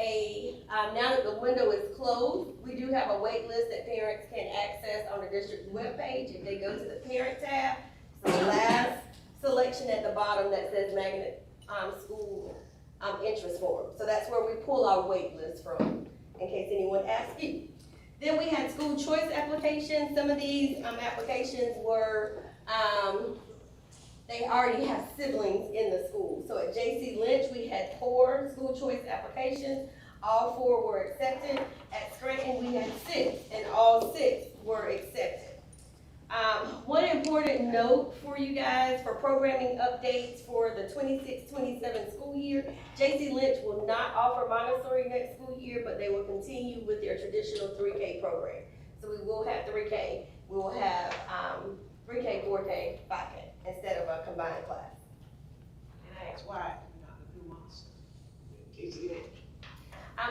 now that the window is closed, we do have a wait list that parents can access on the district's webpage. If they go to the parent tab, it's the last selection at the bottom that says magnet school interest form. So that's where we pull our wait list from, in case anyone asks you. Then we had school choice applications. Some of these applications were, they already have siblings in the school. So at J.C. Lynch, we had 4 school choice applications. All 4 were accepted. At Scranton, we had 6, and all 6 were accepted. One important note for you guys for programming updates for the 26-27 school year, J.C. Lynch will not offer Montessori next school year, but they will continue with their traditional 3K program. So we will have 3K. We will have 3K, 4K, 5K instead of a combined class. And I asked why, not the 2 months. Casey Lynch.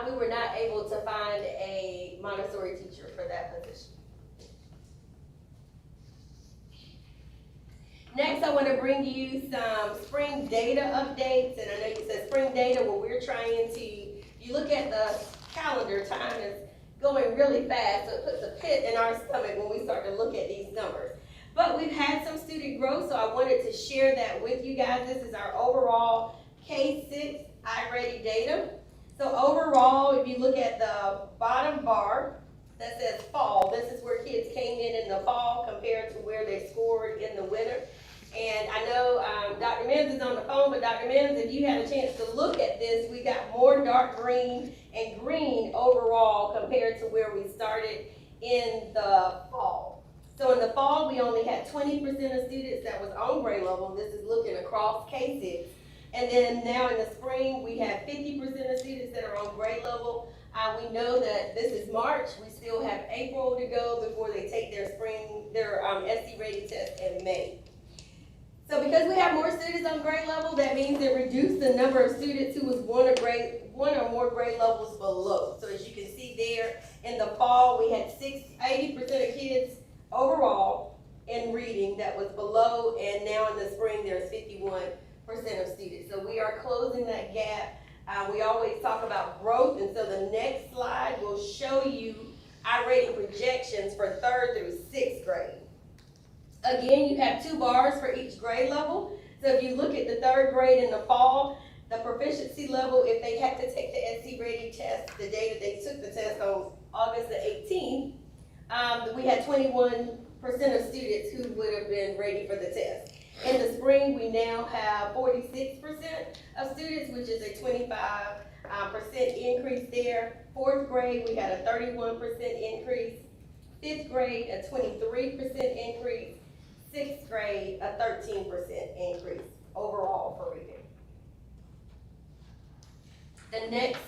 We were not able to find a Montessori teacher for that position. Next, I want to bring you some spring data updates, and I know you said spring data, well, we're trying to, you look at the calendar, time is going really fast, so it puts a pit in our stomach when we start to look at these numbers. But we've had some student growth, so I wanted to share that with you guys. This is our overall K-6 iReady data. So overall, if you look at the bottom bar that says fall, this is where kids came in the fall compared to where they scored in the winter. And I know Dr. Mims is on the phone, but Dr. Mims, if you had a chance to look at this, we got more dark green and green overall compared to where we started in the fall. So in the fall, we only had 20% of students that was on grade level. This is looking across K-6. And then now in the spring, we have 50% of students that are on grade level. We know that this is March. We still have April to go before they take their SC Ready test in May. So because we have more students on grade level, that means it reduced the number of students who was one or more grade levels below. So as you can see there, in the fall, we had 80% of kids overall in reading that was below, and now in the spring, there's 51% of students. So we are closing that gap. We always talk about growth, and so the next slide will show you our rating projections for 3rd through 6th grade. Again, you have 2 bars for each grade level. So if you look at the 3rd grade in the fall, the proficiency level, if they had to take the SC Ready test the day that they took the test on August the 18th, we had 21% of students who would have been ready for the test. In the spring, we now have 46% of students, which is a 25% increase there. 4th grade, we had a 31% increase. 5th grade, a 23% increase. 6th grade, a 13% increase overall for reading. The next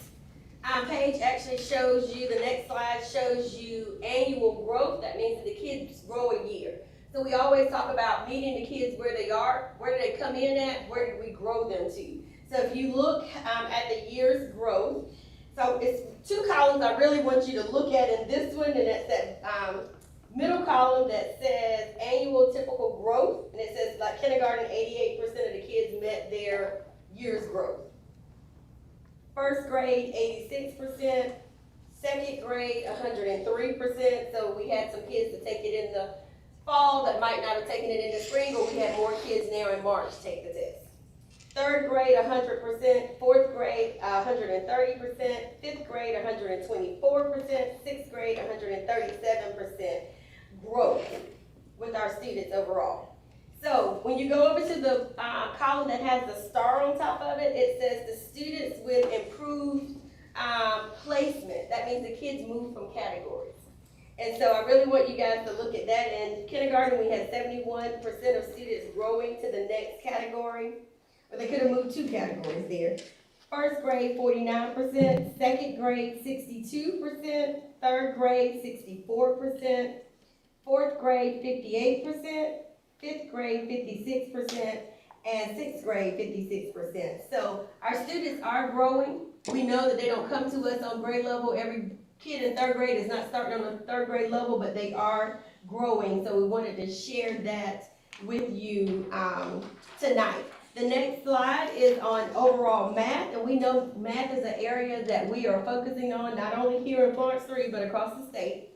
page actually shows you, the next slide shows you annual growth. That means that the kids grow a year. So we always talk about meeting the kids where they are, where do they come in at, where did we grow them to. So if you look at the year's growth, so it's 2 columns I really want you to look at in this one, and that's that middle column that says annual typical growth, and it says like kindergarten, 88% of the kids met their year's growth. 1st grade, 86%. 2nd grade, 103%. So we had some kids to take it in the fall that might not have taken it in the spring, but we had more kids now in March take the test. 3rd grade, 100%. 4th grade, 130%. 5th grade, 124%. 6th grade, 137% growth with our students overall. So when you go over to the column that has the star on top of it, it says the students with improved placement. That means the kids move from categories. And so I really want you guys to look at that. In kindergarten, we had 71% of students growing to the next category. But they could have moved 2 categories there. 1st grade, 49%. 2nd grade, 62%. 3rd grade, 64%. 4th grade, 58%. 5th grade, 56%. And 6th grade, 56%. So our students are growing. We know that they don't come to us on grade level. Every kid in 3rd grade is not starting on the 3rd grade level, but they are growing. So we wanted to share that with you tonight. The next slide is on overall math, and we know math is an area that we are focusing on, not only here in Florence 3, but across the state.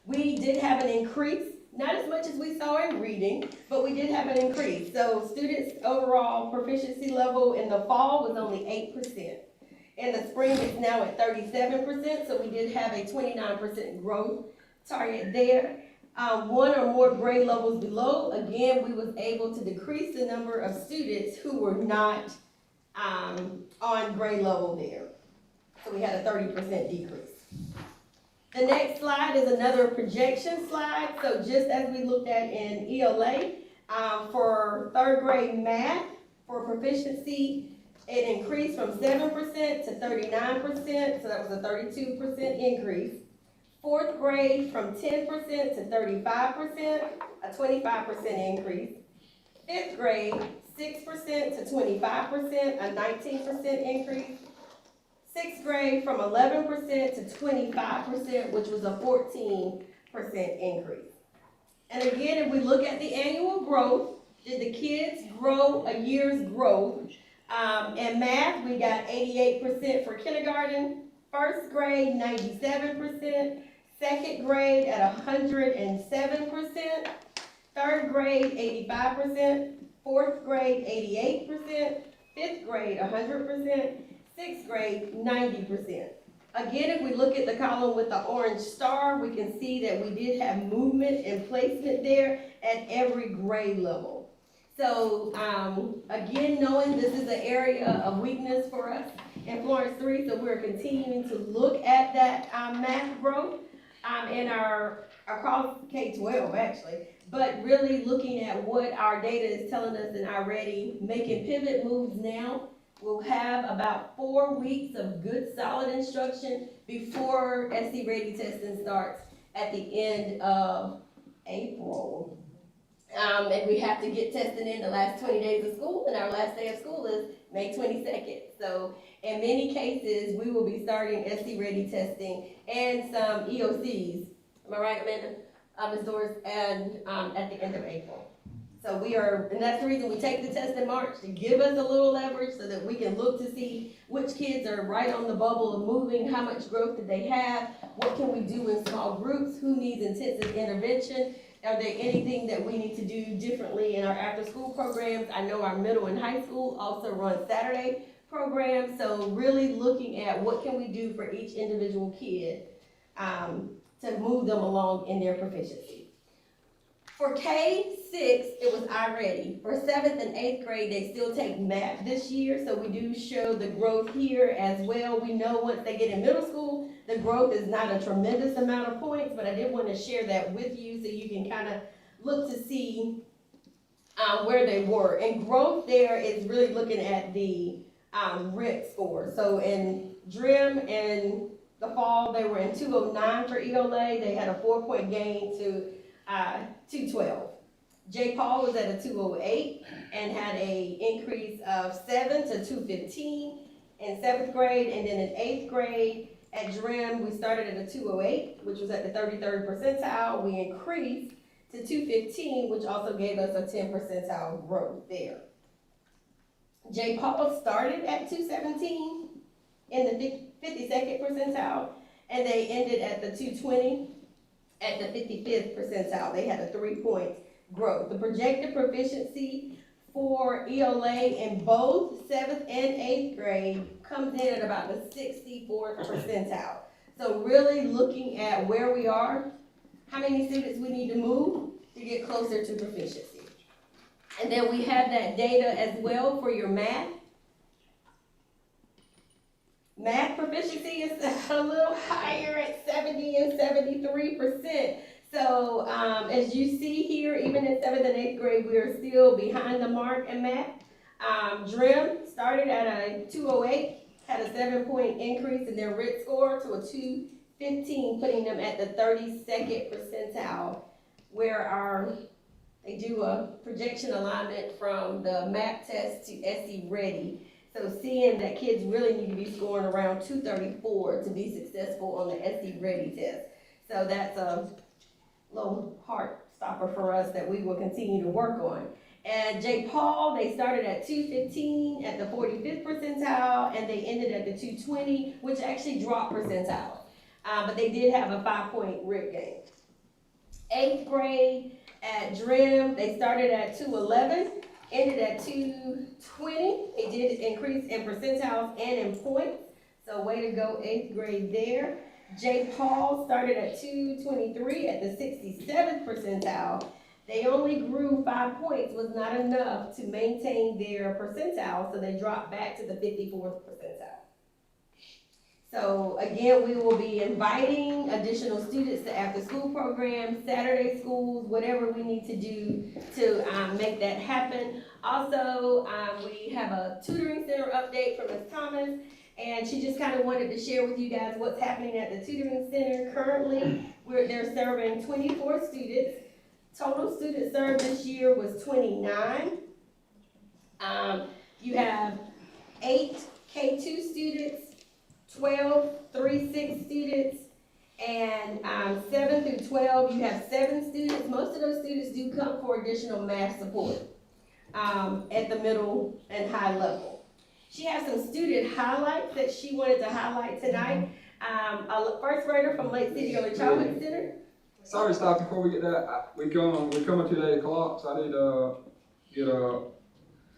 We did have an increase, not as much as we saw in reading, but we did have an increase. So students' overall proficiency level in the fall was only 8%. In the spring, it's now at 37%, so we did have a 29% growth target there. 1 or more grade levels below, again, we was able to decrease the number of students who were not on grade level there. So we had a 30% decrease. The next slide is another projection slide. So just as we looked at in ELA, for third grade math, for proficiency, it increased from 7% to 39%, so that was a 32% increase. Fourth grade from 10% to 35%, a 25% increase. Fifth grade, 6% to 25%, a 19% increase. Sixth grade from 11% to 25%, which was a 14% increase. And again, if we look at the annual growth, did the kids grow a year's growth? In math, we got 88% for kindergarten, first grade 97%, second grade at 107%, third grade 85%, fourth grade 88%, fifth grade 100%, sixth grade 90%. Again, if we look at the column with the orange star, we can see that we did have movement and placement there at every grade level. So again, knowing this is an area of weakness for us in Florence 3, so we're continuing to look at that math growth in our across K-12 actually, but really looking at what our data is telling us and already making pivot moves now. We'll have about 4 weeks of good solid instruction before SC Ready testing starts at the end of April. And we have to get testing in the last 20 days of school, and our last day of school is May 22nd. So in many cases, we will be starting SC Ready testing and some EOCs. Am I right, Amanda? Ms. Doris, and at the end of April. So we are, and that's the reason we take the test in March, to give us a little leverage so that we can look to see which kids are right on the bubble of moving, how much growth did they have, what can we do in small groups, who needs intensive intervention, are there anything that we need to do differently in our after-school programs. I know our middle and high school also run Saturday programs, so really looking at what can we do for each individual kid to move them along in their proficiency. For K-6, it was iReady. For 7th and 8th grade, they still take math this year, so we do show the growth here as well. We know once they get in middle school, the growth is not a tremendous amount of points, but I did want to share that with you so you can kind of look to see where they were. And growth there is really looking at the RIT score. So in DRIM in the fall, they were in 209 for ELA. They had a 4-point gain to 212. J. Paul was at a 208 and had a increase of 7 to 215 in 7th grade, and then in 8th grade at DRIM we started at a 208, which was at the 33rd percentile. We increased to 215, which also gave us a 10 percentile growth there. J. Paul started at 217 in the 52nd percentile, and they ended at the 220 at the 55th percentile. They had a 3-point growth. The projected proficiency for ELA in both 7th and 8th grade comes in at about the 64th percentile. So really looking at where we are, how many students we need to move to get closer to proficiency. And then we have that data as well for your math. Math proficiency is a little higher at 70 and 73%. So as you see here, even in 7th and 8th grade, we are still behind the mark in math. DRIM started at a 208, had a 7-point increase in their RIT score to a 215, putting them at the 32nd percentile, where they do a projection alignment from the MAP test to SC Ready. So seeing that kids really need to be scoring around 234 to be successful on the SC Ready test. So that's a little heart stopper for us that we will continue to work on. And J. Paul, they started at 215 at the 45th percentile, and they ended at the 220, which actually dropped percentile. But they did have a 5-point RIT gain. 8th grade at DRIM, they started at 211, ended at 220. They did increase in percentiles and in points. So way to go, 8th grade there. J. Paul started at 223 at the 67th percentile. They only grew 5 points, was not enough to maintain their percentile, so they dropped back to the 54th percentile. So again, we will be inviting additional students to after-school programs, Saturday schools, whatever we need to do to make that happen. Also, we have a tutoring center update from Ms. Thomas, and she just kind of wanted to share with you guys what's happening at the tutoring center. Currently, they're serving 24 students. Total students served this year was 29. You have 8 K2 students, 12 3-6 students, and 7 through 12, you have 7 students. Most of those students do come for additional math support at the middle and high level. She has some student highlights that she wanted to highlight tonight. A first grader from Lake City Early Childhood Center. Sorry, stop before we get that. We're coming to 8 o'clock, so I need to get a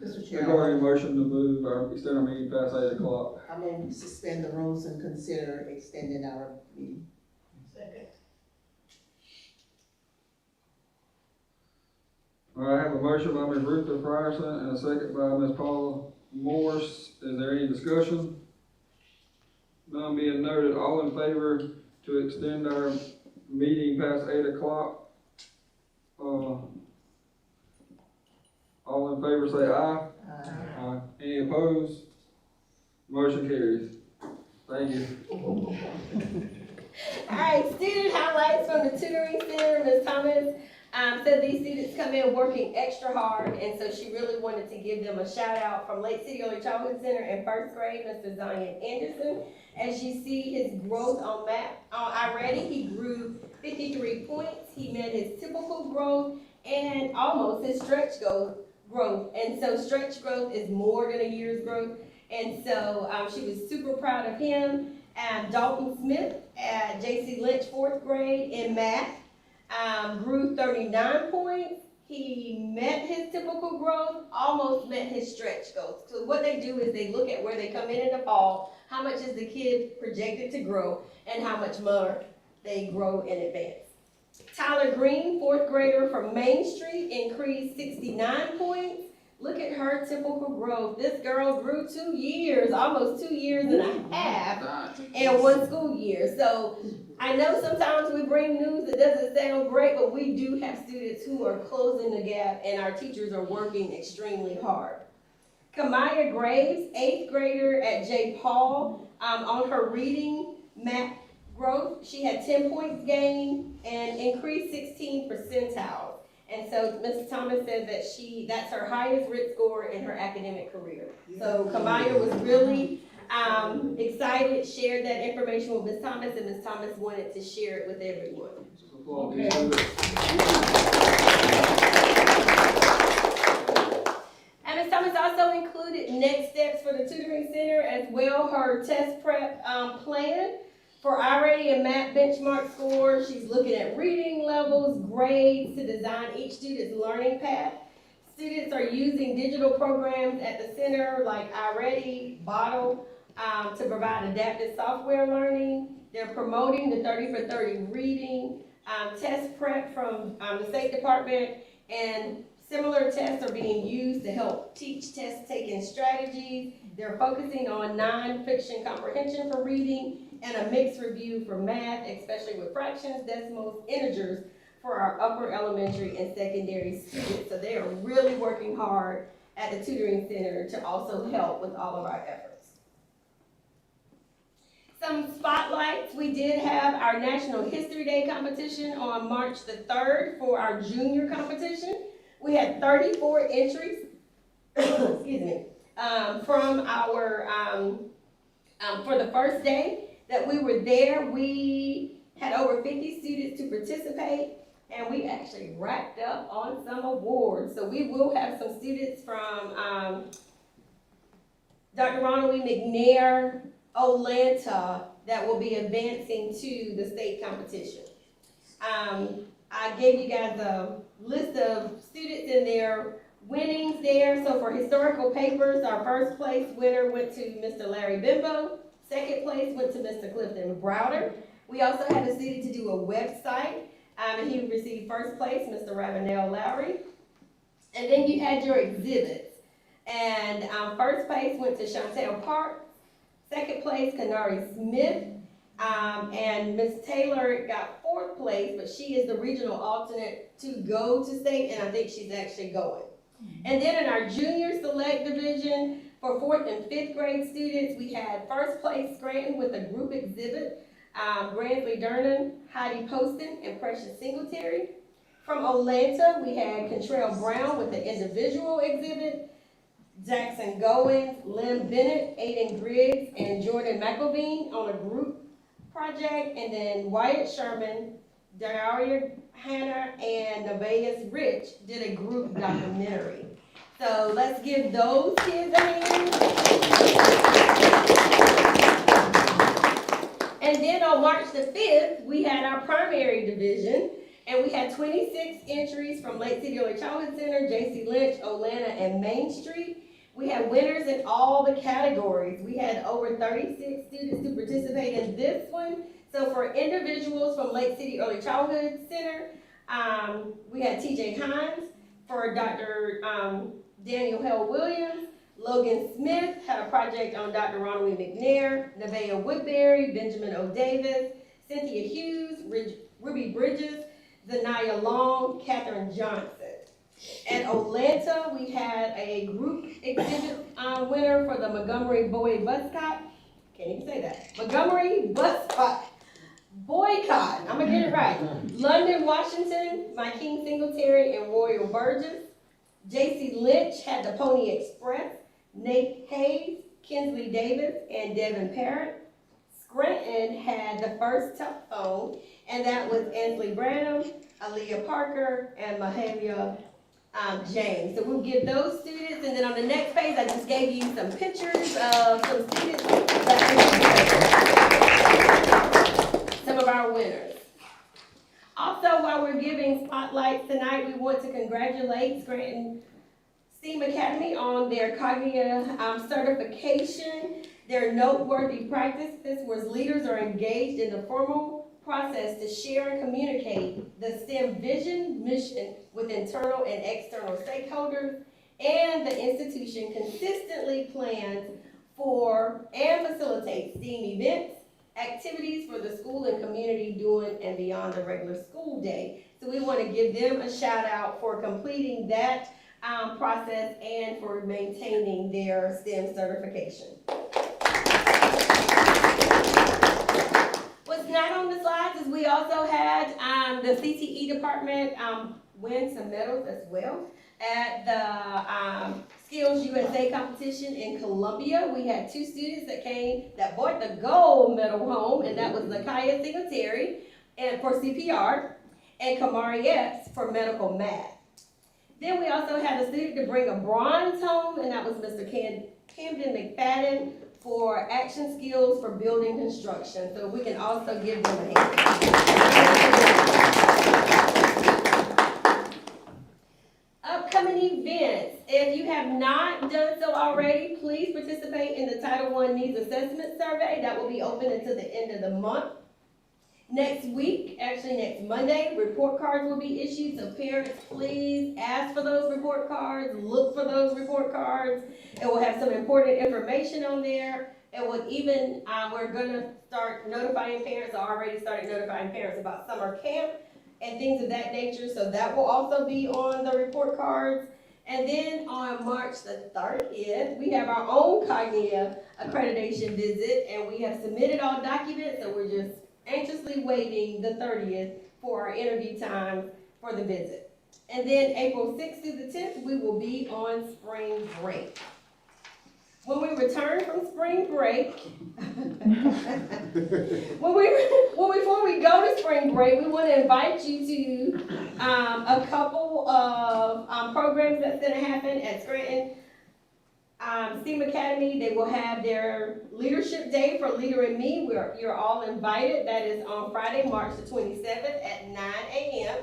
Mr. Chair, regarding motion to move or extend our meeting past 8 o'clock. I'm going to suspend the rules and consider extending our meeting. Second. All right, I have a motion by Ms. Ruth Frierson and a second by Ms. Paula Morse. Is there any discussion? None being noted, all in favor to extend our meeting past 8 o'clock? All in favor say aye. Aye. Any opposed? Motion carries. Thank you. All right, student highlights from the tutoring center. Ms. Thomas said these students come in working extra hard, and so she really wanted to give them a shout out from Lake City Early Childhood Center in first grade, Mr. Zion Anderson. As you see his growth on math, already he grew 53 points. He met his typical growth and almost his stretch growth. And so stretch growth is more than a year's growth. And so she was super proud of him. Dalton Smith at J.C. Lynch, fourth grade in math, grew 39 points. He met his typical growth, almost met his stretch goals. So what they do is they look at where they come in the fall, how much is the kid projected to grow, and how much more they grow in advance. Tyler Green, fourth grader from Main Street, increased 69 points. Look at her typical growth. This girl grew 2 years, almost 2 years and a half in one school year. So I know sometimes we bring news that doesn't sound great, but we do have students who are closing the gap, and our teachers are working extremely hard. Kamaya Graves, eighth grader at J. Paul, on her reading math growth, she had 10 points gained and increased 16 percentiles. And so Mrs. Thomas said that that's her highest RIT score in her academic career. So Kamaya was really excited, shared that information with Ms. Thomas, and Ms. Thomas wanted to share it with everyone. Okay. And Ms. Thomas also included next steps for the tutoring center as well, her test prep plan. For already a math benchmark score, she's looking at reading levels, grades to design each student's learning path. Students are using digital programs at the center like iReady, Bottle, to provide adaptive software learning. They're promoting the 30 for 30 reading, test prep from the State Department, and similar tests are being used to help teach test-taking strategies. They're focusing on non-fiction comprehension for reading and a mixed review for math, especially with fractions, decimals, integers for our upper elementary and secondary students. So they are really working hard at the tutoring center to also help with all of our efforts. Some spotlights. We did have our National History Day competition on March the 3rd for our junior competition. We had 34 entries, excuse me, from our, for the first day that we were there, we had over 50 students to participate, and we actually racked up on some awards. So we will have some students from Dr. Ronald E. McNair, Olanta, that will be advancing to the state competition. I gave you guys a list of students and their winnings there. So for historical papers, our first place winner went to Mr. Larry Bimbo. Second place went to Mr. Clifton Browder. We also had a student to do a website, and he received first place, Mr. Ravenel Lowry. And then you had your exhibits. And first place went to Chantel Parks. Second place, Kanari Smith. And Ms. Taylor got 4th place, but she is the regional alternate to go to state, and I think she's actually going. And then in our junior select division, for 4th and 5th grade students, we had 1st place Scranton with a group exhibit. Bransley Durnan, Heidi Poston, and Precious Singletary. From Atlanta, we had Contrell Brown with the individual exhibit. Jackson Goins, Lynn Bennett, Aiden Griggs, and Jordan McElveen on a group project. And then Wyatt Sherman, Daria Hanna, and Nevaeh Rich did a group documentary. So let's give those kids a hand. And then on March the 5th, we had our primary division, and we had 26 entries from Lake City Early Childhood Center, J.C. Lynch, Olana, and Main Street. We had winners in all the categories. We had over 36 students who participate in this one. So for individuals from Lake City Early Childhood Center, we had T.J. Hines. For Dr. Daniel Hell Williams, Logan Smith had a project on Dr. Ronald E. McNair, Nevaeh Woodbury, Benjamin O. Davis, Cynthia Hughes, Ruby Bridges, Zanaya Long, Catherine Johnson. At Atlanta, we had a group exhibit winner for the Montgomery Boy Boycott. Can't even say that. Montgomery Boycott. I'm gonna get it right. London, Washington, My King Singletary, and Royal Burgess. J.C. Lynch had the Pony Express. Nate Hayes, Kinsley Davis, and Devin Parrott. Scranton had the First Tough Phone, and that was Ansley Branham, Aaliyah Parker, and Mahalia James. So we'll give those students, and then on the next page, I just gave you some pictures of some students some of our winners. Also, while we're giving spotlights tonight, we want to congratulate Scranton STEAM Academy on their cognitive certification. Their noteworthy practices where leaders are engaged in the formal process to share and communicate the STEM vision, mission with internal and external stakeholders, and the institution consistently plans for and facilitates STEAM events, activities for the school and community during and beyond the regular school day. So we want to give them a shout out for completing that process and for maintaining their STEM certification. What's not on the slides is we also had the CTE department win some medals as well. At the Skills USA competition in Columbia, we had 2 students that brought the gold medal home, and that was Nakaya Singletary for CPR and Kamari Epps for medical math. Then we also had a student to bring a bronze home, and that was Mr. Camden McFadden for action skills for building construction. So we can also give them a hand. Upcoming events. If you have not done so already, please participate in the Title I Needs Assessment Survey. That will be open until the end of the month. Next week, actually next Monday, report cards will be issued, so parents, please ask for those report cards, look for those report cards. It will have some important information on there. It will even, we're gonna start notifying parents, or already started notifying parents about summer camp and things of that nature, so that will also be on the report cards. And then on March the 30th, we have our own cognitive accreditation visit, and we have submitted all documents, so we're just anxiously waiting the 30th for our interview time for the visit. And then April 6th through the 10th, we will be on spring break. When we return from spring break, before we go to spring break, we want to invite you to a couple of programs that's going to happen at Scranton STEAM Academy. They will have their Leadership Day for Leader and Me. You're all invited. That is on Friday, March the 27th at 9 a.m.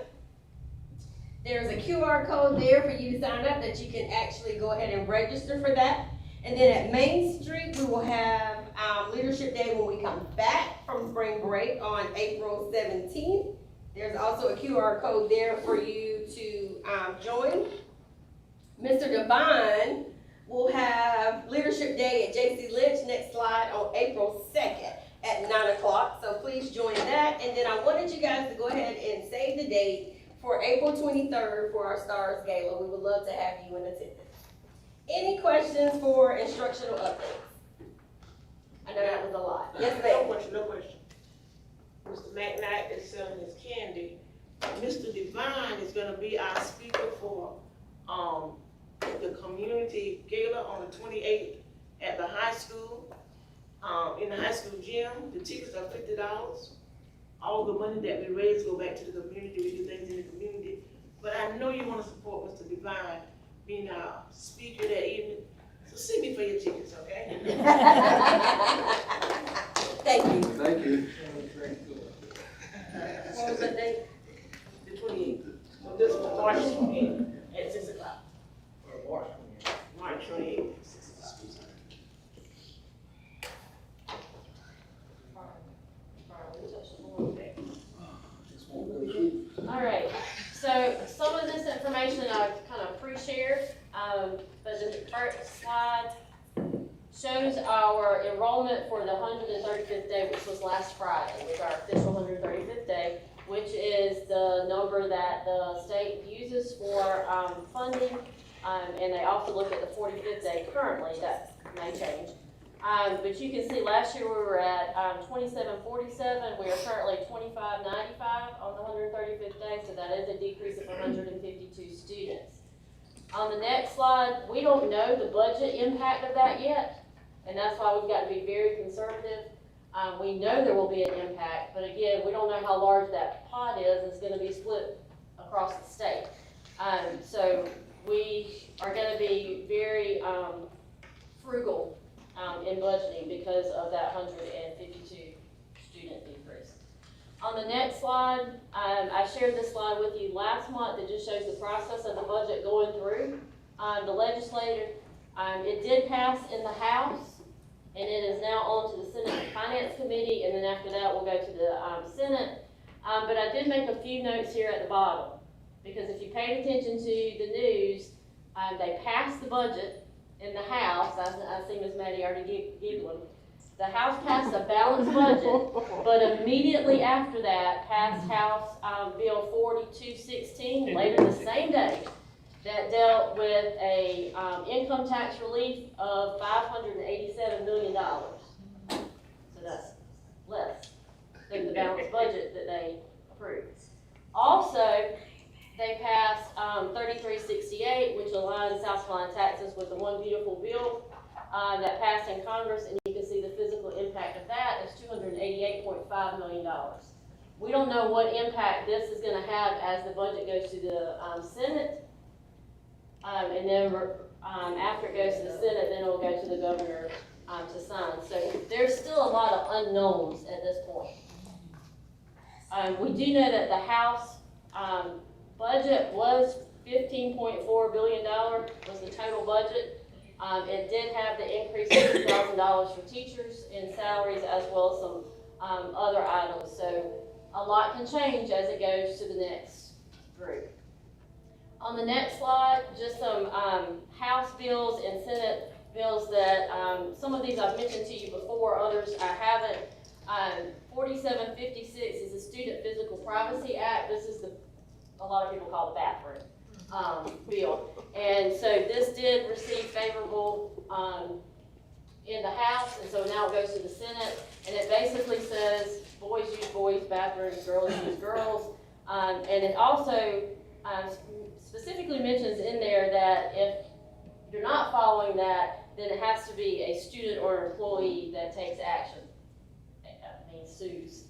There's a QR code there for you to sign up that you can actually go ahead and register for that. And then at Main Street, we will have Leadership Day when we come back from spring break on April 17th. There's also a QR code there for you to join. Mr. Devine We'll have Leadership Day at J.C. Lynch, next slide, on April 2nd at 9 o'clock. So please join that. And then I wanted you guys to go ahead and save the date for April 23rd for our Stars Gala. We would love to have you in attendance. Any questions for instructional updates? I know that was a lot. Yes, No ma'am. question, no question. Mr. McKnight is selling his candy. Mr. Devine is gonna be our speaker for, the community gala on the 28th at the high school, in the high school gym. The tickets are $50. All the money that we raise go back to the community. We do things in the community. But I know you wanna support Mr. Devine being our speaker that evening. So send me for your tickets, okay? Thank you. Thank you. What was that date? The 28th. So this is March 28th at 6 o'clock. March 28th. All right, so some of this information I've kind of pre-shared, but the first slide shows our enrollment for the 135th day, which was last Friday, was our official 135th day, which is the number that the state uses for funding, and they also look at the 45th day currently. That may change. But you can see last year we were at 2747. We are currently 2595 on the 135th day, so that is a decrease of 152 students. On the next slide, we don't know the budget impact of that yet, and that's why we've got to be very conservative. We know there will be an impact, but again, we don't know how large that pot is. It's going to be split across the state. So we are going to be very frugal in budgeting because of that 152 student decrease. On the next slide, I shared this slide with you last month. It just shows the process of the budget going through the legislature. It did pass in the House, and it is now on to the Senate Finance Committee, and then after that we'll go to the Senate. But I did make a few notes here at the bottom, because if you paid attention to the news, they passed the budget in the House. I see Ms. Maddie already giggling. The House passed a balanced budget, but immediately after that passed House Bill 4216 later the same day that dealt with a income tax relief of $587 million. So that's less than the balanced budget that they approved. Also, they passed 3368, which aligns South Carolina taxes with the One Beautiful Bill that passed in Congress, and you can see the physical impact of that is $288.5 million. We don't know what impact this is going to have as the budget goes to the Senate, and then after it goes to the Senate, then it will go to the governor to sign. So there's still a lot of unknowns at this point. We do know that the House budget was $15.4 billion was the total budget. It did have the increase of $2,000 for teachers in salaries as well as some other items. So a lot can change as it goes to the next group. On the next slide, just some House bills and Senate bills that some of these I've mentioned to you before, others I haven't. 4756 is the Student Physical Privacy Act. This is a lot of people call the bathroom bill. And so this did receive favorable in the House, and so now it goes to the Senate, and it basically says boys use boys' bathrooms, girls use girls. And it also specifically mentions in there that if you're not following that, then it has to be a student or employee that takes action, sues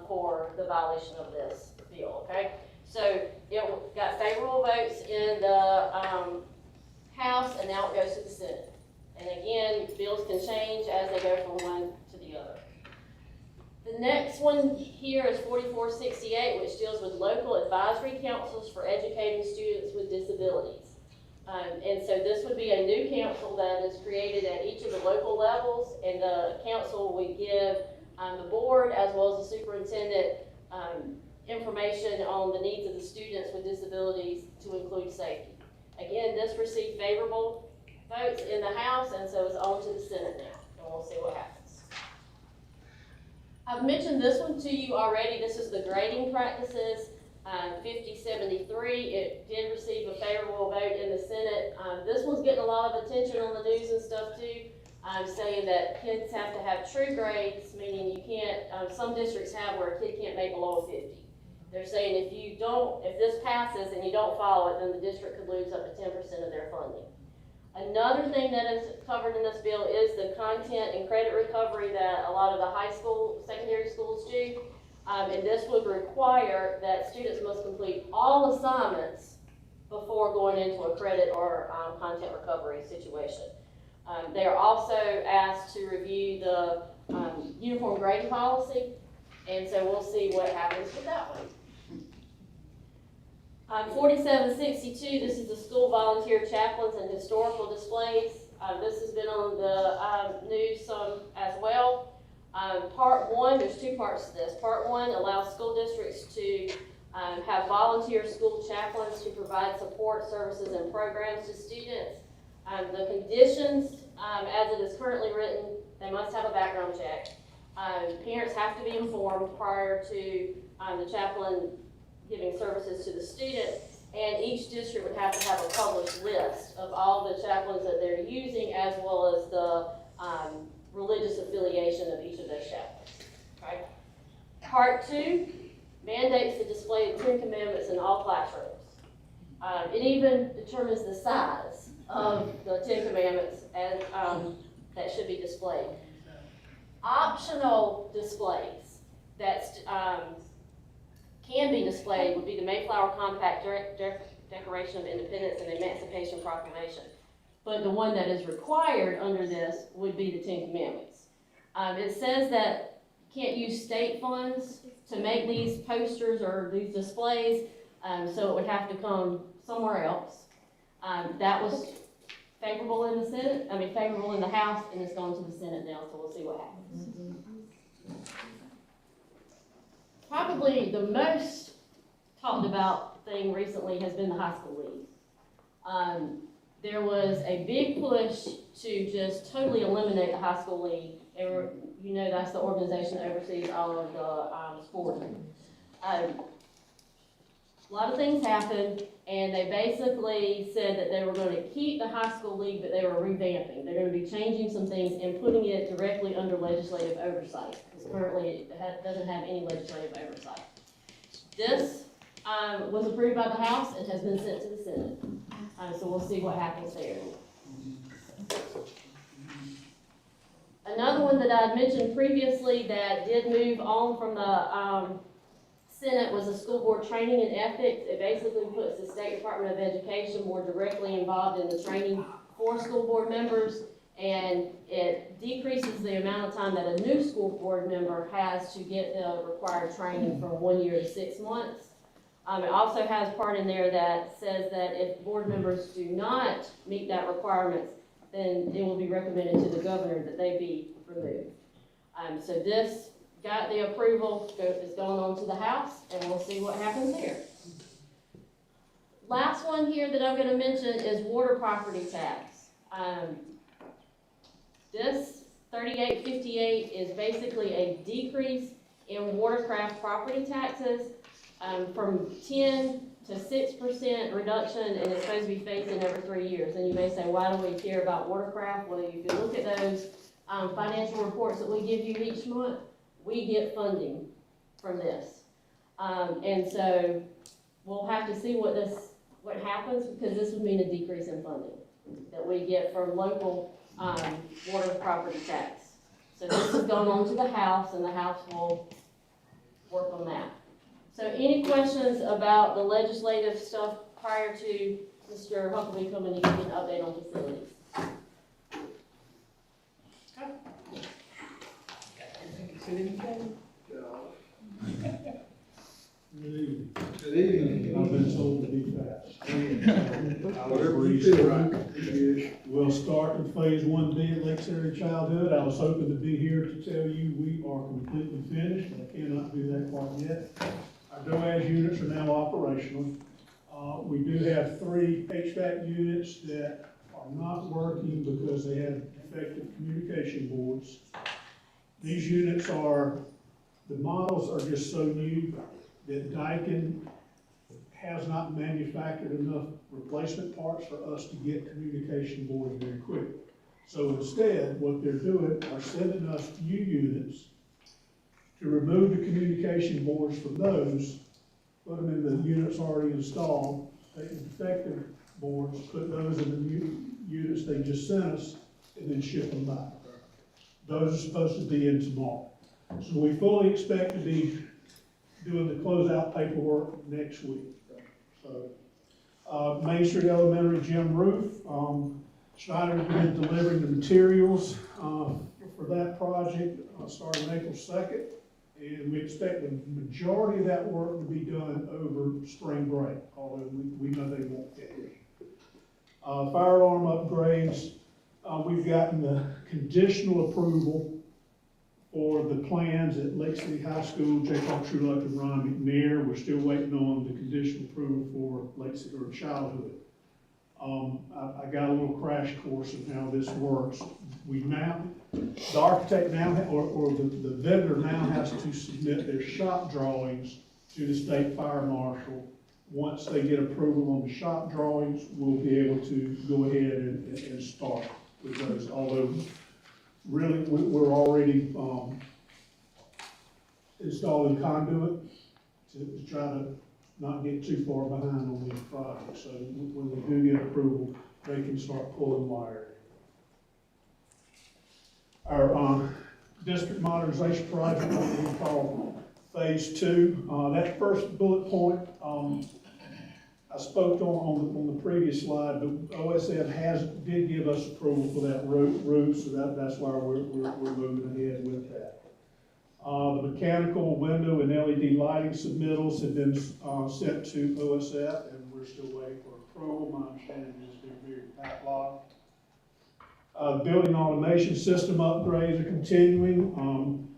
for the violation of this bill, okay? So it got favorable votes in the House, and now it goes to the Senate. And again, bills can change as they go from one to the other. The next one here is 4468, which deals with local advisory councils for educating students with disabilities. And so this would be a new council that is created at each of the local levels, and the council would give the board as well as the superintendent information on the needs of the students with disabilities to include safety. Again, this received favorable votes in the House, and so it's on to the Senate now, and we'll see what happens. I've mentioned this one to you already. This is the grading practices, 5073. It did receive a favorable vote in the Senate. This one's getting a lot of attention on the news and stuff too. Saying that kids have to have true grades, meaning you can't, some districts have where a kid can't make below a 50. They're saying if this passes and you don't follow it, then the district could lose up to 10% of their funding. Another thing that is covered in this bill is the content and credit recovery that a lot of the high school, secondary schools do. And this would require that students must complete all assignments before going into a credit or content recovery situation. They are also asked to review the uniform grading policy, and so we'll see what happens with that one. 4762, this is the school volunteer chaplains and historical displays. This has been on the news some as well. Part one, there's two parts to this. Part one allows school districts to have volunteer school chaplains to provide support services and programs to students. The conditions, as it is currently written, they must have a background check. Parents have to be informed prior to the chaplain giving services to the student, and each district would have to have a published list of all the chaplains that they're using, as well as the religious affiliation of each of those chaplains. Okay. Part two mandates the display of 10 Commandments in all classrooms. It even determines the size of the 10 Commandments and that should be displayed. Optional displays that can be displayed would be the Mayflower Compact, Declaration of Independence, and Emancipation Proclamation. But the one that is required under this would be the 10 Commandments. It says that you can't use state funds to make these posters or these displays, so it would have to come somewhere else. That was favorable in the Senate, favorable in the House, and it's gone to the Senate now, so we'll see what happens. Probably the most talked about thing recently has been the high school league. There was a big push to just totally eliminate the high school league, and you know that's the organization that oversees all of the sports. A lot of things happened, and they basically said that they were going to keep the high school league, but they were revamping. They're going to be changing some things and putting it directly under legislative oversight, because currently it doesn't have any legislative oversight. This was approved by the House and has been sent to the Senate. So we'll see what happens there. Another one that I had mentioned previously that did move on from the Senate was the school board training and ethics. It basically puts the State Department of Education more directly involved in the training for school board members, and it decreases the amount of time that a new school board member has to get the required training from 1 year to 6 months. It also has part in there that says that if board members do not meet that requirement, then it will be recommended to the governor that they be removed. So this got the approval, it's going on to the House, and we'll see what happens there. Last one here that I'm going to mention is water property tax. This 3858 is basically a decrease in watercraft property taxes from 10 to 6% reduction, and it's supposed to be phased in every 3 years. And you may say, why do we care about watercraft? Well, if you look at those financial reports that we give you each month, we get funding from this. And so we'll have to see what happens, because this would mean a decrease in funding that we get from local water property tax. So this is going on to the House, and the House will work on that. So any questions about the legislative stuff prior to Mr. Huckabee coming to give you an update on facilities? Good evening. I've been told to be fast. Whatever you feel, right? We'll start with phase 1B at Lakes Area Childhood. I was hoping to be here to tell you we are completely finished, but I cannot do that quite yet. Our DOAS units are now operational. We do have 3 HVAC units that are are not working because they have defective communication boards. These units the models are just so new that Daikin has not manufactured enough replacement parts for us to get communication boards very quick. So instead, what they're doing are sending us new units to remove the communication boards from those, put them in the units already installed, take the defective boards, put those in the new units they just sent us, and then ship them back. Those are supposed to be in tomorrow. So we fully expect to be doing the closeout paperwork next week. So, Main Street Elementary gym roof, Schneider's been delivering the materials for that project starting April 2nd. And we expect the majority of that work to be done over spring break, although we know they won't get it. Fire alarm upgrades, we've gotten the conditional approval for the plans at Lake City High School, Jacob Trueluck and Ron McNair. We're still waiting on the conditional approval for Lake City or Childhood. I got a little crash course of how this works. The architect now, or the vendor now has to submit their shop drawings to the state fire marshal. Once they get approval on the shop drawings, we'll be able to go ahead and start with those. Although, really, we're already installing conduit to try to not get too far behind on these projects. So when they do get approval, they can start pulling wire. Our district modernization project, what we call phase 2, that first bullet point, I spoke on the previous slide, but OSF did give us approval for that roof, so that's why we're moving ahead with that. The mechanical window and LED lighting submittals have been sent to OSF, and we're still waiting for approval. My understanding is they're very backlogged. Building automation system upgrades are continuing.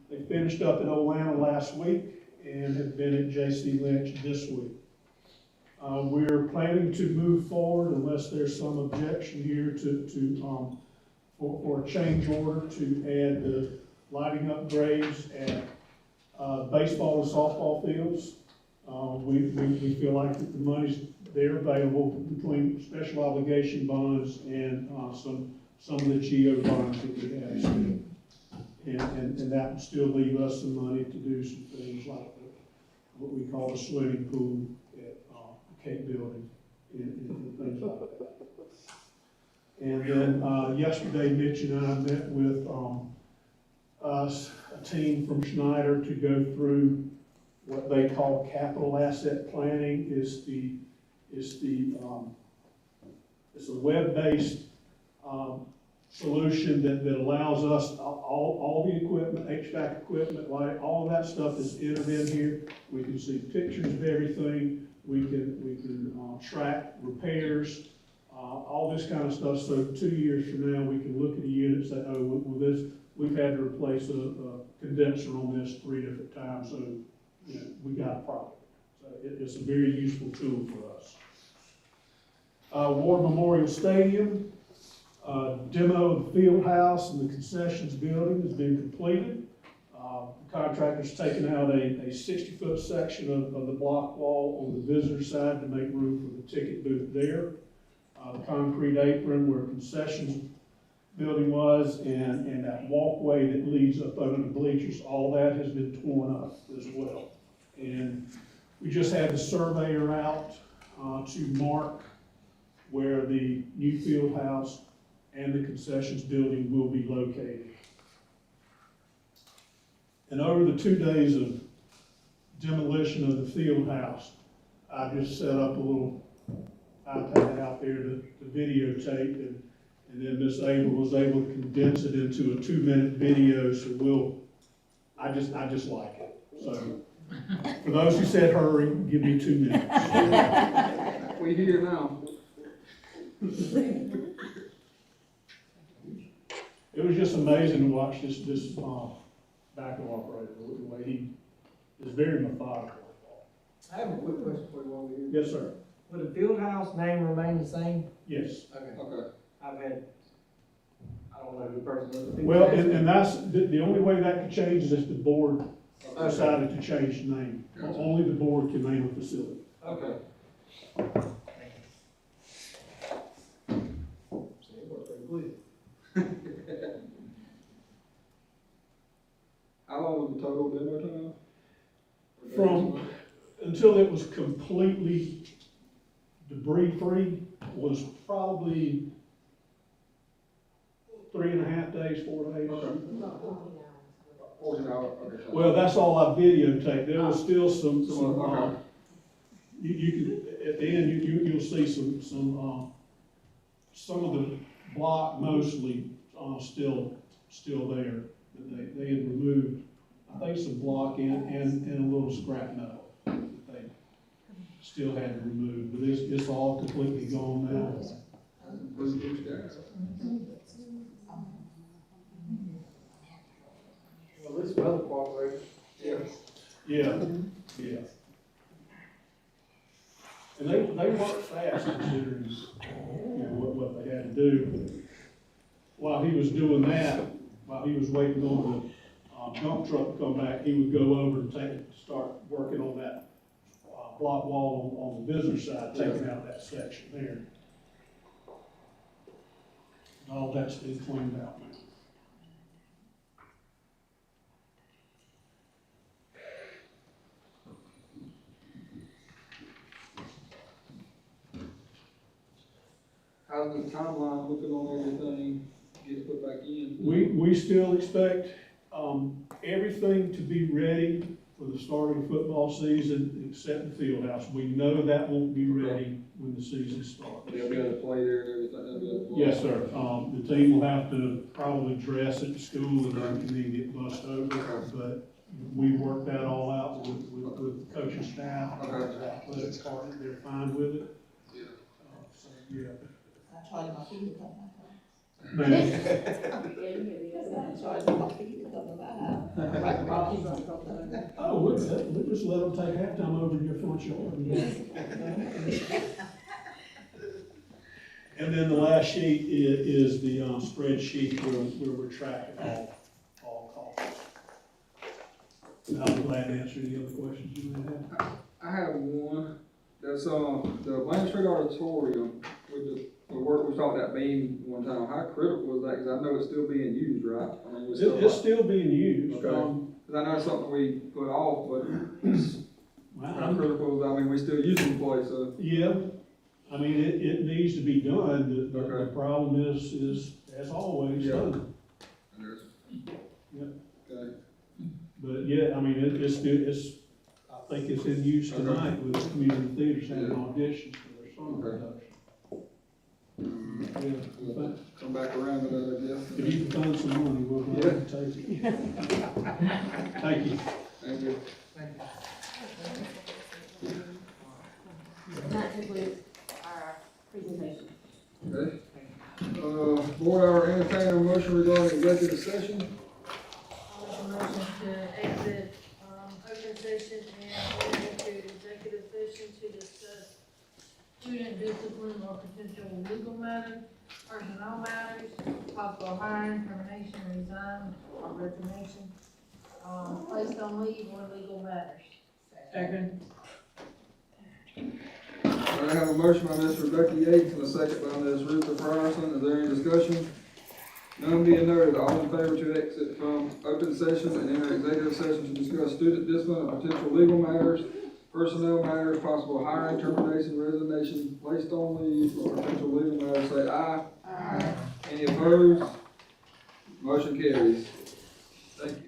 They finished up in Atlanta last week and have been at J.C. Lynch this week. We're planning to move forward unless there's some objection here for a change order to add the lighting upgrades at baseball and softball fields. We feel like the money's there available between special obligation bonds and some of the GO bonds that we have still. And that would still leave us some money to do some things like what we call the swimming pool at Cape Building and things like that. And then yesterday, Mitch and I met with a team from Schneider to go through what they call capital asset planning. It's a web-based solution that allows us all the equipment, HVAC equipment, light, all of that stuff is entered in here. We can see pictures of everything. We can track repairs, all this kind of stuff. So 2 years from now, we can look at a unit and say, oh, well, we've had to replace a condenser on this 3 different times, so we got a problem. So it's a very useful tool for us. War Memorial Stadium, demo of the field house and the concessions building has been completed. The contractor's taken out a 60-foot section of the block wall on the visitor side to make room for the ticket booth there. The concrete apron where concessions building was and that walkway that leads up under the bleachers, all that has been torn up as well. And we just had the surveyor out to mark where the new field house and the concessions building will be located. And over the 2 days of demolition of the field house, I just set up a little iPad out there to videotape, and then Miss Abel was able to condense it into a 2-minute video, so I just like it. So for those who said hurry, give me 2 minutes. We hear now. It was just amazing to watch this backhoe operator, the way he is very methodical. I have a quick question for you while we're here. Yes, sir. Would the field house name remain the same? Yes. Okay. Okay. I've had, I don't know who the person was. Well, and that's, the only way that could change is if the board decided to change the name. Only the board can name a facility. Okay. How long was the total demo time? From, until it was completely debris-free, was probably 3.5 days, 4 days. Okay. 14 hours, okay. Well, that's all I videotaped. There was still some, Okay. you can, at the end, you'll see some of the block mostly, still there. That they had removed, I think some block and a little scrap metal that they still had to remove, but it's all completely gone now. Well, this weather cooperated. Yeah. Yeah, yeah. And they worked fast considering, what they had to do. While he was doing that, while he was waiting on the dump truck to come back, he would go over and start working on that block wall on the visitor side, taking out that section there. And all that's been cleaned out now. How's the timeline looking on everything gets put back in? We still expect, everything to be ready for the start of the football season, except the field house. We know that won't be ready when the season starts. They'll be able to play there and everything? They'll be able to play. Yes, sir. The team will have to probably dress at the school and then get bussed over, but we worked that all out with the coaching staff. Okay. The athletic department, they're fine with it. Yeah. So, yeah. I charge my fee to come to my house. Man, I charge my fee to come to my house. Right across the street. oh, we'll just let them take halftime over in your front yard. And then the last sheet is the spreadsheet where we're tracking all costs. And I'll be glad to answer any other questions you may have. I have one. That's, the Main Street Auditorium with the work we talked about being one time. How critical is that? Cause I know it's still being used, right? I mean, It's still being used. Okay. Cause I know it's something we put off, but how critical is that? I mean, we still using the place, so. Yeah, I mean, it needs to be done. The Okay. problem is, as always, Yeah. funding. Yep. Okay. But yeah, I mean, I think it's in use tonight with the community theaters having auditions for their summer production. Yeah, but Come back around with that, I guess. if you can find some money, we'll go ahead and take it. Thank you. Thank you. That concludes our presentation. Okay. Board, I will entertain a motion regarding executive session. I'll make a motion to exit, open session and go into executive session to discuss student discipline or potential legal matters, personnel matters, possible hiring, termination, resign, or resignation, placed on leave or legal matters. Second. I have a motion by Ms. Rebecca Yates and a second by Ms. Ruth Frierson. Is there any discussion? None being noted, all in favor to exit from open session and enter executive session to discuss student discipline and potential legal matters, personnel matters, possible hiring, termination, resignation, placed on leave, or potential legal matters, say aye. Aye. Any opposed? Motion carries. Thank you.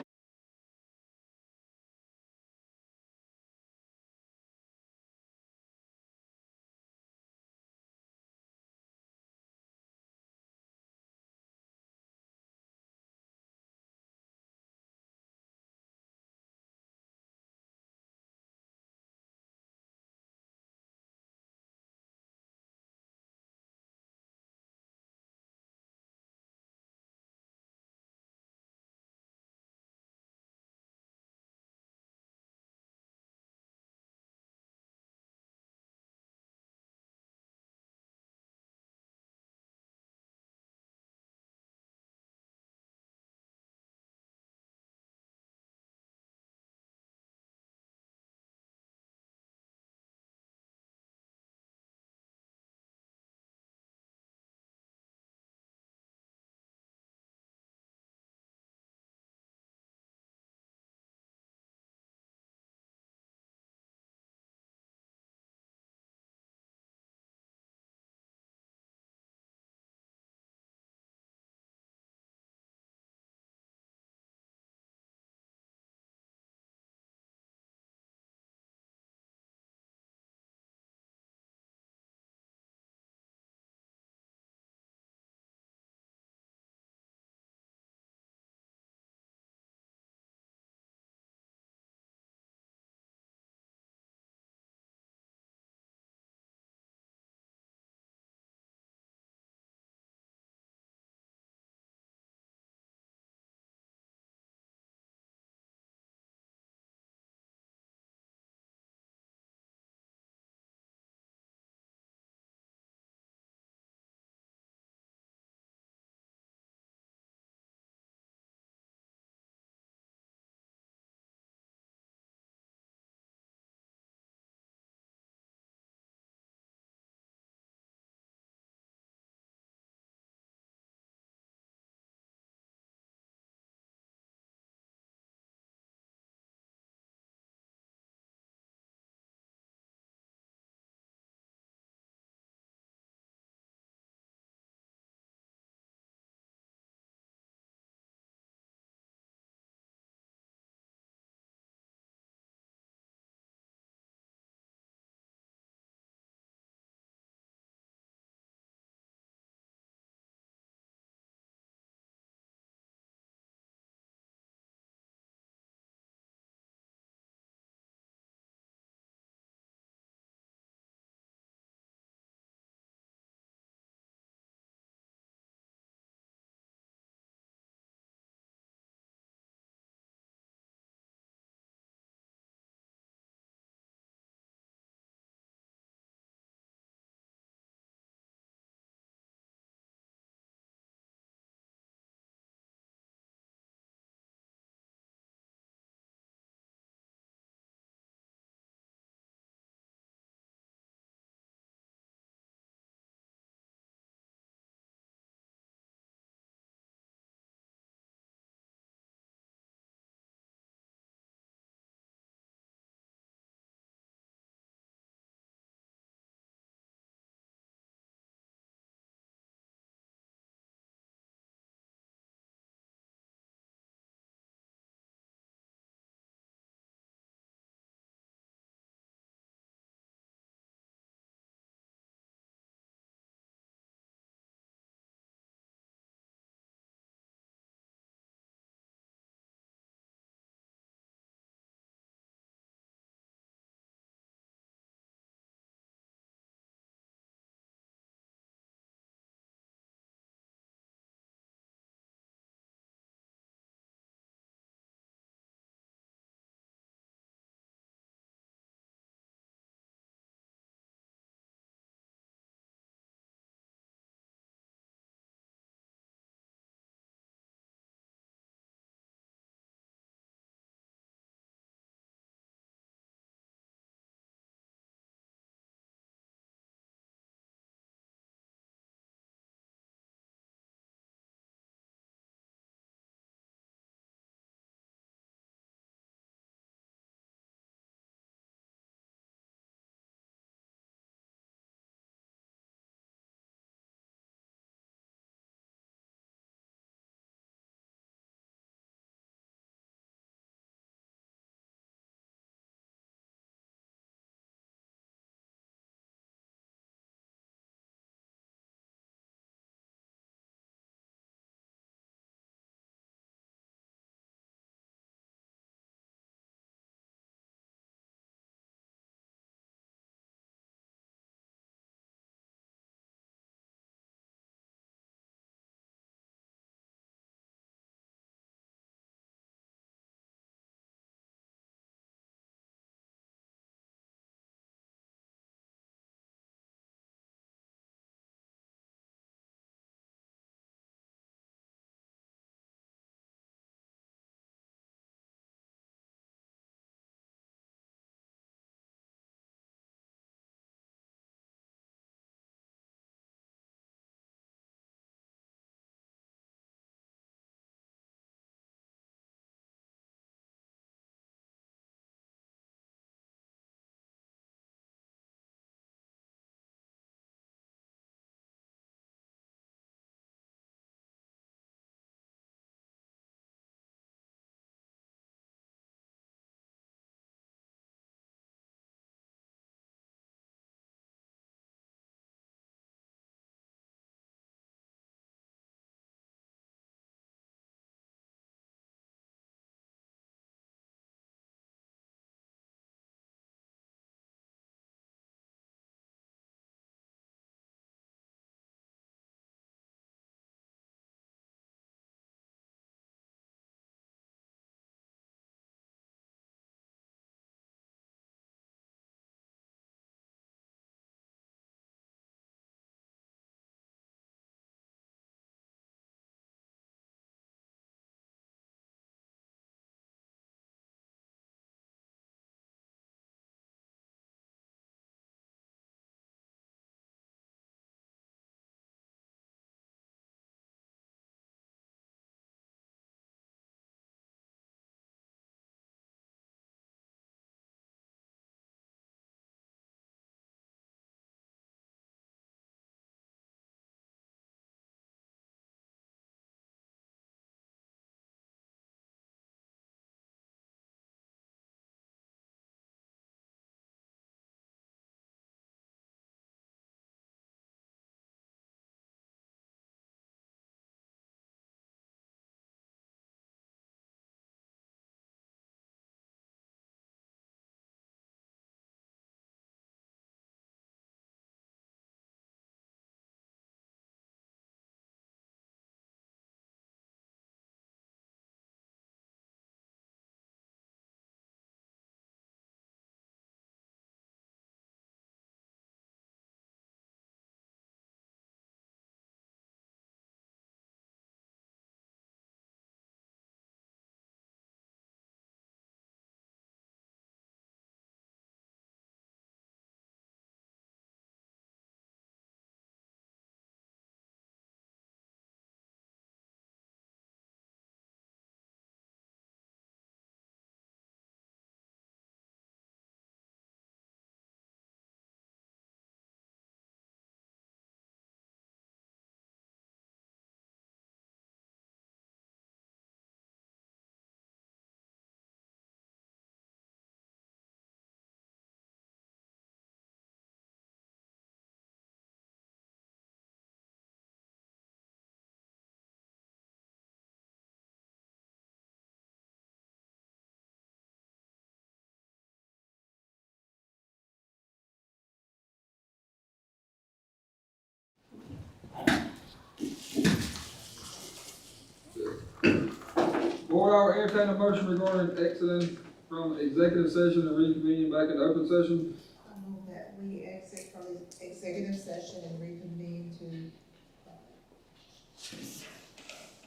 board, I will entertain a motion regarding exiting from executive session and reconvening back in open session. I move that we exit from executive session and reconvene to.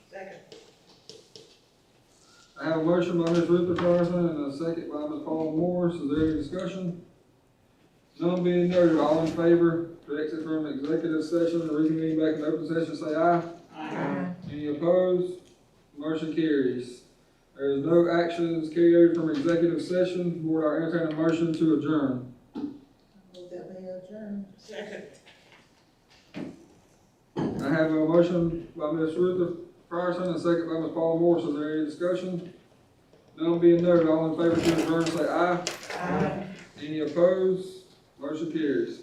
Second. I have a motion by Ms. Ruther Carson and a second by Ms. Paul Morris. Is there any discussion? None being noted, all in favor to exit from executive session and reconvene back in open session, say aye. Aye. Any opposed? Motion carries. There is no actions carried over from executive session. Board, I entertain a motion to adjourn. I move that we adjourn. Second. I have a motion by Ms. Ruther Carson and a second by Ms. Paul Morris. Is there any discussion? None being noted, all in favor to adjourn, say aye. Aye. Any opposed? Motion carries.